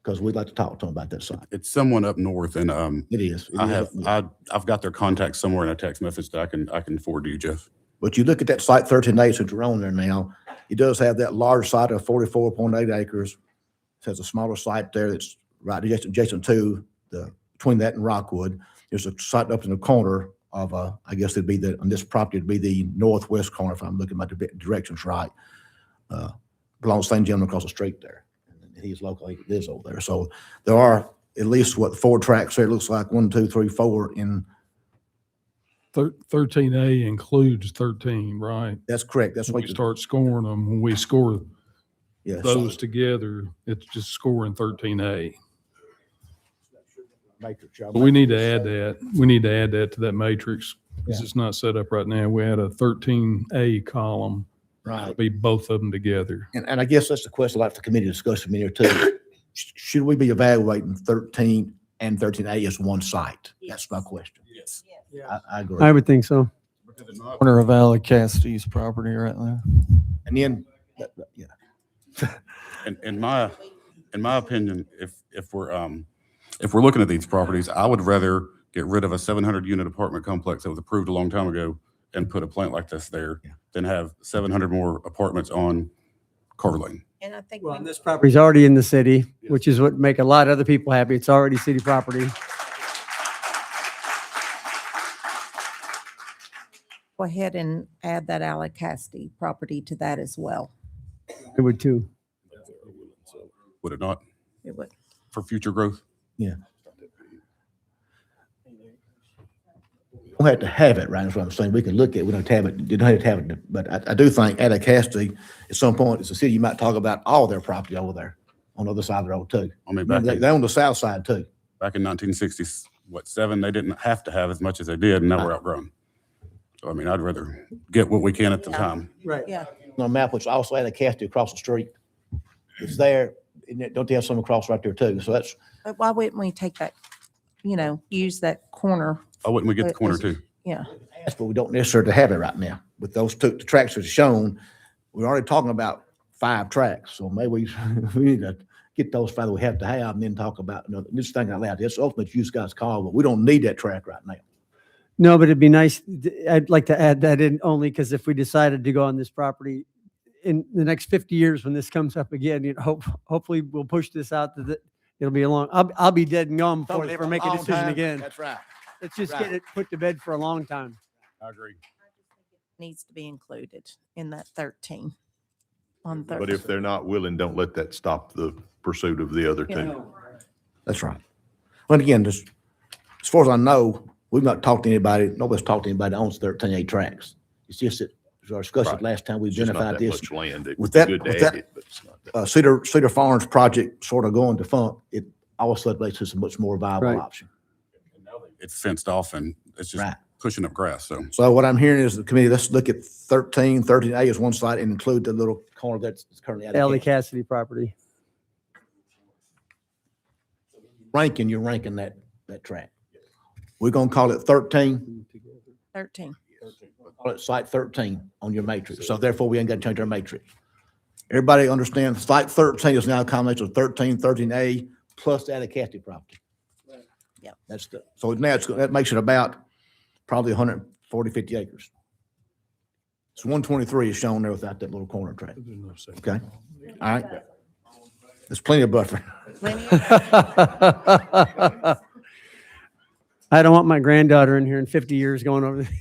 Speaker 7: Because we'd like to talk to them about that site.
Speaker 8: It's someone up north, and
Speaker 7: It is.
Speaker 8: I've got their contact somewhere in a text message that I can forward to you, Jeff.
Speaker 7: But you look at that site 13A, since you're on there now, it does have that large site of 44.8 acres. It has a smaller site there that's right adjacent to between that and Rockwood. There's a site up in the corner of, I guess it'd be on this property, it'd be the northwest corner, if I'm looking at the directions right. Belongs to the same gentleman across the street there. He's locally, lives over there. So there are at least, 4 tracks there. It looks like 1, 2, 3, 4 in.
Speaker 11: 13A includes 13, right?
Speaker 7: That's correct. That's
Speaker 11: When
Speaker 7: what
Speaker 11: we start scoring them, when we score
Speaker 7: yeah,
Speaker 11: those together, it's just scoring 13A.
Speaker 7: matrix.
Speaker 11: But we need to add that. We need to add that to that matrix because it's not set up right now. We had a 13A column.
Speaker 7: Right.
Speaker 11: Be both of them together.
Speaker 7: And I guess that's the question I'd like the committee to discuss in here too. Should we be evaluating 13 and 13A as one site? That's my question.
Speaker 8: Yes.
Speaker 7: I agree.
Speaker 13: I would think so. Corner of Valley Cassidy's property right there.
Speaker 7: And then, yeah.
Speaker 8: In my opinion, if we're looking at these properties, I would rather get rid of a 700 unit apartment complex that was approved a long time ago and put a plant like this there than have 700 more apartments on Carver Lane.
Speaker 6: And I think
Speaker 14: Well, this property's already in the city, which is what make a lot of other people happy. It's already city property.
Speaker 6: go ahead and add that Alicasti property to that as well.
Speaker 14: It would too.
Speaker 8: Would it not,
Speaker 6: It would.
Speaker 8: for future growth?
Speaker 7: Yeah. We don't have to have it, right? That's what I'm saying. We can look at it. We don't have it. You don't have to have it. But I do think Anacostia, at some point, it's a city you might talk about all their property over there on the other side of the road too.
Speaker 8: I mean, back in,
Speaker 7: They're on the south side too.
Speaker 8: back in 1967, they didn't have to have as much as they did, and now we're outgrown. So, I mean, I'd rather get what we can at the time.
Speaker 14: Right.
Speaker 6: Yeah.
Speaker 7: On the map, which also Anacostia across the street. It's there. And don't they have some across right there too? So that's,
Speaker 6: But why wouldn't we take that, use that corner?
Speaker 8: Oh, wouldn't we get the corner too?
Speaker 6: Yeah.
Speaker 7: but we don't necessarily have it right now. With those two tracks that are shown, we're already talking about 5 tracks. So maybe we need to get those 5 that we have to have and then talk about, this thing out loud. It's ultimately you guys' call, but we don't need that track right now.
Speaker 14: No, but it'd be nice. I'd like to add that in only because if we decided to go on this property in the next 50 years, when this comes up again, hopefully we'll push this out that it'll be a long, I'll be dead and gone before they ever make a decision again.
Speaker 7: That's right.
Speaker 14: Let's just get it put to bed for a long time.
Speaker 8: I agree.
Speaker 6: Needs to be included in that 13 on 13.
Speaker 10: But if they're not willing, don't let that stop the pursuit of the other two.
Speaker 7: That's right. But again, just as far as I know, we've not talked to anybody, nobody's talked to anybody that owns 13A tracks. It's just that, as I discussed it
Speaker 10: Right.
Speaker 7: last time, we
Speaker 10: It's just not
Speaker 7: identified
Speaker 10: that
Speaker 7: this.
Speaker 10: much land. It
Speaker 7: With
Speaker 10: would be
Speaker 7: that-
Speaker 10: good
Speaker 7: with
Speaker 10: to add
Speaker 7: that-
Speaker 10: it, but it's not that.
Speaker 7: Cedar Farms project sort of going defunct, it all of a sudden makes this a much more viable
Speaker 14: Right.
Speaker 7: option.
Speaker 8: It's fenced off and it's just
Speaker 7: Right.
Speaker 8: pushing up grass, so.
Speaker 7: So what I'm hearing is the committee, let's look at 13A as one site and include the little corner that's currently
Speaker 14: Ellie
Speaker 7: allocated.
Speaker 14: Cassidy property.
Speaker 7: You're ranking that track. We're gonna call it 13,
Speaker 6: 13.
Speaker 7: call it site 13 on your matrix. So therefore, we ain't got to change our matrix. Everybody understand, site 13 is now a combination of 13, 13A plus the Anacostia property.
Speaker 6: Yep.
Speaker 7: So now that makes it about probably 140, 50 acres. So 123 is shown there without that little corner track. Okay? All right? There's plenty of buffer.
Speaker 14: I don't want my granddaughter in here in 50 years going over there.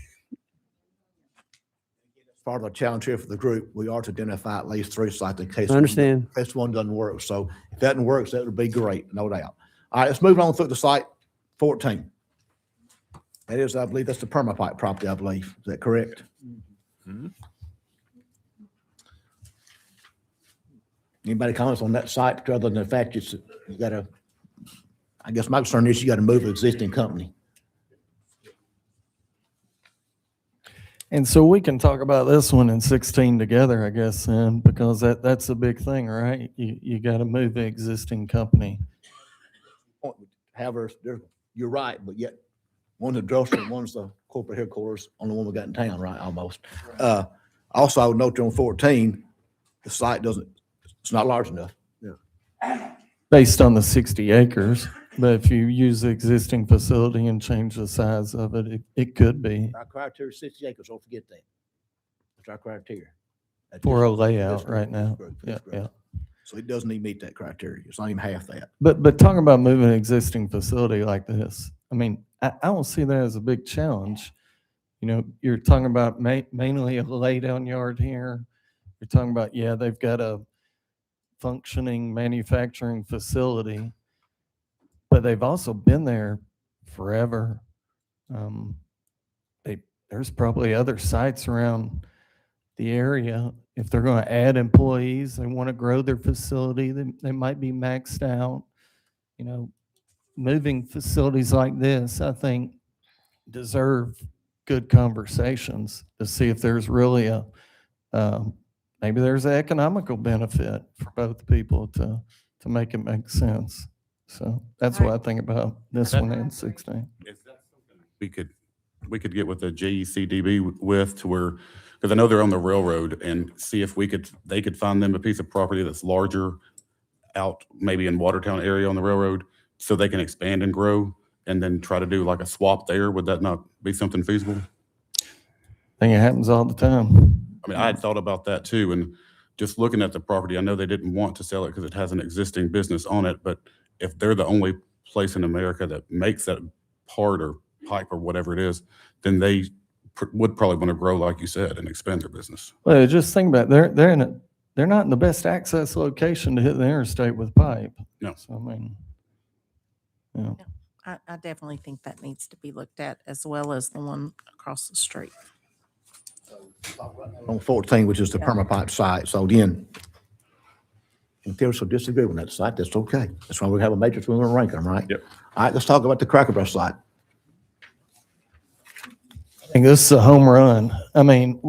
Speaker 7: Part of a challenge here for the group, we are to identify at least 3 sites in case.
Speaker 14: I understand.
Speaker 7: In case one doesn't work. So if that doesn't work, that would be great, no doubt. All right, let's move on through the site 14. That is, I believe, that's the Permapipe property, I believe. Is that correct? Anybody comments on that site other than the fact you got to, I guess my concern is you got to move an existing company.
Speaker 13: And so we can talk about this one and 16 together, I guess, then, because that's a big thing, right? You got to move the existing company.
Speaker 7: However, you're right, but yet one's a drugstore, and one's the corporate headquarters, only one we got in town, right, almost. Also, I would note on 14, the site it's not large enough.
Speaker 13: Based on the 60 acres, but if you use the existing facility and change the size of it, it could be
Speaker 7: Our criteria is 60 acres, don't forget that. That's our criteria.
Speaker 13: for a layout right now. Yeah, yeah.
Speaker 7: So it doesn't even meet that criteria. It's not even half that.
Speaker 13: But talking about moving an existing facility like this, I mean, I don't see that as a big challenge. You know, you're talking about mainly a lay-down yard here. You're talking about, yeah, they've got a functioning manufacturing facility, but they've also been there forever. There's probably other sites around the area. If they're going to add employees, they want to grow their facility, they might be maxed out. You know, moving facilities like this, I think, deserve good conversations to see if there's really maybe there's an economical benefit for both people to make it make sense. So that's what I think about this one and 16.
Speaker 8: Is that something we could get with the JECDB with to where, because I know they're on the railroad, and see if they could find them a piece of property that's larger out maybe in Watertown area on the railroad, so they can expand and grow, and then try to do like a swap there. Would that not be something feasible?
Speaker 13: I think it happens all the time.
Speaker 8: I mean, I had thought about that too, and just looking at the property, I know they didn't want to sell it because it has an existing business on it, but if they're the only place in America that makes that part or pipe or whatever it is, then they would probably want to grow, like you said, and expand their business.
Speaker 13: Well, just think about it. They're not in the best access location to hit the interstate with pipe.
Speaker 8: No.
Speaker 13: So, I mean, you know.
Speaker 16: I definitely think that needs to be looked at, as well as the one across the street.
Speaker 7: On 14, which is the permapipe site. So again, if there's some disagree on that site, that's okay. That's why we have a matrix, we're gonna rank them, right?
Speaker 8: Yep.
Speaker 7: All right, let's talk about the Cracker Barrel site.
Speaker 13: I think this is a home run. I mean,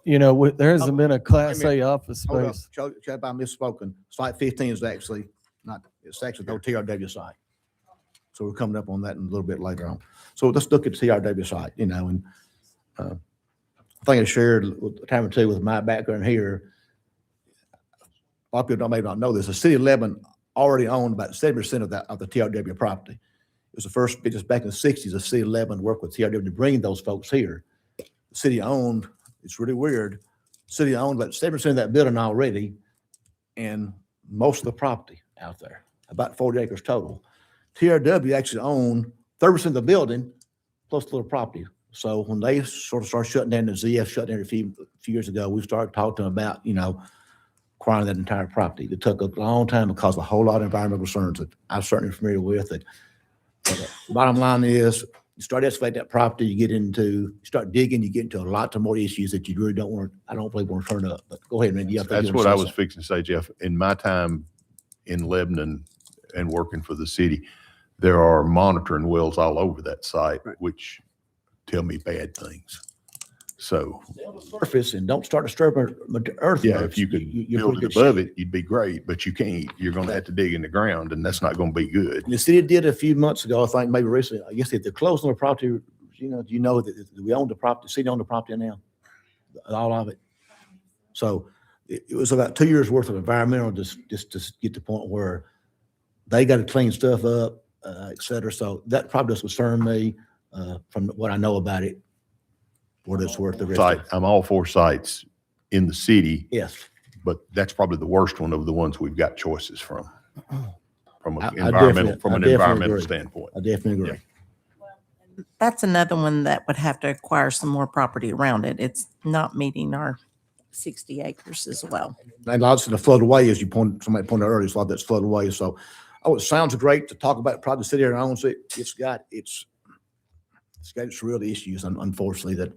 Speaker 13: you know, there hasn't been a Class A office
Speaker 7: Hold up,
Speaker 13: space.
Speaker 7: Chad, I misspoken. Site 15 is actually it's actually no TRW site. So we're coming up on that in a little bit later on. So let's look at the TRW site, you know, and I think I shared with a time or two with my background here. A lot of people may not know this. The city of Lebanon already owned about 70% of the TRW property. It was the first, just back in the 60s, the city of Lebanon worked with TRW to bring those folks here. The city owned, it's really weird, the city owned about 70% of that building already, and most of the property out there, about 40 acres total. TRW actually owned 30% of the building plus a little property. So when they sort of started shutting down, the ZF shut down a few years ago, we started talking to them about, you know, acquiring that entire property. It took a long time because of a whole lot of environmental concerns that I'm certainly familiar with. But the bottom line is, you start excavating that property, you start digging, you get into a lot of more issues that you really don't want, I don't believe want to turn up. But go ahead, man.
Speaker 10: That's what I was fixing to say, Jeff. In my time in Lebanon and working for the city, there are monitoring wells all over that site, which tell me bad things. So,
Speaker 7: surface and don't start disturbing the earth.
Speaker 10: yeah, if you could build it above it, you'd be great, but you can't. You're going to have to dig in the ground, and that's not going to be good.
Speaker 7: The city did a few months ago, I think, maybe recently. I guess if they're closed on the property, you know, do you know that we own the property? The city own the property now, all of it. So it was about 2 years worth of environmental just to get to the point where they got to clean stuff up, et cetera. So that probably does concern me from what I know about it. What it's worth the rest of it.
Speaker 10: I'm all for sites in the city.
Speaker 7: Yes.
Speaker 10: But that's probably the worst one of the ones we've got choices from an
Speaker 7: I
Speaker 10: environmental
Speaker 7: agree.
Speaker 10: standpoint.
Speaker 7: I definitely agree.
Speaker 16: That's another one that would have to acquire some more property around it. It's not meeting our 60 acres as well.
Speaker 7: And lots of the flood away, as somebody pointed out earlier, a lot that's flood away. So, it sounds great to talk about. Probably the city here owns it. It's got its real issues, unfortunately,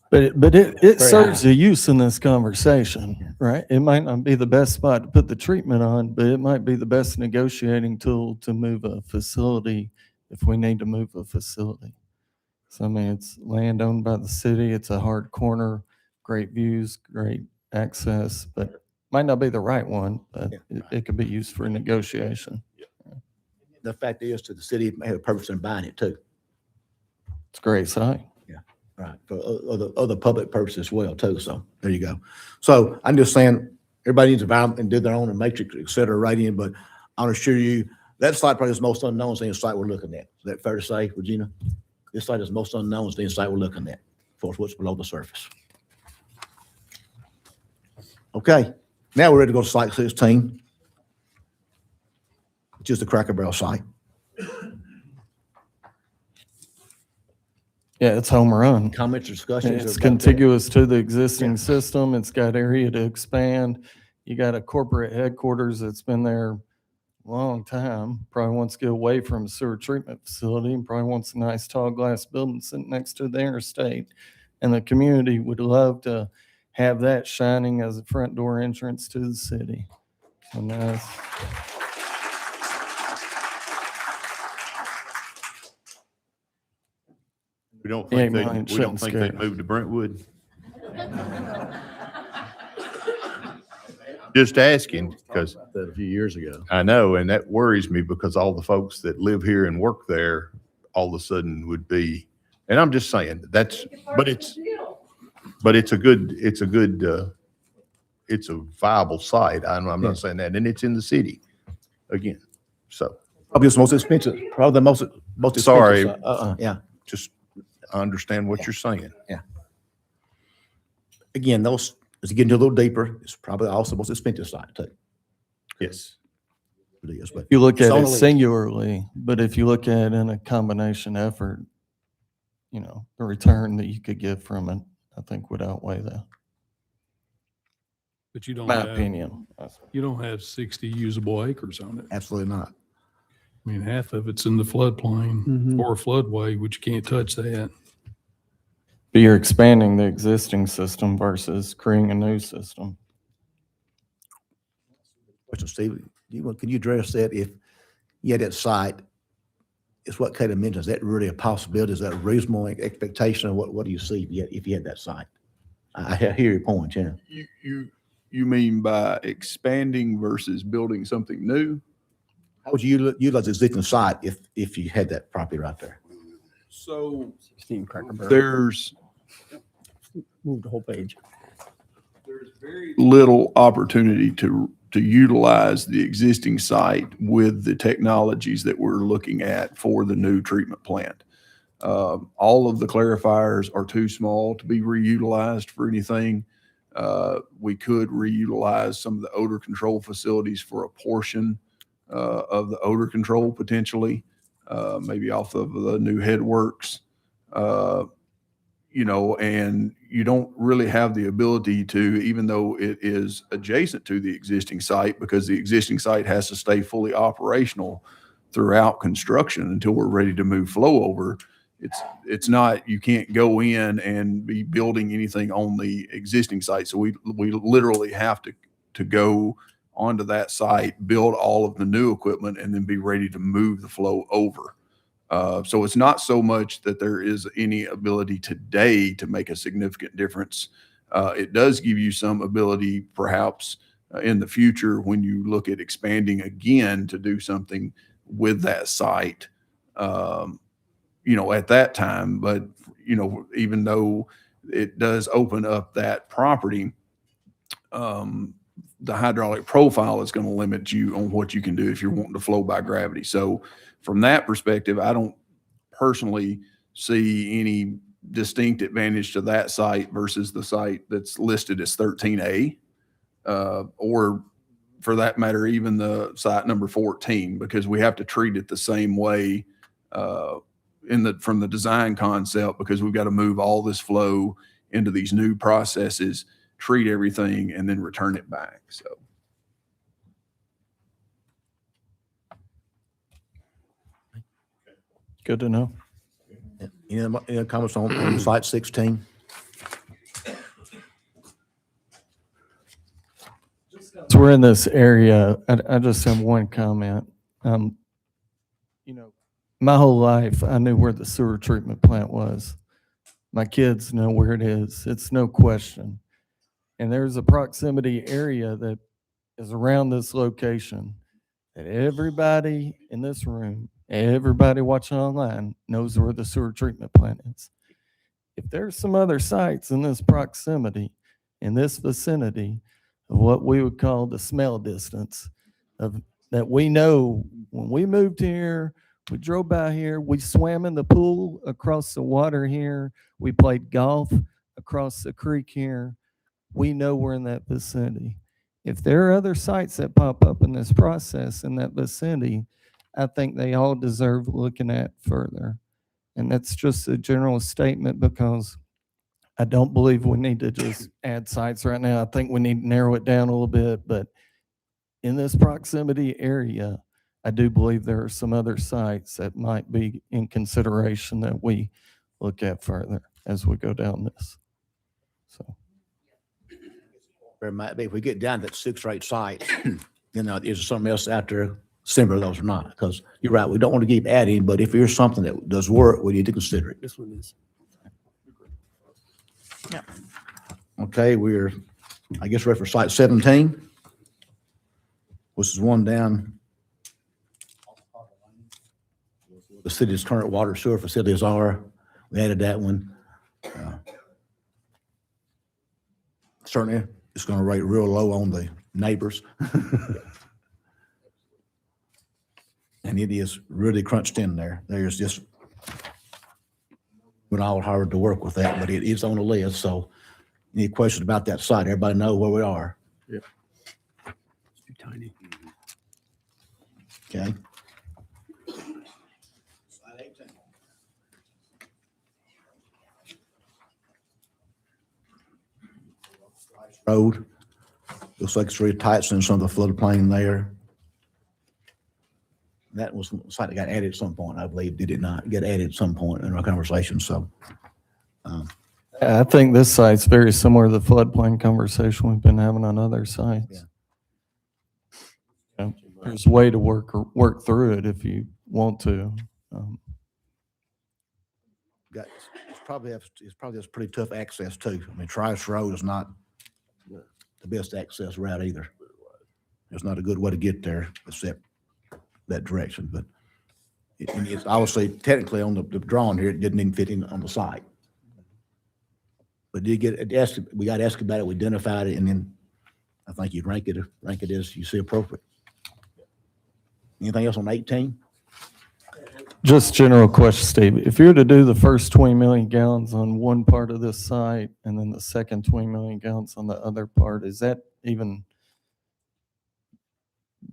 Speaker 13: But it
Speaker 7: Very
Speaker 13: serves
Speaker 7: high.
Speaker 13: a use in this conversation, right? It might not be the best spot to put the treatment on, but it might be the best negotiating tool to move a facility if we need to move a facility. So I mean, it's land owned by the city. It's a hard corner, great views, great access, but might not be the right one, but it could be used for negotiation.
Speaker 7: The fact is, to the city, it may have a purpose in buying it too.
Speaker 13: It's a great site.
Speaker 7: Right, for other public purposes as well too, so there you go. So I'm just saying, everybody needs to buy and do their own matrix, et cetera, rating, but I'll assure you, that site probably is most unknown thing, the site we're looking at. Is that fair to say, Regina? This site is most unknown thing, the site we're looking at, for what's below the surface. Okay, now we're ready to go to site 16, which is the Cracker Barrel site.
Speaker 13: Yeah, it's home run.
Speaker 7: Comments or discussions?
Speaker 13: It's
Speaker 7: about that?
Speaker 13: contiguous to the existing system. It's got area to expand. You got a corporate headquarters that's been there a long time, probably wants to get away from a sewer treatment facility and probably wants a nice tall glass building sitting next to the interstate. And the community would love to have that shining as a front door entrance to the city. And that's,
Speaker 10: We don't
Speaker 13: Yeah,
Speaker 10: think
Speaker 13: mine
Speaker 10: we don't
Speaker 13: shouldn't
Speaker 10: think
Speaker 13: scare
Speaker 10: they'd move to Brentwood. Just asking, because
Speaker 12: That a few years ago.
Speaker 10: I know, and that worries me because all the folks that live here and work there all of a sudden would be, and I'm just saying, but it's a good, it's a viable site. I'm not saying that, and it's in the city again, so.
Speaker 7: Probably the most expensive, probably the most expensive.
Speaker 10: Sorry.
Speaker 7: site. Yeah.
Speaker 10: Just I understand what you're saying.
Speaker 7: Again, those, as you get into a little deeper, it's probably also the most expensive site too.
Speaker 10: Yes.
Speaker 7: It is, but
Speaker 13: if you look
Speaker 7: it's
Speaker 13: at
Speaker 7: on
Speaker 13: it
Speaker 7: the list.
Speaker 13: singularly, but if you look at it in a combination effort, you know, the return that you could get from it, I think would outweigh that.
Speaker 11: But you don't
Speaker 13: My
Speaker 11: have,
Speaker 13: opinion.
Speaker 11: you don't have 60 usable acres on it.
Speaker 7: Absolutely not.
Speaker 11: I mean, half of it's in the floodplain
Speaker 14: Mhm.
Speaker 11: or floodway, which you can't touch that.
Speaker 13: But you're expanding the existing system versus creating a new system.
Speaker 7: Question, Steve, can you address that if you had that site, it's what Kayla mentioned, is that really a possibility? Is that a reasonable expectation of what do you see if you had that site? I hear your point, yeah.
Speaker 3: You mean by expanding versus building something new?
Speaker 7: How would you utilize the existing site if you had that property right there?
Speaker 3: So
Speaker 14: Steam Cracker Barrel.
Speaker 3: there's
Speaker 14: Move the whole page.
Speaker 3: little opportunity to utilize the existing site with the technologies that we're looking at for the new treatment plant. All of the clarifiers are too small to be reutilized for anything. We could reutilize some of the odor control facilities for a portion of the odor control potentially, maybe off of the new headworks. You know, and you don't really have the ability to, even though it is adjacent to the existing site, because the existing site has to stay fully operational throughout construction until we're ready to move flow over. It's not, you can't go in and be building anything on the existing site. So we literally have to go onto that site, build all of the new equipment, and then be ready to move the flow over. So it's not so much that there is any ability today to make a significant difference. It does give you some ability perhaps in the future when you look at expanding again to do something with that site, you know, at that time. But, you know, even though it does open up that property, the hydraulic profile is going to limit you on what you can do if you're wanting to flow by gravity. So from that perspective, I don't personally see any distinct advantage to that site versus the site that's listed as 13A, or for that matter, even the site number 14, because we have to treat it the same way from the design concept, because we've got to move all this flow into these new processes, treat everything, and then return it back. So.
Speaker 13: Good to know.
Speaker 7: Any comments on site 16?
Speaker 13: So we're in this area. I just have one comment. You know, my whole life, I knew where the sewer treatment plant was. My kids know where it is. It's no question. And there's a proximity area that is around this location that everybody in this room, everybody watching online knows where the sewer treatment plant is. If there's some other sites in this proximity, in this vicinity of what we would call the smell distance of that we know when we moved here, we drove by here, we swam in the pool across the water here, we played golf across the creek here. We know we're in that vicinity. If there are other sites that pop up in this process in that vicinity, I think they all deserve looking at further. And that's just a general statement because I don't believe we need to just add sites right now. I think we need to narrow it down a little bit, but in this proximity area, I do believe there are some other sites that might be in consideration that we look at further as we go down this. So.
Speaker 7: There might be, if we get down to that 6 or 8 sites, is there something else out there similar to those or not? Because you're right, we don't want to keep adding, but if there's something that does work, we need to consider it.
Speaker 14: This one is.
Speaker 7: Okay, we're, I guess, ready for site 17. This is one down the city's current water sewer facilities are. We added that one. Certainly, it's going to rate real low on the neighbors. And it is really crunched in there. There's just, been all hard to work with that, but it is on the list. So any questions about that site? Everybody know where we are?
Speaker 14: Yeah. It's too tiny.
Speaker 7: Okay. Road. Looks like it's really tight in some of the floodplain there. That was a site that got added at some point, I believe, did it not? Get added at some point in our conversation, so.
Speaker 13: I think this site's very similar to the floodplain conversation we've been having on other sites. Yeah, there's a way to work through it if you want to.
Speaker 7: It's probably has pretty tough access too. I mean, Trice Road is not the best access route either. There's not a good way to get there except that direction, but it's obviously technically on the drawing here, it didn't even fit in on the site. But we got asked about it, we identified it, and then I think you'd rank it as you see appropriate. Anything else on 18?
Speaker 13: Just general question, Steve. If you were to do the first 20 million gallons on one part of this site and then the second 20 million gallons on the other part, is that even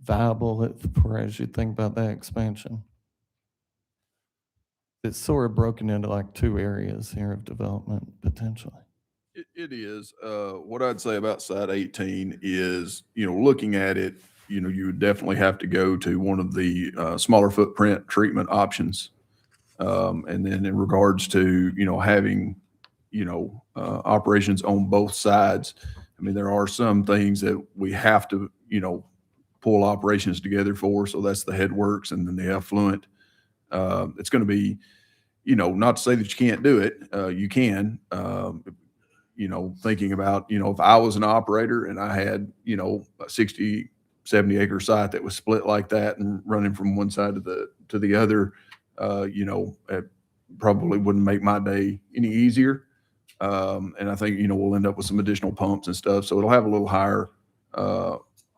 Speaker 13: viable as you think about that expansion? It's sort of broken into like 2 areas here of development potentially.
Speaker 3: It is. What I'd say about site 18 is, looking at it, you would definitely have to go to one of the smaller footprint treatment options. And then in regards to, having, operations on both sides, I mean, there are some things that we have to, pull operations together for. So that's the headworks and then the effluent. It's going to be, not to say that you can't do it. You can. Thinking about, if I was an operator and I had, a 60, 70 acre site that was split like that and running from one side to the other, it probably wouldn't make my day any easier. And I think, we'll end up with some additional pumps and stuff. So it'll have a little higher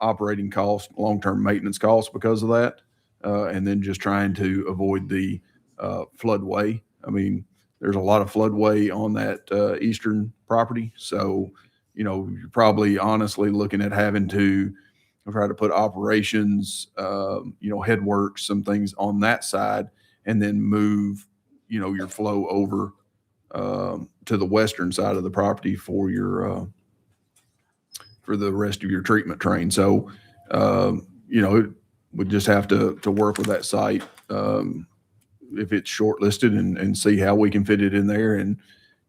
Speaker 3: operating cost, long-term maintenance costs because of that. And then just trying to avoid the floodway. I mean, there's a lot of floodway on that eastern property. So, you're probably honestly looking at having to try to put operations, headworks, some things on that side, and then move, your flow over to the western side of the property for your for the rest of your treatment train. So, it would just have to work with that site if it's shortlisted and see how we can fit it in there and,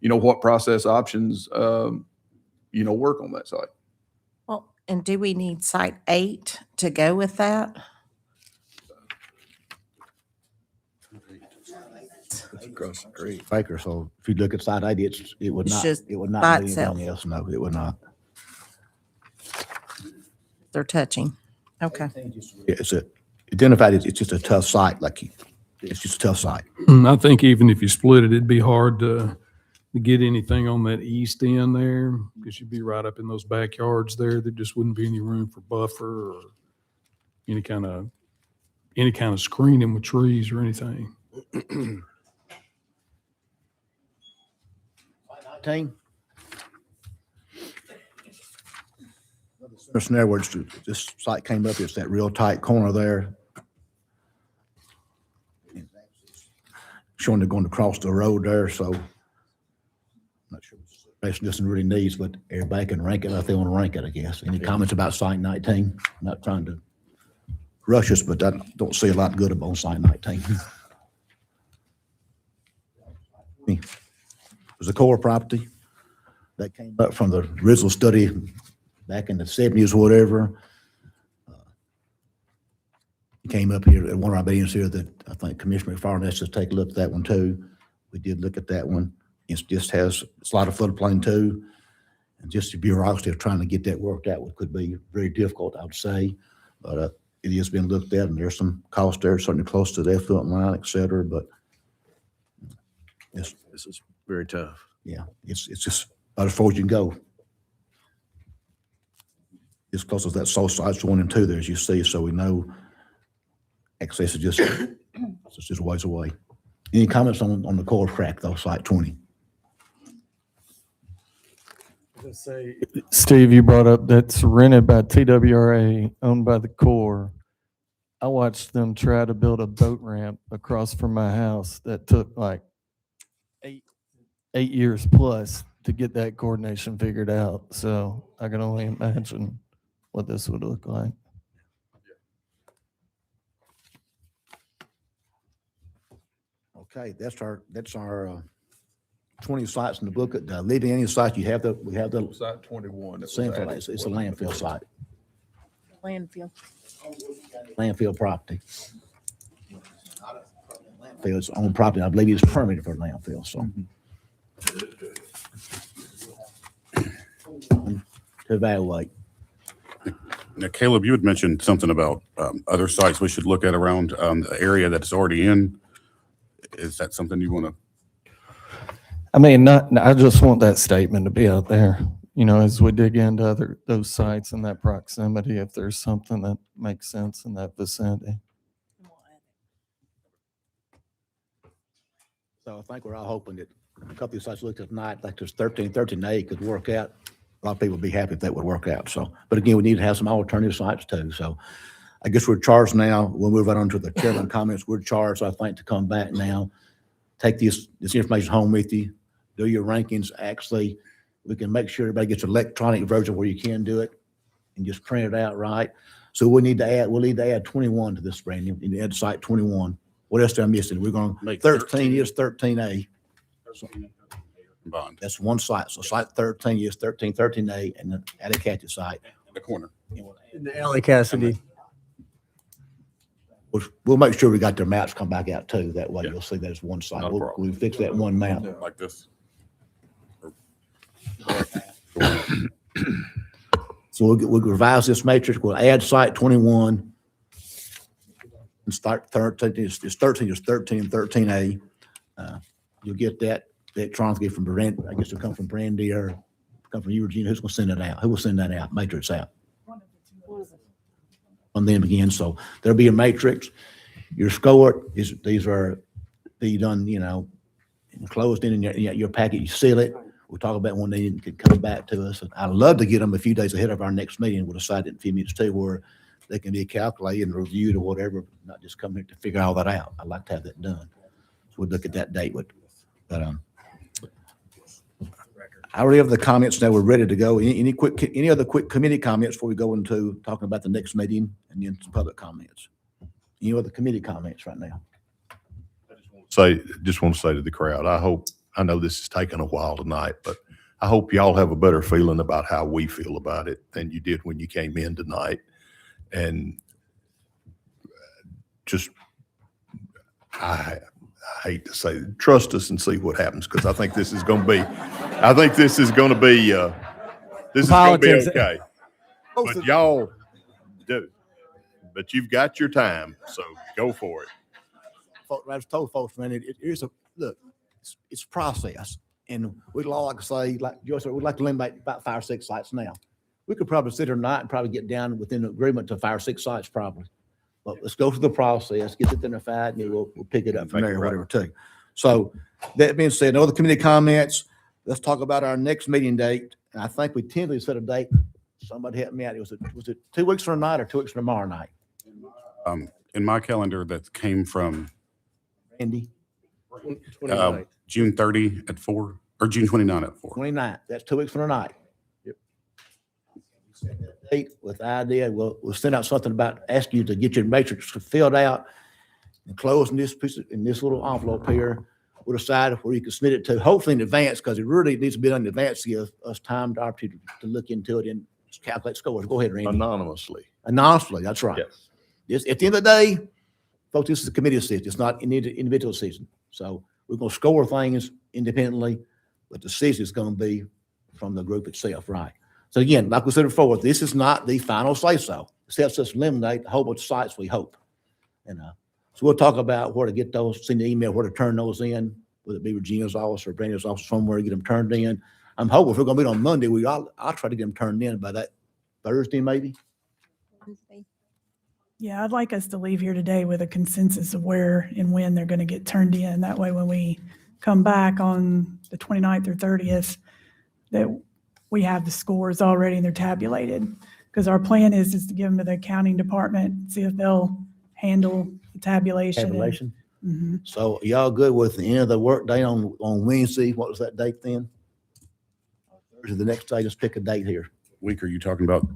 Speaker 3: what process options, work on that site.
Speaker 16: Well, and do we need site 8 to go with that?
Speaker 12: across the street.
Speaker 7: Baker, so if you look at site 80, it would
Speaker 16: It's
Speaker 7: not,
Speaker 16: just
Speaker 7: it would not
Speaker 16: by
Speaker 7: be
Speaker 16: itself.
Speaker 7: anything else. No, it would not.
Speaker 16: They're touching. Okay.
Speaker 7: It's identified, it's just a tough site, it's just a tough site.
Speaker 11: I think even if you split it, it'd be hard to get anything on that east end there, because you'd be right up in those backyards there. There just wouldn't be any room for buffer or any kind of screening with trees or anything.
Speaker 7: 19. There's an where this site came up, it's that real tight corner there. Showing they're going to cross the road there, so I'm not sure what this really needs, but everybody can rank it if they want to rank it, I guess. Any comments about site 19? I'm not trying to rush us, but I don't see a lot good about site 19. It was a core property that came up from the original study back in the 70s or whatever. It came up here at one of our meetings here that I think Commissioner McFarland has to take a look at that one too. We did look at that one. It just has, it's a lot of floodplain too. And just the bureaucracy of trying to get that worked out could be very difficult, I would say. But it has been looked at and there's some cost there, certainly close to the effluent line, et cetera. But
Speaker 12: This is very tough.
Speaker 7: yeah, it's just about as far as you can go. As close as that soul sites 1 and 2 there, as you see, so we know access is just, it's just a ways away. Any comments on the core crack though, site 20?
Speaker 13: Steve, you brought up that's rented by TWRA, owned by the Corps. I watched them try to build a boat ramp across from my house that took like 8 years plus to get that coordination figured out. So I can only imagine what this would look like.
Speaker 7: Okay, that's our 20 sites in the book. Leaving any site, we have the
Speaker 3: Site 21.
Speaker 7: it's a landfill site,
Speaker 16: Landfill.
Speaker 7: landfill property. Landfill, it's own property. I believe it's permitted for landfill, so. To evaluate.
Speaker 8: Now, Caleb, you had mentioned something about other sites we should look at around the area that it's already in. Is that something you want to?
Speaker 13: I mean, I just want that statement to be out there, as we dig into those sites in that proximity, if there's something that makes sense in that vicinity.
Speaker 7: So I think we're all hoping that a couple of sites looked at tonight, like there's 13A could work out. A lot of people would be happy if that would work out. So, but again, we need to have some alternative sites too. So I guess we're charged now, we'll move right on to the chairman comments. We're charged, I think, to come back now, take this information home with you, do your rankings. Actually, we can make sure everybody gets an electronic version where you can do it and just print it out, right? So we'll need to add 21 to this, Brandon, and add site 21. What else did I miss? We're going to, 13 is 13A.
Speaker 8: Bond.
Speaker 7: That's one site. So site 13 is 13A, and then Attakachi site.
Speaker 8: In the corner.
Speaker 14: In the Alley Cassidy.
Speaker 7: We'll make sure we got their maps come back out too. That way you'll see there's one site.
Speaker 8: Not a problem.
Speaker 7: We'll fix that one map.
Speaker 8: Like this.
Speaker 7: So we'll revise this matrix. We'll add site 21 and start 13. It's 13 is 13 and 13A. You'll get that electronically from Brand. I guess it'll come from Brandy or come from you, Regina. Who's going to send it out? Who will send that out? Matrix out. On them again. So there'll be a matrix. Your score is, these are done, enclosed in your packet. You seal it. We'll talk about when they can come back to us. I'd love to get them a few days ahead of our next meeting. We'll decide in a few minutes too, where they can be calculated and reviewed or whatever, not just come here to figure all that out. I'd like to have that done. So we'll look at that date. But I already have the comments now. We're ready to go. Any other quick committee comments before we go into talking about the next meeting and then some public comments? Any other committee comments right now?
Speaker 10: Just want to say to the crowd, I know this is taking a while tonight, but I hope y'all have a better feeling about how we feel about it than you did when you came in tonight. And just, I I hate to say it, trust us and see what happens, because I think this is going to be, this is going to be
Speaker 14: Politics.
Speaker 10: okay. But y'all do. But you've got your time, so go for it.
Speaker 7: I've told folks, man, it is look, it's process. And we'd all like to say, like Joe said, we'd like to eliminate about 5 or 6 sites now. We could probably sit here tonight and probably get down within agreement to 5 or 6 sites probably. But let's go through the process, get it identified, and then we'll pick it up from there, whatever too. So that being said, no other committee comments. Let's talk about our next meeting date. And I think we tentatively set a date. Somebody help me out. Was it 2 weeks from tonight or 2 weeks from tomorrow night?
Speaker 8: In my calendar, that came from
Speaker 7: Andy?
Speaker 8: June 30 at 4, or June 29 at 4.
Speaker 7: 29th. That's 2 weeks from tonight.
Speaker 8: Yep.
Speaker 7: Set that date with the idea, we'll send out something about, ask you to get your matrix filled out and close in this piece, in this little envelope here. We'll decide where you can submit it to, hopefully in advance, because it really needs to be done in advance to give us time to opportunity to look into it and calculate scores. Go ahead, Randy.
Speaker 10: Anonymously.
Speaker 7: Anonymously, that's right.
Speaker 10: Yes.
Speaker 7: This, at the end of the day, folks, this is a committee decision. It's not an individual decision. So we're going to score things independently, but the decision is going to be from the group itself, right? So again, like we said before, this is not the final say-so. It helps us eliminate a whole bunch of sites, we hope. And so we'll talk about where to get those, send the email, where to turn those in, whether it be Regina's office or Brandy's office, somewhere to get them turned in. I'm hoping if we're going to meet on Monday, I'll try to get them turned in by that Thursday, maybe.
Speaker 9: Yeah, I'd like us to leave here today with a consensus of where and when they're going to get turned in. That way, when we come back on the 29th or 30th, that we have the scores already and they're tabulated. Because our plan is to give them to the accounting department, see if they'll handle the tabulation.
Speaker 7: Tabulation.
Speaker 9: Mhm.
Speaker 7: So y'all good with the end of the work day on Wednesday? What was that date then? Thursday, the next day, just pick a date here.
Speaker 8: Week are you talking about?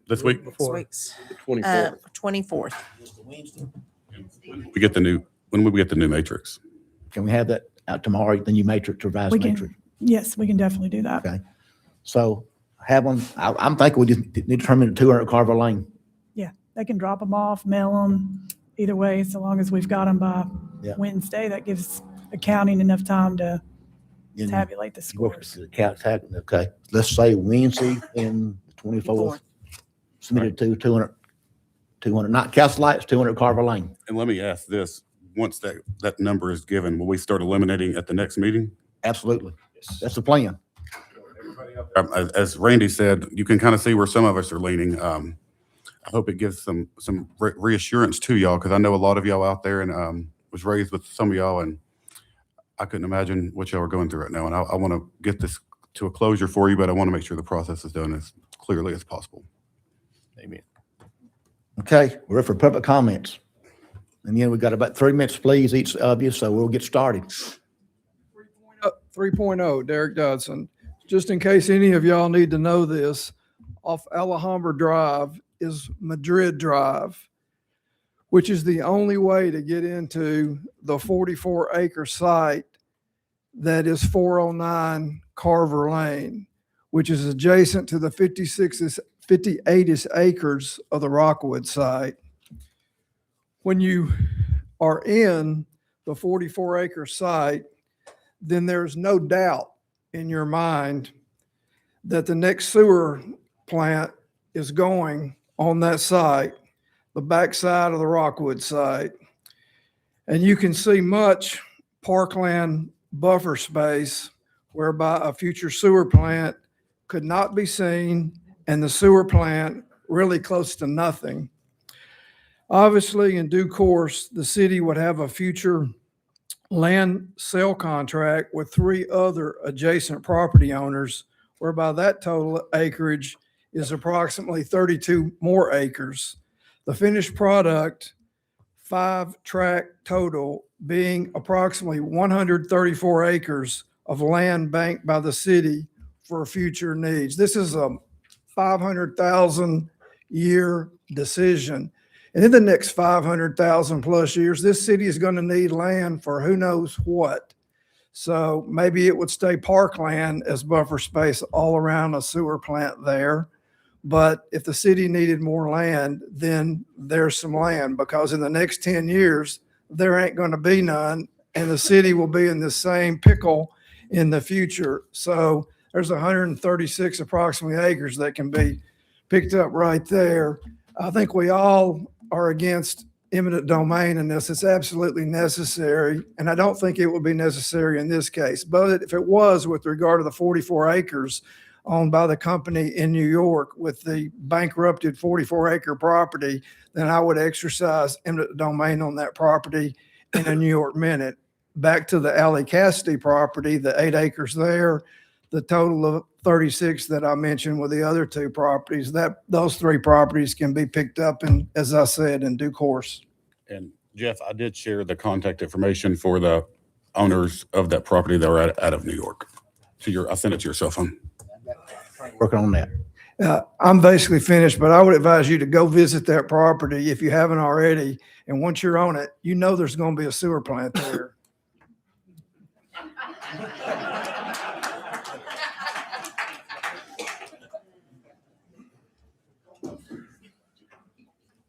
Speaker 8: This week?
Speaker 16: This week's
Speaker 12: 24th.
Speaker 16: 24th.
Speaker 8: We get the new, when would we get the new matrix?
Speaker 7: Can we have that out tomorrow, the new matrix, revised
Speaker 9: We can-
Speaker 7: matrix?
Speaker 9: Yes, we can definitely do that.
Speaker 7: Okay. So have one, I'm thinking we just need to turn them into 200 Carver Lane.
Speaker 9: Yeah, they can drop them off, mail them, either way, so long as we've got them by
Speaker 7: Yeah.
Speaker 9: Wednesday. That gives accounting enough time to
Speaker 7: You know,
Speaker 9: tabulate the
Speaker 7: work
Speaker 9: scores.
Speaker 7: the okay, let's say Wednesday in the 24th. Submitted to 200, not Castle Lights, 200 Carver Lane.
Speaker 8: And let me ask this, once that number is given, will we start eliminating at the next meeting?
Speaker 7: Absolutely. That's the plan.
Speaker 8: As Randy said, you can kind of see where some of us are leaning. I hope it gives some reassurance to y'all, because I know a lot of y'all out there, and was raised with some of y'all, and I couldn't imagine what y'all are going through right now. And I want to get this to a closure for you, but I want to make sure the process is done as clearly as possible.
Speaker 10: Amen.
Speaker 7: Okay, we're ready for public comments. And then we've got about 3 minutes, please, each of you, so we'll get started.
Speaker 17: 3.0, Derek Dodson. Just in case any of y'all need to know this, off Alhambra Drive is Madrid Drive, which is the only way to get into the 44-acre site that is 409 Carver Lane, which is adjacent to the 58 acres of the Rockwood site. When you are in the 44-acre site, then there's no doubt in your mind that the next sewer plant is going on that site, the backside of the Rockwood site. And you can see much parkland buffer space whereby a future sewer plant could not be seen, and the sewer plant really close to nothing. Obviously, in due course, the city would have a future land sale contract with 3 other adjacent property owners, whereby that total acreage is approximately 32 more acres. The finished product, 5-track total, being approximately 134 acres of land banked by the city for future needs. This is a 500,000 year decision. And in the next 500,000 plus years, this city is going to need land for who knows what. So maybe it would stay parkland as buffer space all around a sewer plant there. But if the city needed more land, then there's some land, because in the next 10 years, there ain't going to be none and the city will be in the same pickle in the future. So there's 136 approximately acres that can be picked up right there. I think we all are against eminent domain unless it's absolutely necessary. And I don't think it would be necessary in this case. But if it was with regard to the 44 acres owned by the company in New York with the bankrupted 44-acre property, then I would exercise eminent domain on that property in a New York minute. Back to the Alley Cassidy property, the 8 acres there, the total of 36 that I mentioned with the other 2 properties, those 3 properties can be picked up in, as I said, in due course.
Speaker 8: And Jeff, I did share the contact information for the owners of that property that were out of New York. I sent it to your cell phone.
Speaker 7: Working on that.
Speaker 17: I'm basically finished, but I would advise you to go visit that property if you haven't already. And once you're on it, you know there's going to be a sewer plant there.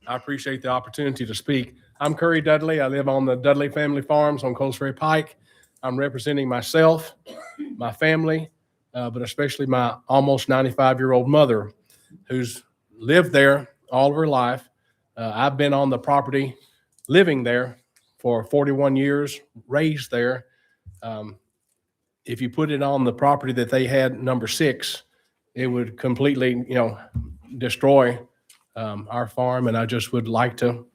Speaker 18: I appreciate the opportunity to speak. I'm Curry Dudley. I live on the Dudley Family Farms on Coles Ferry Pike. I'm representing myself, my family, but especially my almost 95-year-old mother who's lived there all of her life. I've been on the property, living there for 41 years, raised there. If you put it on the property that they had, number 6, it would completely, destroy our farm. And I just would like to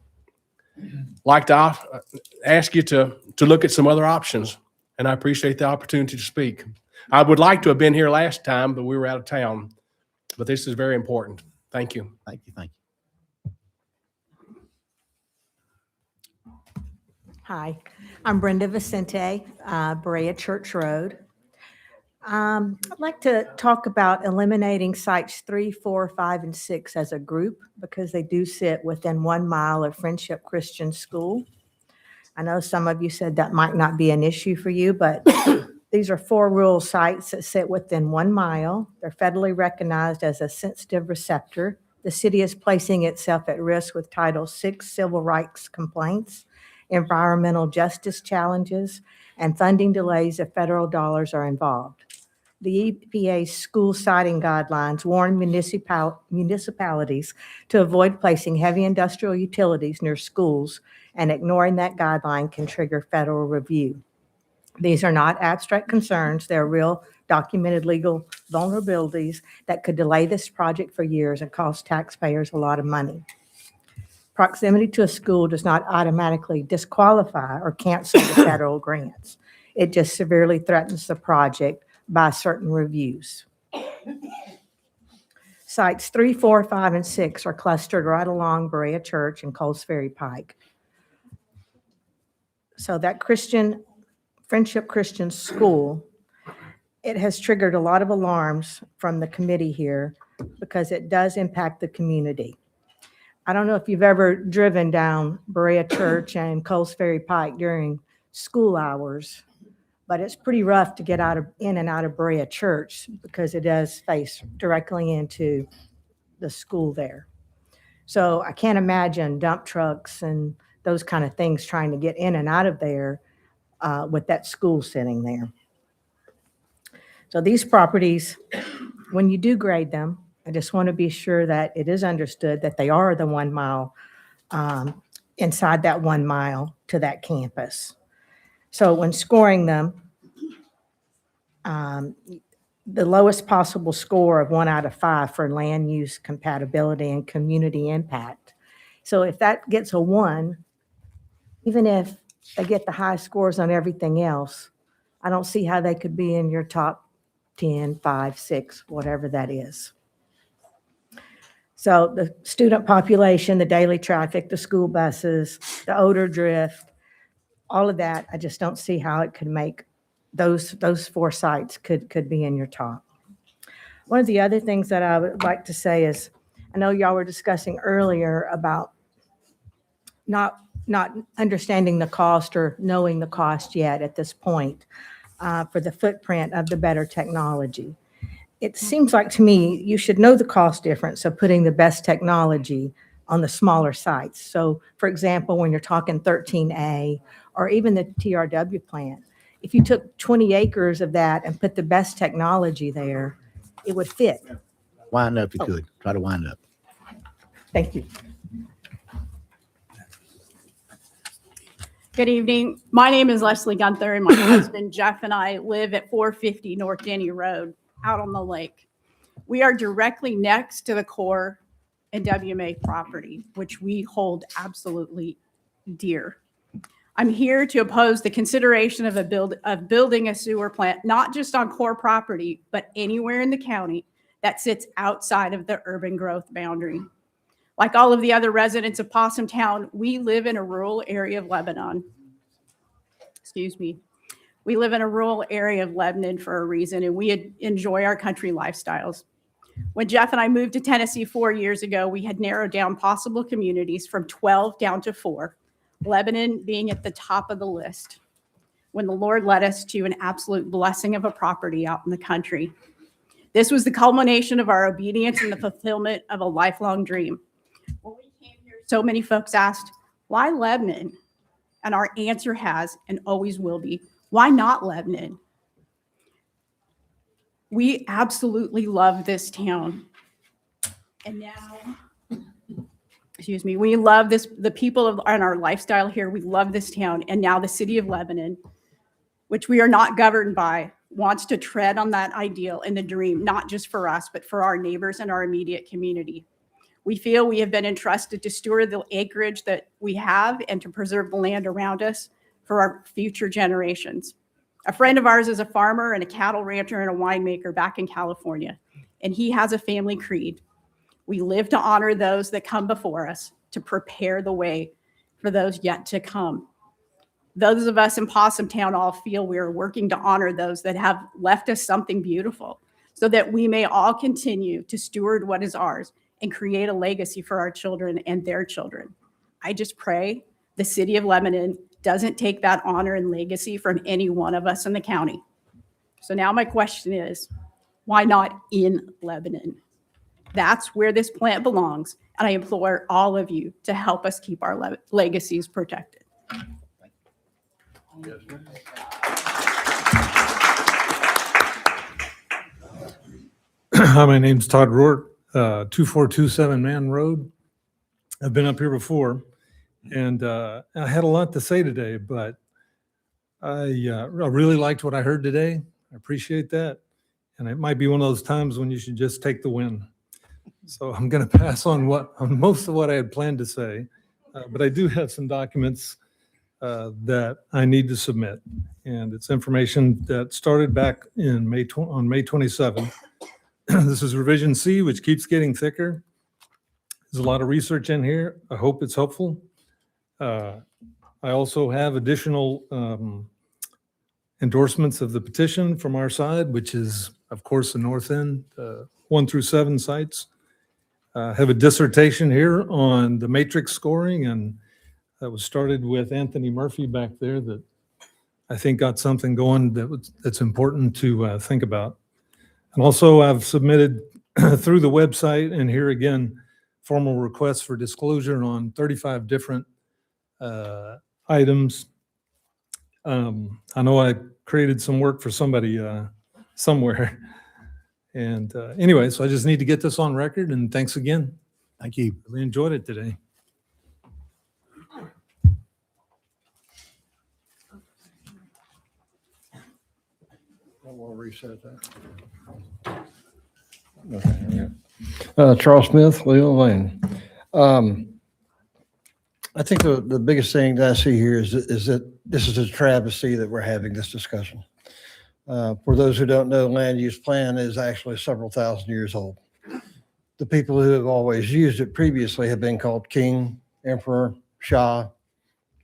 Speaker 18: ask you to look at some other options. And I appreciate the opportunity to speak. I would like to have been here last time, but we were out of town. But this is very important. Thank you.
Speaker 7: Thank you. Thank you.
Speaker 19: Hi, I'm Brenda Vicente, Berea Church Road. I'd like to talk about eliminating sites 3, 4, 5, and 6 as a group because they do sit within 1 mile of Friendship Christian School. I know some of you said that might not be an issue for you, but these are 4 rural sites that sit within 1 mile. They're federally recognized as a sensitive receptor. The city is placing itself at risk with Title VI civil rights complaints, environmental justice challenges, and funding delays if federal dollars are involved. The EPA's school siting guidelines warn municipalities to avoid placing heavy industrial utilities near schools, and ignoring that guideline can trigger federal review. These are not abstract concerns. They're real documented legal vulnerabilities that could delay this project for years and cost taxpayers a lot of money. Proximity to a school does not automatically disqualify or cancel the federal grants. It just severely threatens the project by certain reviews. Sites 3, 4, 5, and 6 are clustered right along Berea Church and Coles Ferry Pike. So that Friendship Christian School, it has triggered a lot of alarms from the committee here because it does impact the community. I don't know if you've ever driven down Berea Church and Coles Ferry Pike during school hours, but it's pretty rough to get in and out of Berea Church because it does face directly into the school there. So I can't imagine dump trucks and those kind of things trying to get in and out of there with that school sitting there. So these properties, when you do grade them, I just want to be sure that it is understood that they are the 1 mile, inside that 1 mile to that campus. So when scoring them, the lowest possible score of 1 out of 5 for land use compatibility and community impact. So if that gets a 1, even if they get the high scores on everything else, I don't see how they could be in your top 10, 5, 6, whatever that is. So the student population, the daily traffic, the school buses, the odor drift, all of that, I just don't see how it could make those 4 sites could be in your top. One of the other things that I would like to say is, I know y'all were discussing earlier about not understanding the cost or knowing the cost yet at this point for the footprint of the better technology. It seems like to me you should know the cost difference of putting the best technology on the smaller sites. So for example, when you're talking 13A or even the TRW plant, if you took 20 acres of that and put the best technology there, it would fit.
Speaker 7: Wind up if you could. Try to wind up.
Speaker 19: Thank you.
Speaker 20: Good evening. My name is Leslie Gunther, and my husband Jeff and I live at 450 North Denny Road out on the lake. We are directly next to the Core and WMA property, which we hold absolutely dear. I'm here to oppose the consideration of building a sewer plant, not just on Core property, but anywhere in the county that sits outside of the urban growth boundary. Like all of the other residents of Possum Town, we live in a rural area of Lebanon. Excuse me. We live in a rural area of Lebanon for a reason, and we enjoy our country lifestyles. When Jeff and I moved to Tennessee 4 years ago, we had narrowed down possible communities from 12 down to 4, Lebanon being at the top of the list, when the Lord led us to an absolute blessing of a property out in the country. This was the culmination of our obedience and the fulfillment of a lifelong dream. When we came here, so many folks asked, why Lebanon? And our answer has and always will be, why not Lebanon? We absolutely love this town. And now, excuse me, we love this, the people and our lifestyle here. We love this town. And now the city of Lebanon, which we are not governed by, wants to tread on that ideal and the dream, not just for us, but for our neighbors and our immediate community. We feel we have been entrusted to steward the acreage that we have and to preserve the land around us for our future generations. A friend of ours is a farmer and a cattle rancher and a winemaker back in California, and he has a family creed. We live to honor those that come before us, to prepare the way for those yet to come. Those of us in Possum Town all feel we are working to honor those that have left us something beautiful, so that we may all continue to steward what is ours and create a legacy for our children and their children. I just pray the city of Lebanon doesn't take that honor and legacy from any one of us in the county. So now my question is, why not in Lebanon? That's where this plant belongs, and I implore all of you to help us keep our legacies protected.
Speaker 21: Hi, my name's Todd Rourke, 2427 Man Road. I've been up here before, and I had a lot to say today, but I really liked what I heard today. I appreciate that. And it might be one of those times when you should just take the win. So I'm going to pass on most of what I had planned to say, but I do have some documents that I need to submit. And it's information that started back in on May 27th. This is revision C, which keeps getting thicker. There's a lot of research in here. I hope it's helpful. I also have additional endorsements of the petition from our side, which is, of course, the north end, 1 through 7 sites. I have a dissertation here on the matrix scoring, and that was started with Anthony Murphy back there that I think got something going that's important to think about. And also I've submitted through the website, and here again, formal requests for disclosure on 35 different items. I know I created some work for somebody somewhere. And anyway, so I just need to get this on record, and thanks again.
Speaker 7: Thank you.
Speaker 21: Really enjoyed it today.
Speaker 12: We'll reset that. Charles Smith, Leo Lane. I think the biggest thing that I see here is that this is a travesty that we're having this discussion. For those who don't know, land use plan is actually several thousand years old. The people who have always used it previously have been called king, emperor, shah,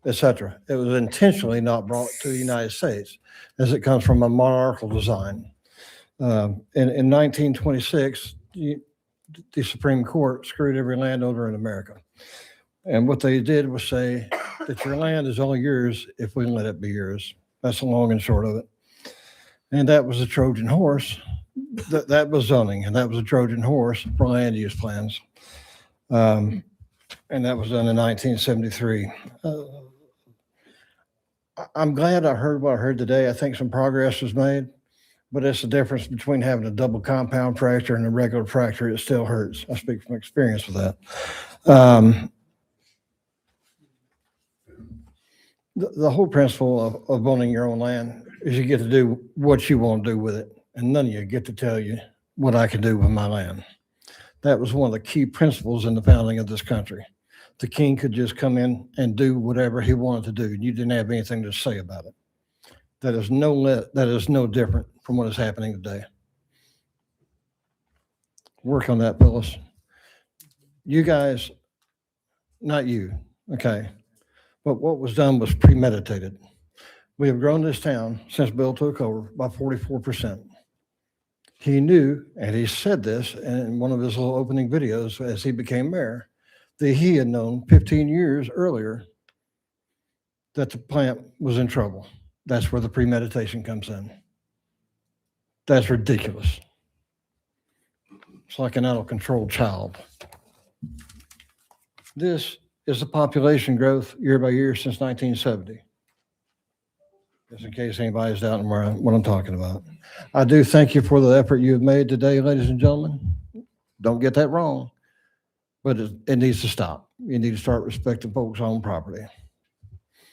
Speaker 12: etc. It was intentionally not brought to the United States, as it comes from a monarchical design. In 1926, the Supreme Court screwed every landowner in America. And what they did was say that your land is only yours if we let it be yours. That's the long and short of it. And that was a Trojan horse. That was zoning, and that was a Trojan horse for land use plans. and that was done in 1973. I'm glad I heard what I heard today. I think some progress was made, but it's the difference between having a double compound fracture and a regular fracture. It still hurts. I speak from experience with that. The whole principle of owning your own land is you get to do what you want to do with it, and none of you get to tell you what I can do with my land. That was one of the key principles in the founding of this country. The king could just come in and do whatever he wanted to do, and you didn't have anything to say about it. That is no different from what is happening today. Work on that, Phyllis. You guys, not you, okay? But what was done was premeditated. We have grown this town since Bill took over by 44%. He knew, and he said this in one of his little opening videos as he became mayor, that he had known 15 years earlier that the plant was in trouble. That's where the premeditation comes in. That's ridiculous. It's like an out-of-control child. This is the population growth year by year since 1970. Just in case anybody's doubting what I'm talking about. I do thank you for the effort you have made today, ladies and gentlemen. Don't get that wrong, but it needs to stop. You need to start respecting folks' own property.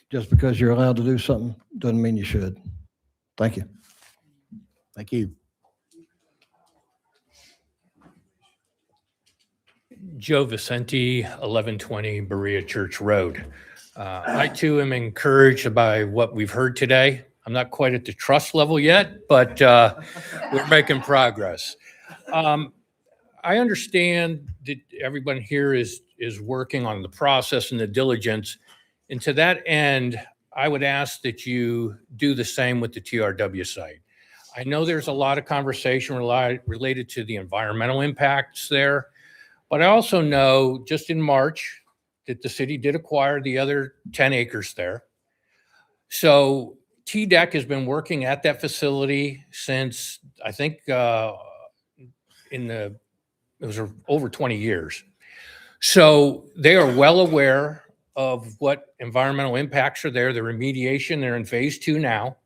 Speaker 12: Just because you're allowed to do something doesn't mean you should. Thank you.
Speaker 7: Thank you.
Speaker 4: Joe Vicente, 1120 Berea Church Road. I too am encouraged by what we've heard today. I'm not quite at the trust level yet, but we're making progress. I understand that everyone here is working on the process and the diligence. And to that end, I would ask that you do the same with the TRW site. I know there's a lot of conversation related to the environmental impacts there, but I also know just in March that the city did acquire the other 10 acres there. So TDEC has been working at that facility since, I think, it was over 20 years. So they are well aware of what environmental impacts are there, the remediation. They're in phase 2 now.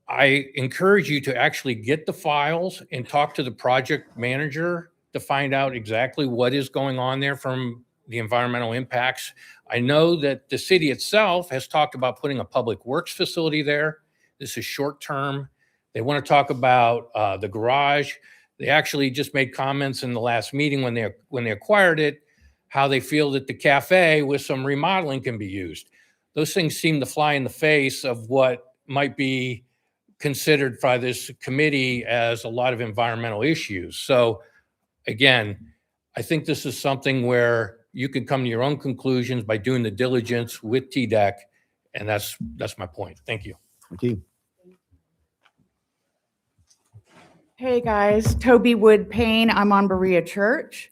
Speaker 4: I encourage you to actually get the files and talk to the project manager to find out exactly what is going on there from the environmental impacts. I know that the city itself has talked about putting a public works facility there. This is short term. They want to talk about the garage. They actually just made comments in the last meeting when they acquired it, how they feel that the cafe with some remodeling can be used. Those things seem to fly in the face of what might be considered by this committee as a lot of environmental issues. So again, I think this is something where you can come to your own conclusions by doing the diligence with TDEC, and that's my point. Thank you.
Speaker 7: Thank you.
Speaker 22: Hey guys, Toby Wood Payne. I'm on Berea Church.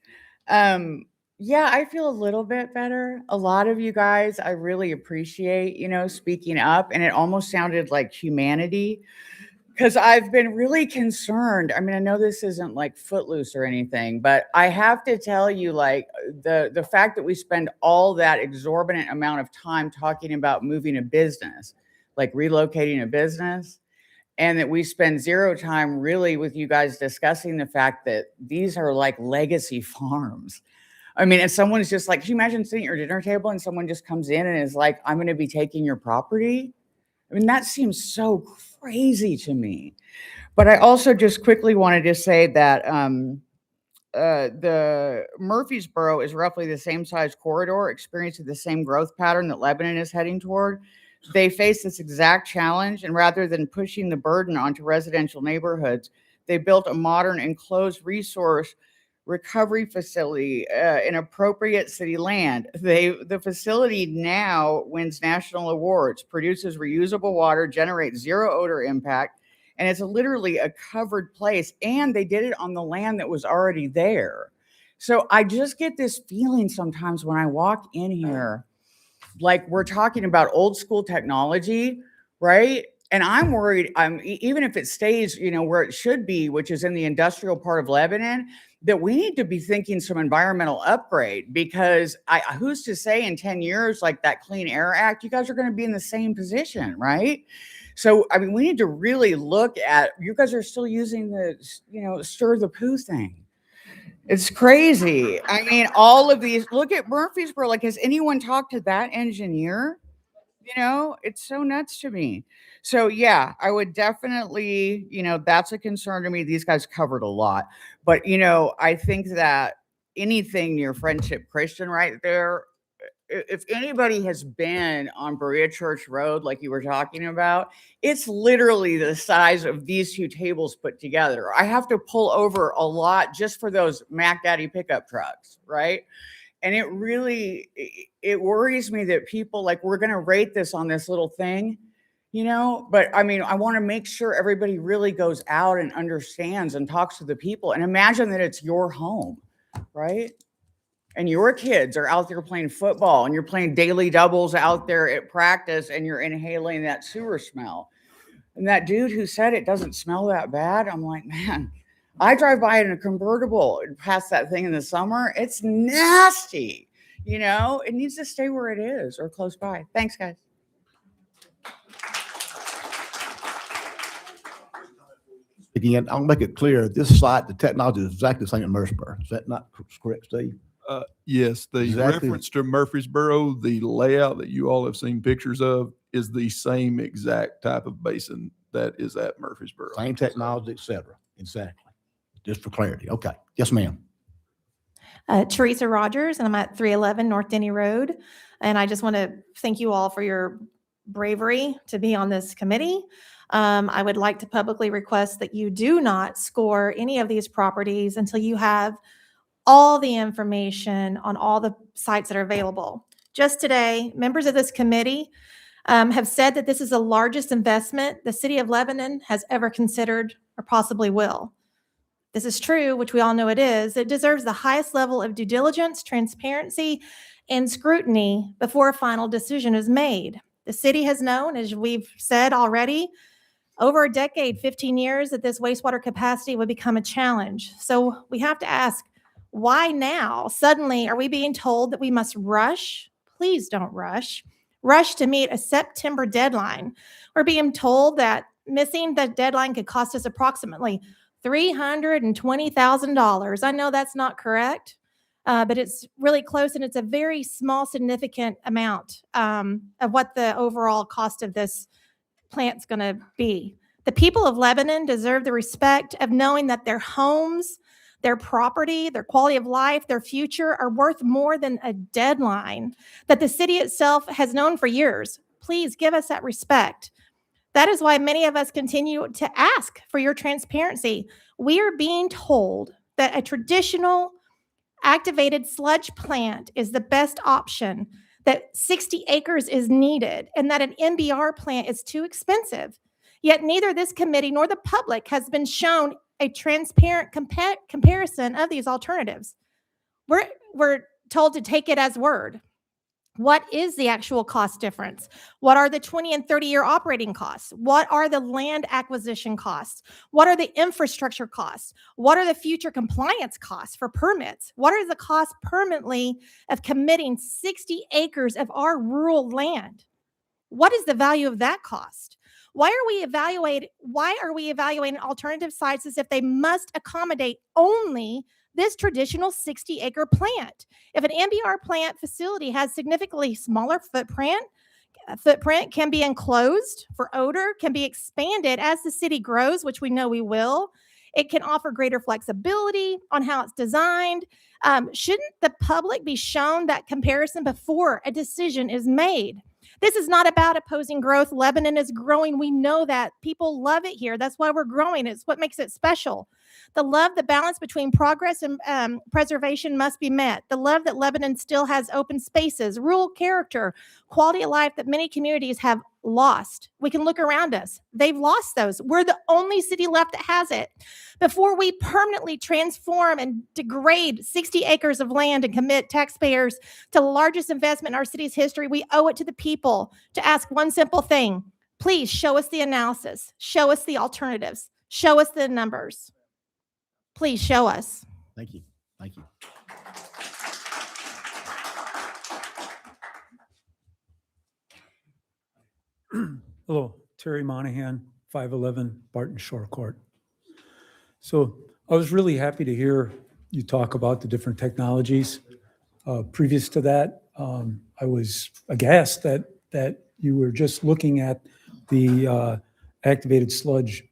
Speaker 22: Yeah, I feel a little bit better. A lot of you guys, I really appreciate, speaking up, and it almost sounded like humanity, because I've been really concerned. I mean, I know this isn't like Footloose or anything, but I have to tell you, like, the fact that we spend all that exorbitant amount of time talking about moving a business, like relocating a business, and that we spend zero time really with you guys discussing the fact that these are like legacy farms. I mean, if someone's just like, can you imagine sitting at your dinner table and someone just comes in and is like, I'm going to be taking your property? I mean, that seems so crazy to me. But I also just quickly wanted to say that the Murfreesboro is roughly the same size corridor, experiencing the same growth pattern that Lebanon is heading toward. They face this exact challenge, and rather than pushing the burden onto residential neighborhoods, they built a modern enclosed resource recovery facility in appropriate city land. The facility now wins national awards, produces reusable water, generates zero odor impact, and it's literally a covered place. And they did it on the land that was already there. So I just get this feeling sometimes when I walk in here, like we're talking about old school technology, right? And I'm worried, even if it stays, where it should be, which is in the industrial part of Lebanon, that we need to be thinking some environmental upgrade, because who's to say in 10 years, like that Clean Air Act, you guys are going to be in the same position, right? So, I mean, we need to really look at, you guys are still using the, stir the poo thing. It's crazy. I mean, all of these, look at Murfreesboro. Like, has anyone talked to that engineer? It's so nuts to me. So yeah, I would definitely, that's a concern to me. These guys covered a lot, but I think that anything near Friendship Christian right there, if anybody has been on Berea Church Road, like you were talking about, it's literally the size of these two tables put together. I have to pull over a lot just for those Mac Daddy pickup trucks, right? And it really, it worries me that people, like, we're going to rate this on this little thing, but I mean, I want to make sure everybody really goes out and understands and talks to the people, and imagine that it's your home, right? And your kids are out there playing football, and you're playing daily doubles out there at practice, and you're inhaling that sewer smell. And that dude who said it doesn't smell that bad, I'm like, man, I drive by in a convertible and pass that thing in the summer. It's nasty. It needs to stay where it is or close by. Thanks, guys.
Speaker 7: Again, I'll make it clear, this site, the technology is exactly the same in Murfreesboro. Is that not correct, Steve?
Speaker 3: Yes, the
Speaker 7: Exactly.
Speaker 3: reference to Murfreesboro, the layout that you all have seen pictures of is the same exact type of basin that is at Murfreesboro.
Speaker 7: Same technology, et cetera. Exactly. Just for clarity. Okay. Yes, ma'am.
Speaker 2: Teresa Rogers, and I'm at 311 North Denny Road. And I just want to thank you all for your bravery to be on this committee. I would like to publicly request that you do not score any of these properties until you have all the information on all the sites that are available. Just today, members of this committee have said that this is the largest investment the city of Lebanon has ever considered or possibly will. This is true, which we all know it is. It deserves the highest level of due diligence, transparency, and scrutiny before a final decision is made. The city has known, as we've said already, over a decade, 15 years, that this wastewater capacity would become a challenge. So we have to ask, why now? Suddenly, are we being told that we must rush? Please don't rush. Rush to meet a September deadline. We're being told that missing the deadline could cost us approximately $320,000. I know that's not correct, but it's really close, and it's a very small, significant amount of what the overall cost of this plant's going to be. The people of Lebanon deserve the respect of knowing that their homes, their property, their quality of life, their future are worth more than a deadline that the city itself has known for years. Please give us that respect. That is why many of us continue to ask for your transparency. We are being told that a traditional activated sludge plant is the best option, that 60 acres is needed, and that an MBR plant is too expensive. Yet neither this committee nor the public has been shown a transparent comparison of these alternatives. We're told to take it as word. What is the actual cost difference? What are the 20 and 30-year operating costs? What are the land acquisition costs? What are the infrastructure costs? What are the future compliance costs for permits? What are the costs permanently of committing 60 acres of our rural land? What is the value of that cost? Why are we evaluating alternative sites as if they must accommodate only this traditional 60-acre plant? If an MBR plant facility has significantly smaller footprint can be enclosed for odor, can be expanded as the city grows, which we know we will. It can offer greater flexibility on how it's designed. Shouldn't the public be shown that comparison before a decision is made? This is not about opposing growth. Lebanon is growing. We know that. People love it here. That's why we're growing. It's what makes it special. The balance between progress and preservation must be met. The love that Lebanon still has open spaces, rural character, quality of life that many communities have lost. We can look around us. They've lost those. We're the only city left that has it. Before we permanently transform and degrade 60 acres of land and commit taxpayers to the largest investment in our city's history, we owe it to the people to ask one simple thing. Please show us the analysis. Show us the alternatives. Show us the numbers. Please show us.
Speaker 7: Thank you. Thank you.
Speaker 21: Hello, Terry Monahan, 511 Barton Shore Court. So I was really happy to hear you talk about the different technologies. Previous to that, I was aghast that you were just looking at the activated sludge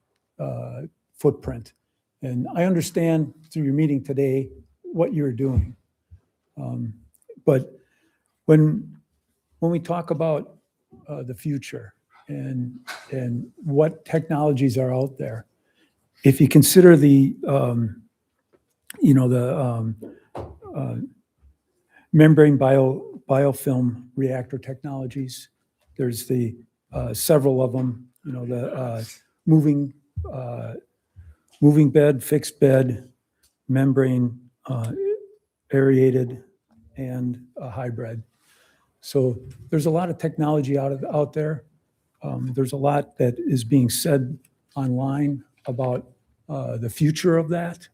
Speaker 21: footprint. And I understand through your meeting today what you're doing. But when we talk about the future and what technologies are out there, if you consider the membrane biofilm reactor technologies, there's the several of them. The moving bed, fixed bed, membrane, aerated, and a hybrid. So there's a lot of technology out there. There's a lot that is being said online about the future of that.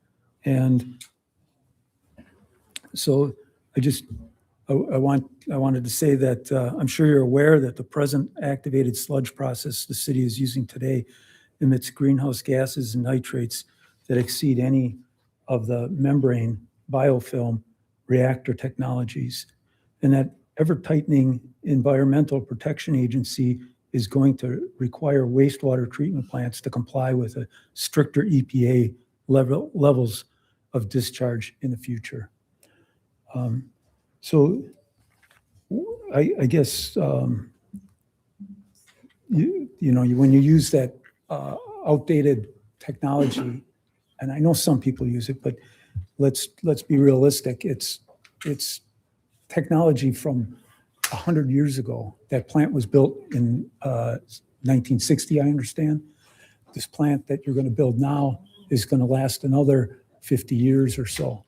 Speaker 21: And so I wanted to say that I'm sure you're aware that the present activated sludge process the city is using today emits greenhouse gases and nitrates that exceed any of the membrane biofilm reactor technologies. And that ever-tightening Environmental Protection Agency is going to require wastewater treatment plants to comply with a stricter EPA levels of discharge in the future. So I guess, when you use that outdated technology, and I know some people use it, but let's be realistic. It's technology from 100 years ago. That plant was built in 1960, I understand. This plant that you're going to build now is going to last another 50 years or so.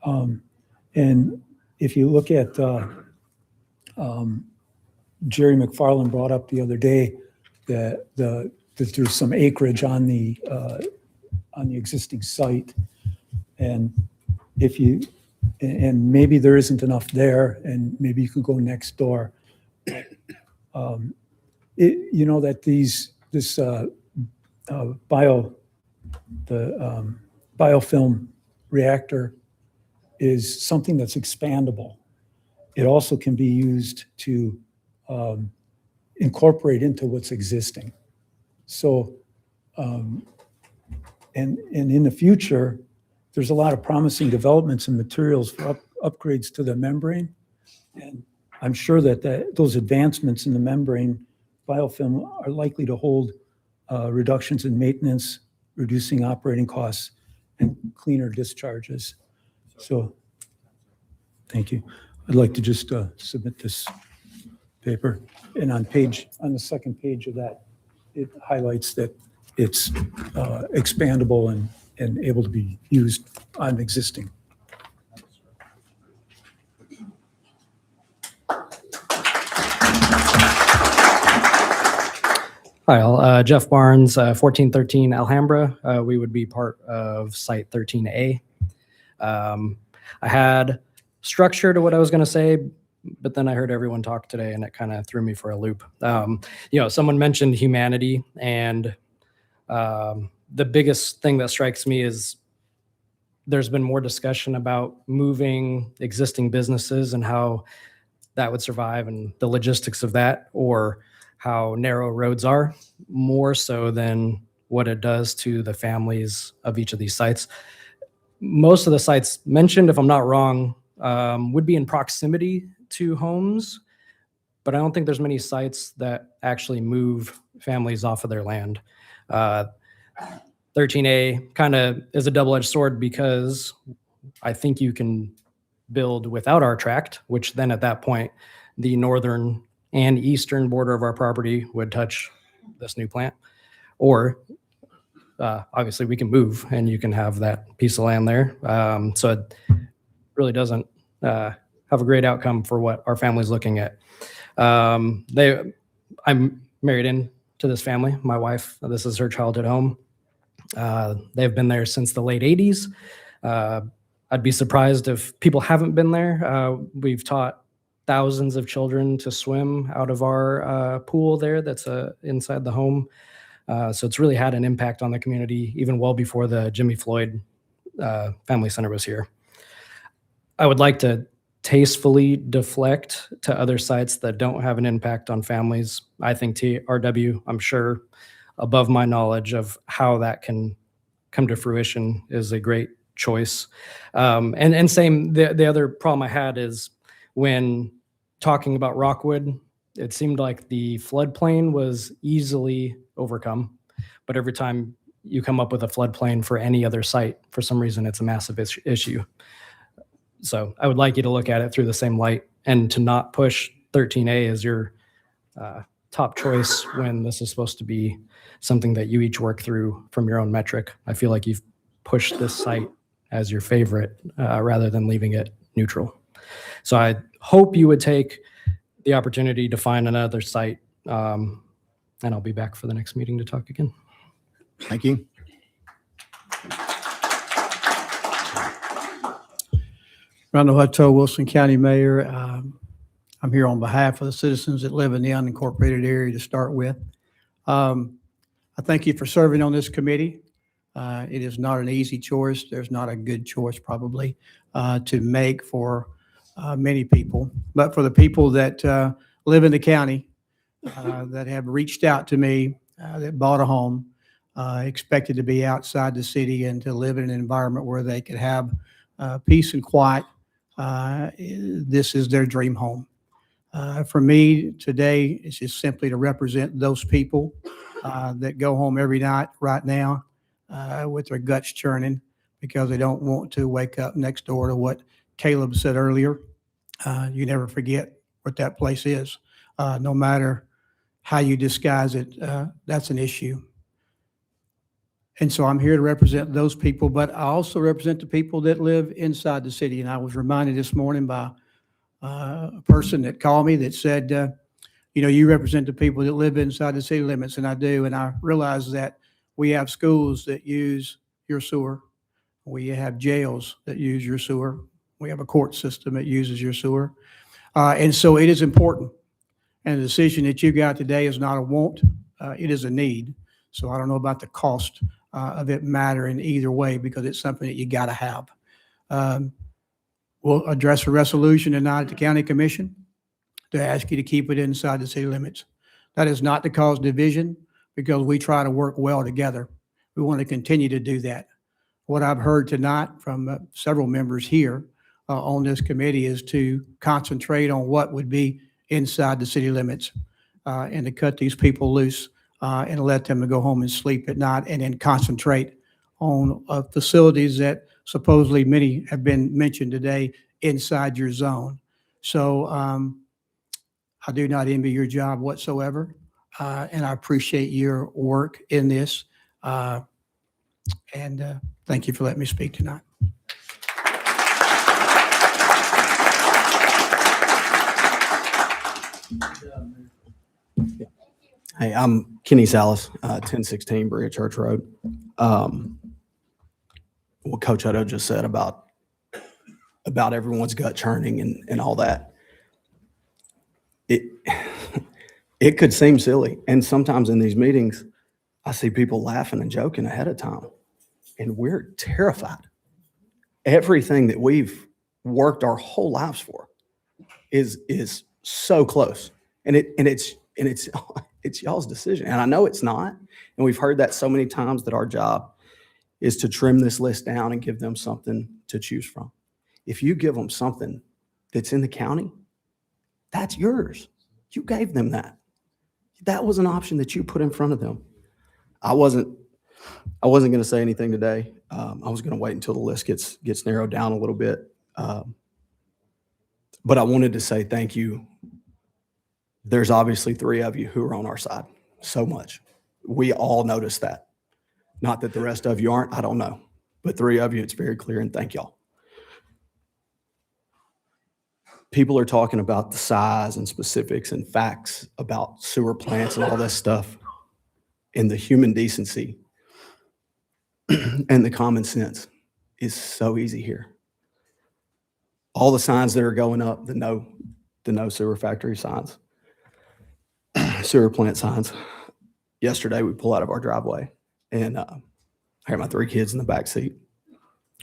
Speaker 21: And if you look at Jerry McFarland brought up the other day that there's some acreage on the existing site, and and maybe there isn't enough there, and maybe you can go next door. That this biofilm reactor is something that's expandable. It also can be used to incorporate into what's existing. So, and in the future, there's a lot of promising developments and materials for upgrades to the membrane. And I'm sure that those advancements in the membrane biofilm are likely to hold reductions in maintenance, reducing operating costs, and cleaner discharges. So, thank you. I'd like to just submit this paper. And on the second page of that, it highlights that it's expandable and able to be used on existing.
Speaker 5: Hi, Jeff Barnes, 1413 Alhambra. We would be part of Site 13A. I had structure to what I was going to say, but then I heard everyone talk today and it kind of threw me for a loop. Someone mentioned humanity, and the biggest thing that strikes me is there's been more discussion about moving existing businesses and how that would survive and the logistics of that, or how narrow roads are, more so than what it does to the families of each of these sites. Most of the sites mentioned, if I'm not wrong, would be in proximity to homes, but I don't think there's many sites that actually move families off of their land. 13A kind of is a double-edged sword, because I think you can build without our tract, which then at that point, the northern and eastern border of our property would touch this new plant. Or obviously we can move and you can have that piece of land there. So it really doesn't have a great outcome for what our family's looking at. I'm married into this family. My wife, this is her childhood home. They've been there since the late 80s. I'd be surprised if people haven't been there. We've taught thousands of children to swim out of our pool there that's inside the home. So it's really had an impact on the community, even well before the Jimmy Floyd Family Center was here. I would like to tastefully deflect to other sites that don't have an impact on families. I think TRW, I'm sure, above my knowledge of how that can come to fruition, is a great choice. And same, the other problem I had is when talking about Rockwood, it seemed like the floodplain was easily overcome, but every time you come up with a floodplain for any other site, for some reason, it's a massive issue. So I would like you to look at it through the same light and to not push 13A as your top choice when this is supposed to be something that you each work through from your own metric. I feel like you've pushed this site as your favorite rather than leaving it neutral. So I hope you would take the opportunity to find another site, and I'll be back for the next meeting to talk again.
Speaker 7: Thank you.
Speaker 1: Randall Hutto, Wilson County Mayor. I'm here on behalf of the citizens that live in the unincorporated area to start with. I thank you for serving on this committee. It is not an easy choice. There's not a good choice probably to make for many people. But for the people that live in the county that have reached out to me, that bought a home, expected to be outside the city and to live in an environment where they could have peace and quiet, this is their dream home. For me today, it's just simply to represent those people that go home every night right now with their guts churning because they don't want to wake up next door to what Caleb said earlier. You never forget what that place is. No matter how you disguise it, that's an issue. And so I'm here to represent those people, but I also represent the people that live inside the city. And I was reminded this morning by a person that called me that said, you represent the people that live inside the city limits, and I do. And I realize that we have schools that use your sewer. We have jails that use your sewer. We have a court system that uses your sewer. And so it is important. And the decision that you got today is not a want, it is a need. So I don't know about the cost of it mattering either way because it's something that you got to have. We'll address a resolution tonight at the county commission to ask you to keep it inside the city limits. That is not to cause division because we try to work well together. We want to continue to do that. What I've heard tonight from several members here on this committee is to concentrate on what would be inside the city limits and to cut these people loose and let them go home and sleep at night and then concentrate on facilities that supposedly many have been mentioned today inside your zone. So I do not envy your job whatsoever, and I appreciate your work in this. And thank you for letting me speak tonight.
Speaker 15: Hey, I'm Kenny Salas, 1016 Berea Church Road. What Coach Hutto just said about everyone's gut churning and all that. It could seem silly. And sometimes in these meetings, I see people laughing and joking ahead of time. And we're terrified. Everything that we've worked our whole lives for is so close. And it's y'all's decision. And I know it's not. And we've heard that so many times that our job is to trim this list down and give them something to choose from. If you give them something that's in the county, that's yours. You gave them that. That was an option that you put in front of them. I wasn't going to say anything today. I was going to wait until the list gets narrowed down a little bit. But I wanted to say thank you. There's obviously 3 of you who are on our side so much. We all noticed that. Not that the rest of you aren't, I don't know. But 3 of you, it's very clear, and thank y'all. People are talking about the size and specifics and facts about sewer plants and all this stuff, and the human decency and the common sense is so easy here. all the signs that are going up, the no sewer factory signs, sewer plant signs. Yesterday, we pull out of our driveway and I had my 3 kids in the back seat,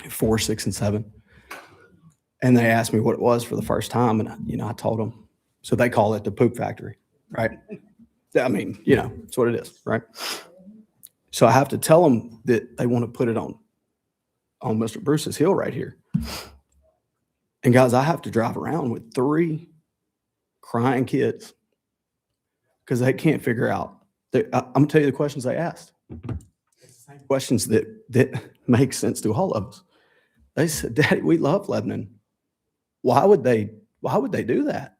Speaker 15: 4, 6, and 7. And they asked me what it was for the first time. And, I told them. So they call it the poop factory, right? I mean, it's what it is, right? So I have to tell them that they want to put it on Mr. Bruce's hill right here. And guys, I have to drive around with 3 crying kids because they can't figure out. I'm gonna tell you the questions they asked. Questions that make sense to all of us. They said, "Daddy, we love Lebanon. Why would they do that?"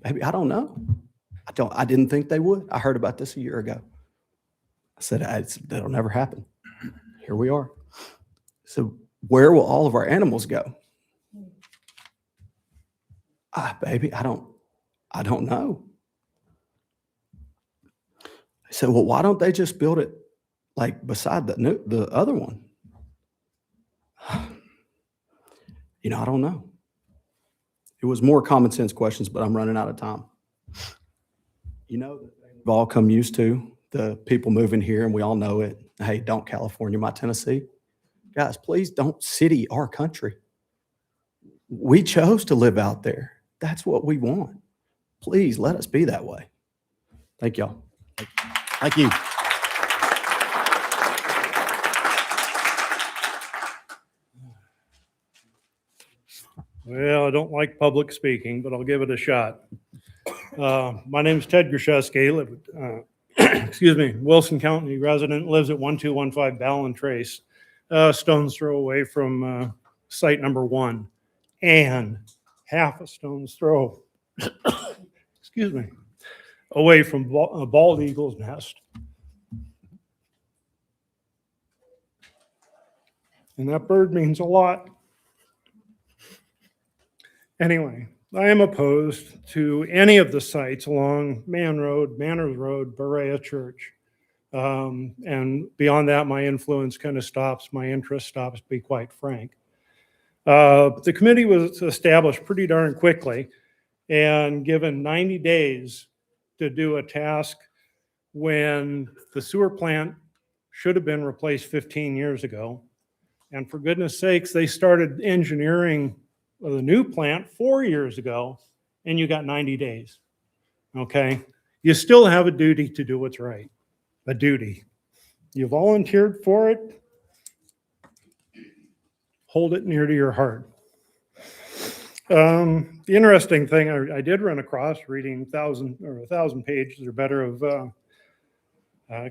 Speaker 15: Maybe I don't know. I didn't think they would. I heard about this a year ago. I said, that'll never happen. Here we are. So where will all of our animals go? Baby, I don't know. I said, well, why don't they just build it like beside the other one? I don't know. It was more common sense questions, but I'm running out of time. We've all come used to the people moving here, and we all know it. Hey, don't California my Tennessee. Guys, please don't city our country. We chose to live out there. That's what we want. Please let us be that way. Thank y'all.
Speaker 8: Thank you.
Speaker 21: Well, I don't like public speaking, but I'll give it a shot. My name is Ted Grishewski, Wilson County resident, lives at 1215 Ballin Trace, stone's throw away from site number 1, and half a stone's throw, away from a bald eagle's nest. And that bird means a lot. Anyway, I am opposed to any of the sites along Manners Road, Berea Church. And beyond that, my influence kind of stops, my interest stops, to be quite frank. The committee was established pretty darn quickly and given 90 days to do a task when the sewer plant should have been replaced 15 years ago. And for goodness sakes, they started engineering the new plant 4 years ago, and you got 90 days. Okay? You still have a duty to do what's right. A duty. You volunteered for it. Hold it near to your heart. The interesting thing I did run across reading 1,000 pages or better of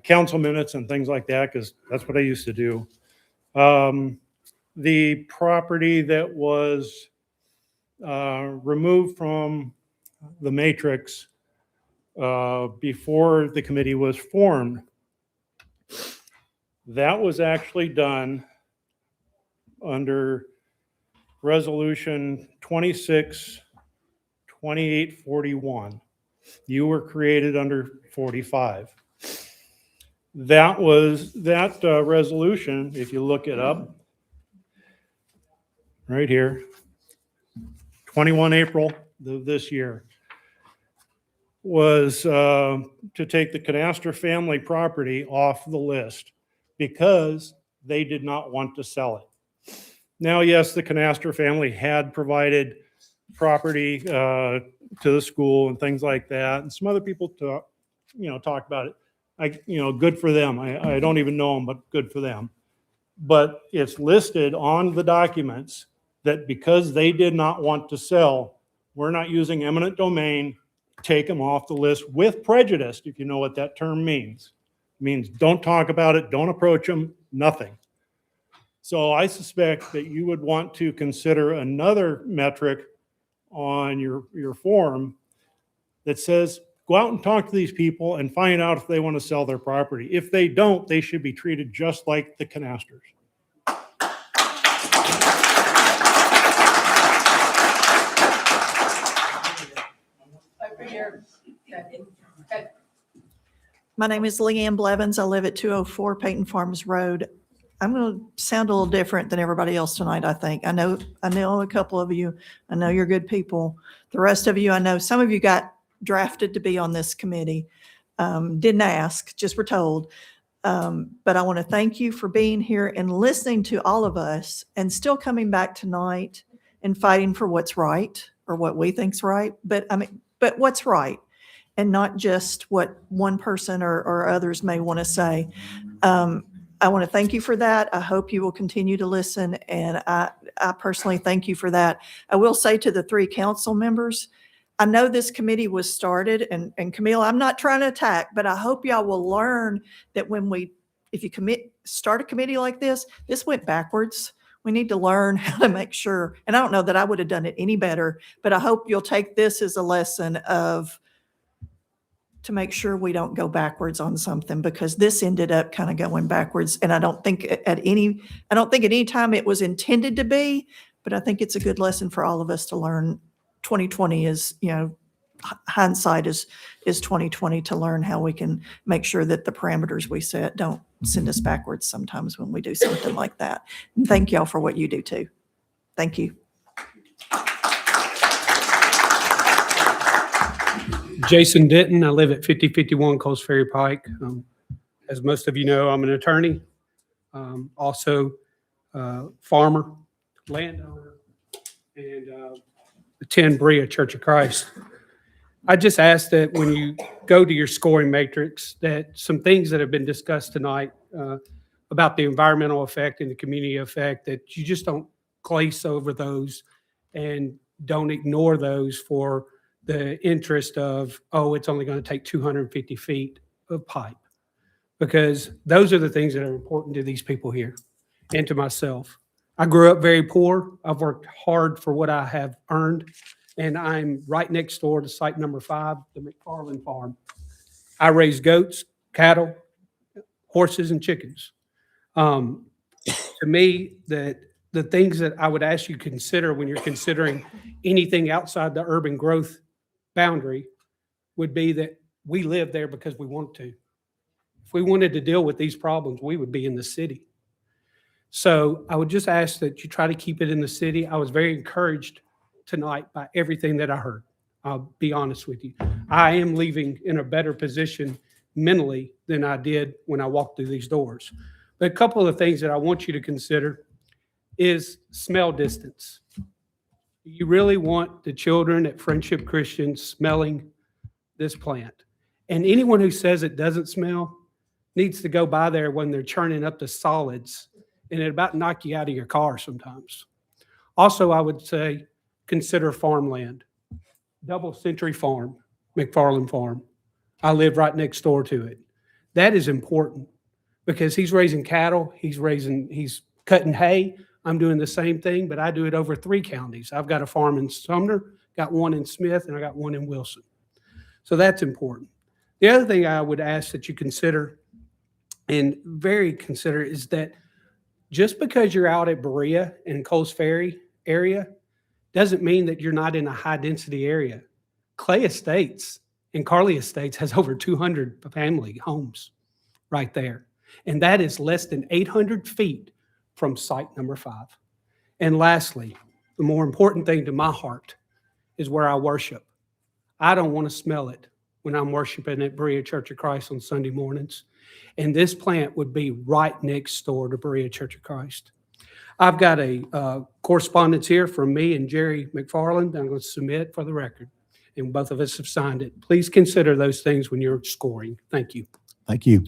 Speaker 21: council minutes and things like that, because that's what I used to do. The property that was removed from the matrix before the committee was formed, that was actually done under resolution 26-2841. You were created under 45. That resolution, if you look it up, right here, 21 April of this year, was to take the Canastra family property off the list because they did not want to sell it. Now, yes, the Canastra family had provided property to the school and things like that, and some other people talk about it. Good for them. I don't even know them, but good for them. But it's listed on the documents that because they did not want to sell, we're not using eminent domain, take them off the list with prejudice, if you know what that term means. It means don't talk about it, don't approach them, nothing. So I suspect that you would want to consider another metric on your form that says, go out and talk to these people and find out if they want to sell their property. If they don't, they should be treated just like the Canasters.
Speaker 6: My name is Leanne Blevins. I live at 204 Peyton Farms Road. I'm going to sound a little different than everybody else tonight, I think. I know a couple of you. I know you're good people. The rest of you, I know some of you got drafted to be on this committee. Didn't ask, just were told. But I want to thank you for being here and listening to all of us and still coming back tonight and fighting for what's right or what we think's right. But what's right and not just what one person or others may want to say. I want to thank you for that. I hope you will continue to listen. And I personally thank you for that. I will say to the 3 council members, I know this committee was started, and Camille, I'm not trying to attack, but I hope y'all will learn that if you start a committee like this went backwards. We need to learn how to make sure, and I don't know that I would have done it any better, but I hope you'll take this as a lesson to make sure we don't go backwards on something, because this ended up kind of going backwards. And I don't think at any time it was intended to be, but I think it's a good lesson for all of us to learn. 2020 is, hindsight is 2020, to learn how we can make sure that the parameters we set don't send us backwards sometimes when we do something like that. And thank y'all for what you do too. Thank you.
Speaker 11: Jason Denton. I live at 5051 Coles Ferry Pike. As most of you know, I'm an attorney, also farmer, landowner, and attend Berea Church of Christ. I just ask that when you go to your scoring matrix, that some things that have been discussed tonight about the environmental effect and the community effect, that you just don't glaze over those and don't ignore those for the interest of, oh, it's only going to take 250 feet of pipe. Because those are the things that are important to these people here and to myself. I grew up very poor. I've worked hard for what I have earned, and I'm right next door to site number 5, the McFarland Farm. I raise goats, cattle, horses, and chickens. To me, the things that I would ask you to consider when you're considering anything outside the urban growth boundary would be that we live there because we want to. If we wanted to deal with these problems, we would be in the city. So I would just ask that you try to keep it in the city. I was very encouraged tonight by everything that I heard. I'll be honest with you. I am leaving in a better position mentally than I did when I walked through these doors. But a couple of things that I want you to consider is smell distance. You really want the children at Friendship Christian smelling this plant. And anyone who says it doesn't smell needs to go by there when they're churning up the solids, and it about knock you out of your car sometimes. Also, I would say consider farmland. Double Century Farm, McFarland Farm. I live right next door to it. That is important because he's raising cattle, he's cutting hay. I'm doing the same thing, but I do it over 3 counties. I've got a farm in Sumner, got one in Smith, and I got one in Wilson. So that's important. The other thing I would ask that you consider, and very consider, is that just because you're out at Berea and Coles Ferry area doesn't mean that you're not in a high density area. Clay Estates and Carly Estates has over 200 family homes right there. And that is less than 800 feet from site number 5. And lastly, the more important thing to my heart is where I worship. I don't want to smell it when I'm worshiping at Berea Church of Christ on Sunday mornings. And this plant would be right next door to Berea Church of Christ. I've got a correspondence here from me and Jerry McFarland that I'm going to submit for the record. And both of us have signed it. Please consider those things when you're scoring. Thank you.
Speaker 7: Thank you.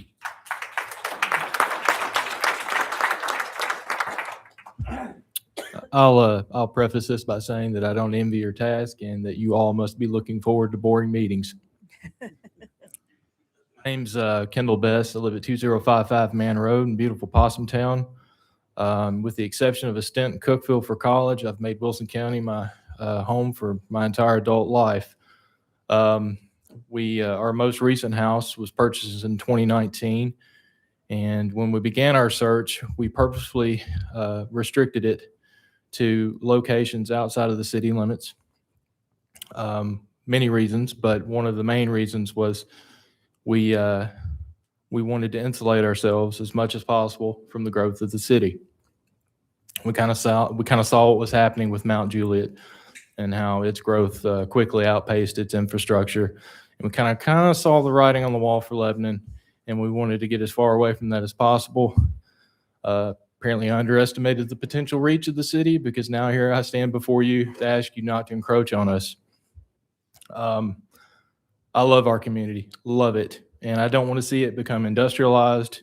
Speaker 23: I'll preface this by saying that I don't envy your task and that you all must be looking forward to boring meetings. My name's Kendall Best. I live at 2055 Man Road in beautiful Possum Town. With the exception of a stint in Cookeville for college, I've made Wilson County my home for my entire adult life. Our most recent house was purchased in 2019. And when we began our search, we purposefully restricted it to locations outside of the city limits. Many reasons, but one of the main reasons was we we wanted to insulate ourselves as much as possible from the growth of the city. We kind of saw what was happening with Mount Juliet and how its growth quickly outpaced its infrastructure. And we kind of saw the writing on the wall for Lebanon, and we wanted to get as far away from that as possible. Apparently underestimated the potential reach of the city, because now here I stand before you to ask you not to encroach on us. I love our community, love it. And I don't want to see it become industrialized.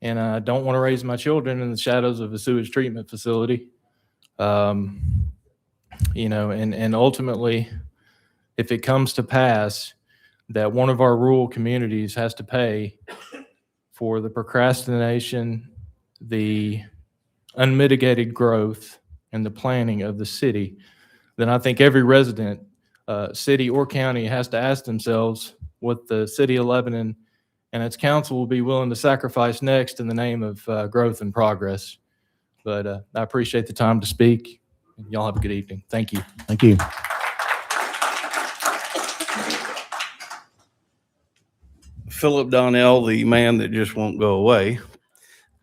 Speaker 23: And I don't want to raise my children in the shadows of a sewage treatment facility. You know, and ultimately, if it comes to pass that one of our rural communities has to pay for the procrastination, the unmitigated growth, and the planning of the city, then I think every resident, city or county, has to ask themselves what the city of Lebanon and its council will be willing to sacrifice next in the name of growth and progress. But I appreciate the time to speak. Y'all have a good evening. Thank you.
Speaker 7: Thank you.
Speaker 13: Philip Donnell, the man that just won't go away.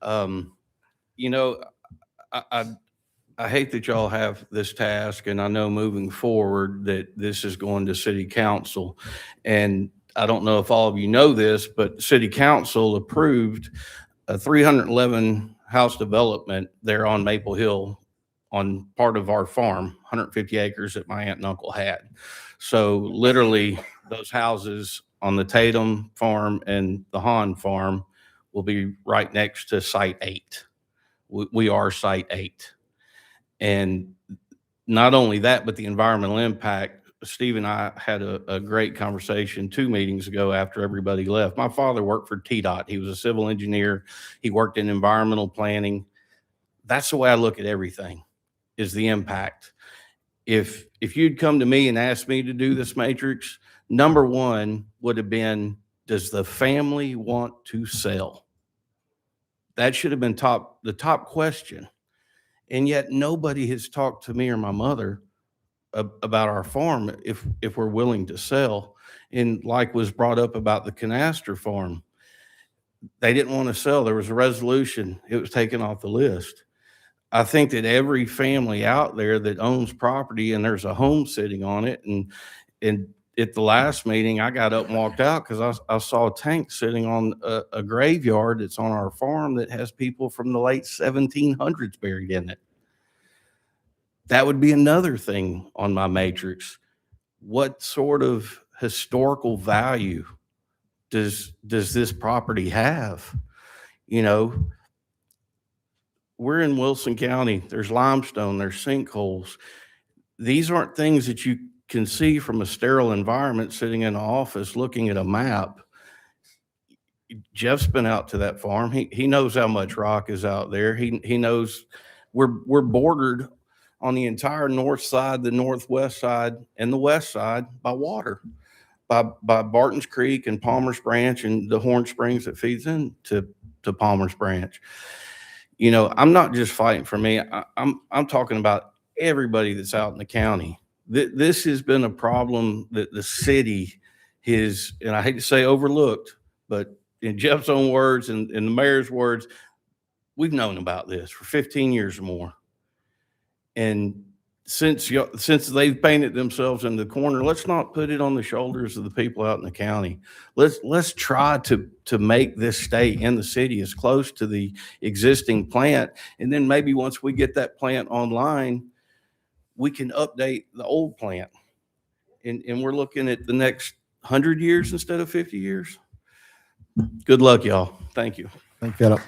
Speaker 13: You know, I hate that y'all have this task, and I know moving forward that this is going to city council. And I don't know if all of you know this, but city council approved a 311 house development there on Maple Hill on part of our farm, 150 acres that my aunt and uncle had. So literally those houses on the Tatum farm and the Hahn farm will be right next to Site 8. We are Site 8. And not only that, but the environmental impact. Steve and I had a great conversation 2 meetings ago after everybody left. My father worked for TDOT. He was a civil engineer. He worked in environmental planning. That's the way I look at everything, is the impact. If you'd come to me and asked me to do this matrix, number one would have been, does the family want to sell? That should have been the top question. And yet nobody has talked to me or my mother about our farm if we're willing to sell. And like was brought up about the Canaster farm, they didn't want to sell. There was a resolution. It was taken off the list. I think that every family out there that owns property and there's a home sitting on it, and at the last meeting, I got up and walked out because I saw a tank sitting on a graveyard that's on our farm that has people from the late 1700s buried in it. That would be another thing on my matrix. What sort of historical value does this property have? You know, we're in Wilson County. There's limestone, there's sinkholes. These aren't things that you can see from a sterile environment sitting in an office looking at a map. Jeff's been out to that farm. He knows how much rock is out there. He knows we're bordered on the entire north side, the northwest side, and the west side by water, by Barton's Creek and Palmer's Branch and the Horn Springs that feeds into Palmer's Branch. You know, I'm not just fighting for me. I'm talking about everybody that's out in the county. This has been a problem that the city has, and I hate to say overlooked, but in Jeff's own words and the mayor's words, we've known about this for 15 years or more. And since they've painted themselves in the corner, let's not put it on the shoulders of the people out in the county. Let's try to make this stay in the city as close to the existing plant. And then maybe once we get that plant online, we can update the old plant. And we're looking at the next 100 years instead of 50 years. Good luck, y'all. Thank you.
Speaker 7: Thank you, Philip.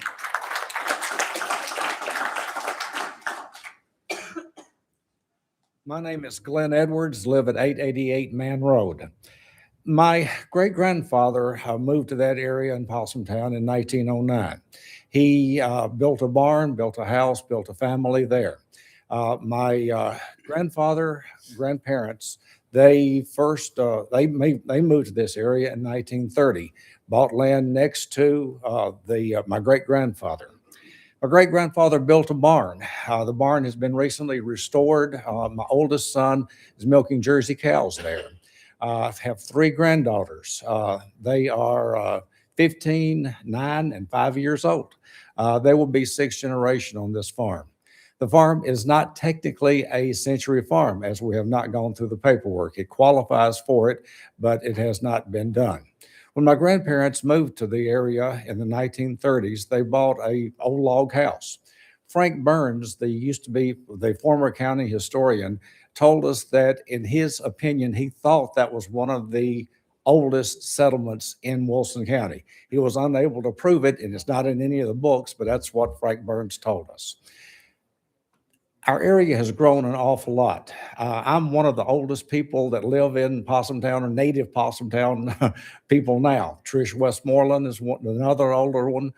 Speaker 14: My name is Glenn Edwards, live at 888 Man Road. My great-grandfather moved to that area in Possumtown in 1909. He built a barn, built a house, built a family there. My grandparents, they moved to this area in 1930, bought land next to my great-grandfather. My great-grandfather built a barn. The barn has been recently restored. My oldest son is milking Jersey cows there. I have 3 granddaughters. They are 15, 9, and 5 years old. They will be sixth generation on this farm. The farm is not technically a century farm, as we have not gone through the paperwork. It qualifies for it, but it has not been done. When my grandparents moved to the area in the 1930s, they bought a old log house. Frank Burns, used to be the former county historian, told us that in his opinion, he thought that was one of the oldest settlements in Wilson County. He was unable to prove it, and it's not in any of the books, but that's what Frank Burns told us. Our area has grown an awful lot. I'm one of the oldest people that live in Possumtown, or native Possumtown people now. Trish Westmoreland is another older one.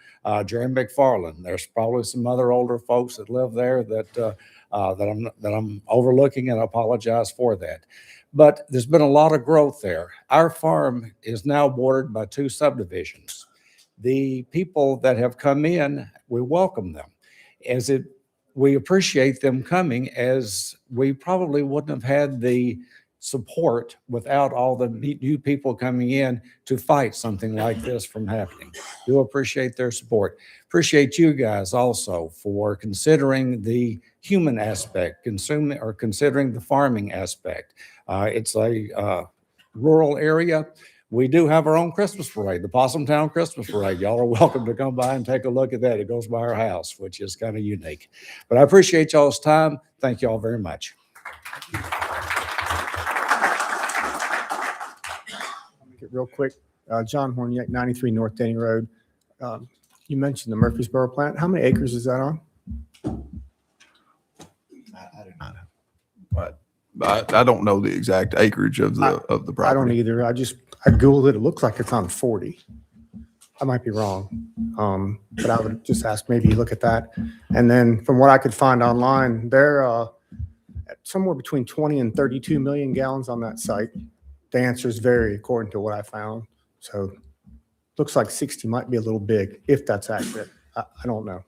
Speaker 14: Jerry McFarland. There's probably some other older folks that live there that I'm overlooking, and I apologize for that. But there's been a lot of growth there. Our farm is now bordered by 2 subdivisions. The people that have come in, we welcome them. We appreciate them coming, as we probably wouldn't have had the support without all the new people coming in to fight something like this from happening. Do appreciate their support. Appreciate you guys also for considering the human aspect, considering the farming aspect. It's a rural area. We do have our own Christmas parade, the Possumtown Christmas Parade. Y'all are welcome to come by and take a look at that. It goes by our house, which is kind of unique. But I appreciate y'all's time. Thank y'all very much.
Speaker 9: I'll make it real quick. John Horniak, 93 North Denny Road. You mentioned the Murfreesboro plant. How many acres is that on?
Speaker 7: I do not know.
Speaker 3: But I don't know the exact acreage of the property.
Speaker 9: I don't either. I Googled it. It looks like it's on 40. I might be wrong. But I would just ask, maybe you look at that. And then from what I could find online, they're at somewhere between 20 and 32 million gallons on that site. The answers vary according to what I found. So looks like 60 might be a little big, if that's accurate. I don't know.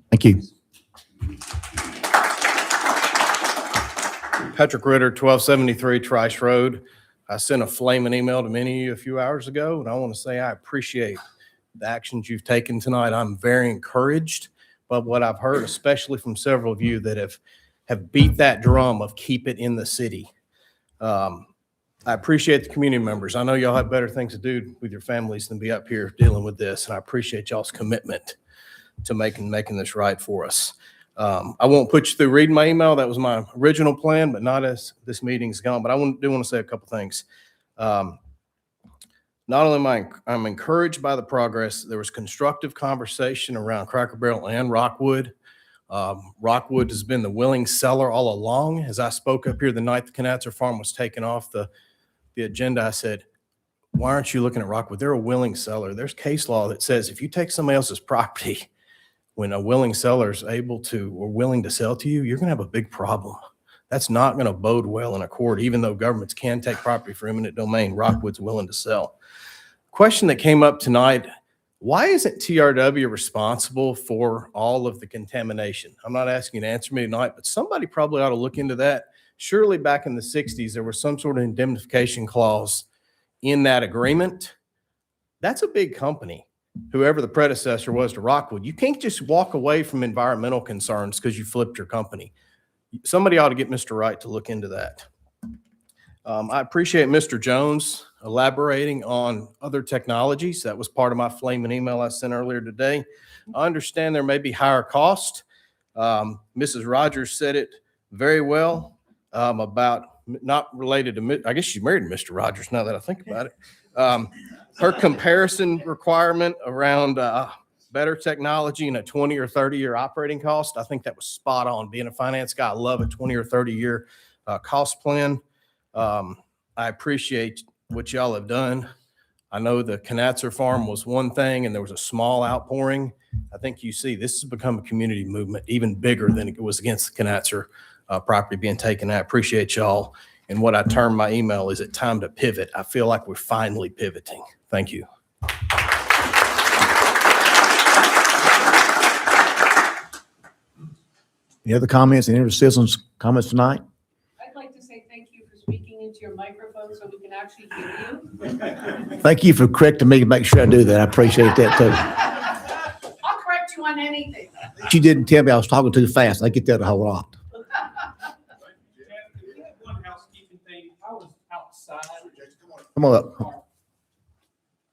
Speaker 10: Thank you.
Speaker 16: Patrick Ritter, 1273 Trice Road. I sent a flaming email to many of you a few hours ago, and I want to say I appreciate the actions you've taken tonight. I'm very encouraged by what I've heard, especially from several of you that have beat that drum of keep it in the city. I appreciate the community members. I know y'all have better things to do with your families than be up here dealing with this, and I appreciate y'all's commitment to making this right for us. I won't put you through reading my email. That was my original plan, but not as this meeting's gone. But do want to say a couple things. Not only I'm encouraged by the progress, there was constructive conversation around Cracker Barrel and Rockwood. Rockwood has been the willing seller all along. As I spoke up here the night the Knatzer farm was taken off the agenda, I said, why aren't you looking at Rockwood? They're a willing seller. There's case law that says if you take somebody else's property, when a willing seller is able to or willing to sell to you, you're going to have a big problem. That's not going to bode well in a court, even though governments can take property for eminent domain. Rockwood's willing to sell. Question that came up tonight, why isn't TRW responsible for all of the contamination? I'm not asking you to answer me tonight, but somebody probably ought to look into that. Surely back in the 60s, there was some sort of indemnification clause in that agreement. That's a big company. Whoever the predecessor was to Rockwood, you can't just walk away from environmental concerns because you flipped your company. Somebody ought to get Mr. Wright to look into that. I appreciate Mr. Jones elaborating on other technologies. That was part of my flaming email I sent earlier today. I understand there may be higher cost. Mrs. Rogers said it very well about not related to, I guess she's married to Mr. Rogers now that I think about it. Her comparison requirement around better technology and a 20 or 30-year operating cost, I think that was spot on. Being a finance guy, I love a 20 or 30-year cost plan. I appreciate what y'all have done. I know the Knatzer farm was one thing and there was a small outpouring. I think you see this has become a community movement, even bigger than it was against the Knatzer property being taken. I appreciate y'all. And what I term my email is it time to pivot. I feel like we're finally pivoting. Thank you.
Speaker 10: Any other comments? Any other citizens' comments tonight?
Speaker 24: I'd like to say thank you for speaking into
Speaker 17: to your microphone so we can actually hear you.
Speaker 12: Thank you for correcting me to make sure I do that. I appreciate that too.
Speaker 17: I'll correct you on anything.
Speaker 12: But you didn't tell me I was talking too fast. I get that a whole lot.
Speaker 11: One housekeeping thing, I was outside.
Speaker 12: Come on up.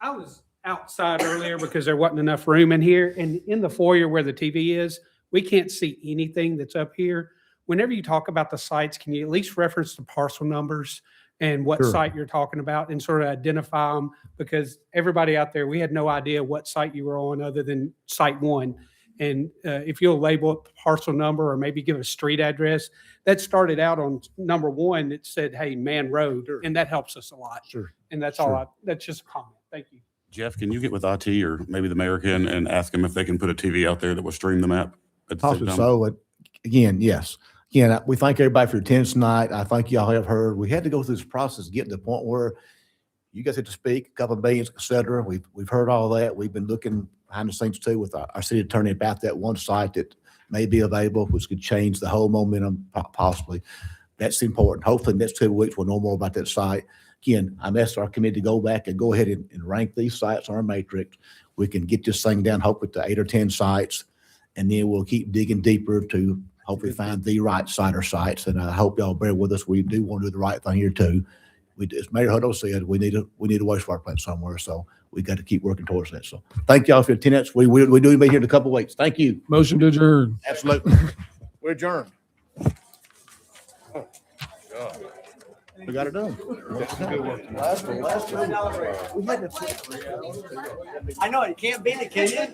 Speaker 11: I was outside earlier because there wasn't enough room in here, and in the foyer where the TV is, we can't see anything that's up here. Whenever you talk about the sites, can you at least reference the parcel numbers and what
Speaker 12: Sure.
Speaker 11: site you're talking about and sort of identify them? Because everybody out there, we had no idea what site you were on other than site one. And if you'll label it the parcel number or maybe give a street address, that started out on number one. It said, hey, Man Road, and that helps us a lot.
Speaker 8: Sure.
Speaker 11: And that's
Speaker 8: Sure.
Speaker 11: all that's just a comment. Thank you.
Speaker 8: Jeff, can you get with IT or maybe the mayor can and ask them if they can put a TV out there that will stream the map? at the same
Speaker 12: Possibly
Speaker 8: time?
Speaker 12: so, but again, yes. Again, we thank everybody for your attendance tonight. I think y'all have heard, we had to go through this process, getting to the point where you guys had to speak, a couple of meetings, et cetera. We've heard all that. We've been looking behind the scenes too with our city attorney about that one site that may be available, which could change the whole momentum possibly. That's important. Hopefully next 2 weeks, we'll know more about that site. Again, I'm asking our committee to go back and go ahead and rank these sites on our matrix. We can get this thing down, hopefully to 8 or 10 sites, and then we'll keep digging deeper to hopefully find the right site or sites. And I hope y'all bear with us. We do want to do the right thing here too. As Mayor Hutto said, we need a wastewater plant somewhere, so we got to keep working towards that. So thank y'all for your attendance. We do meet here in a couple of weeks. Thank you.
Speaker 21: Motion to adjourn.
Speaker 12: Absolutely. We're adjourned. We got it done.
Speaker 7: I know, it can't beat it, can you?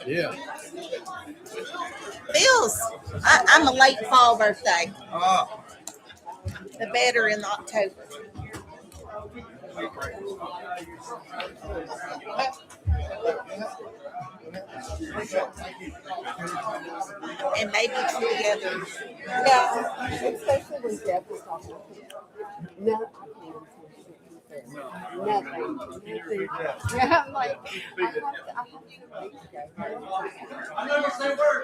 Speaker 12: Yeah.
Speaker 18: Bill's, I'm a late fall birthday. The better in October. And maybe two together.
Speaker 17: No, especially when Jeff was talking. No, nothing. Yeah, I'm like, I have to wait to go.
Speaker 7: I never say a word.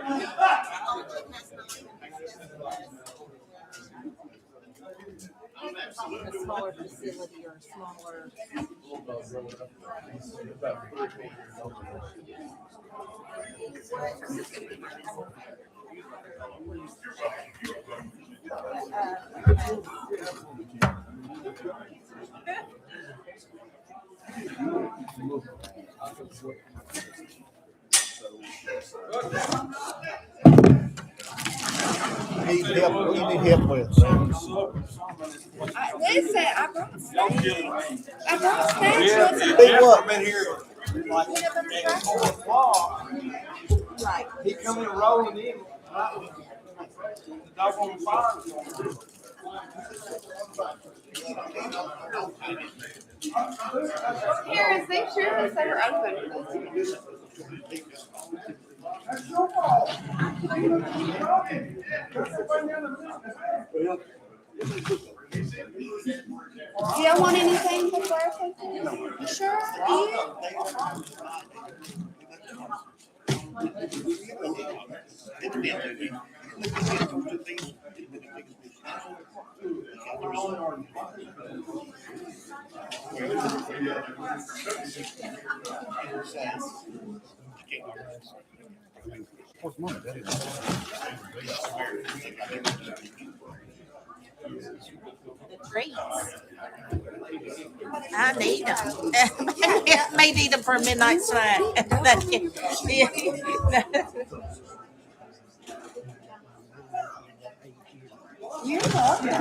Speaker 18: A smaller facility or smaller.
Speaker 12: Need help, what do you need help with?
Speaker 17: Listen, I brought snacks. I brought snacks.
Speaker 12: Big what?
Speaker 17: Right.
Speaker 7: He coming rolling in. The dog on fire.
Speaker 17: Parents, make sure the center open. Do y'all want anything before I take it? You sure?
Speaker 18: Treats. I need them. May need them for a midnight snack.
Speaker 17: You're welcome.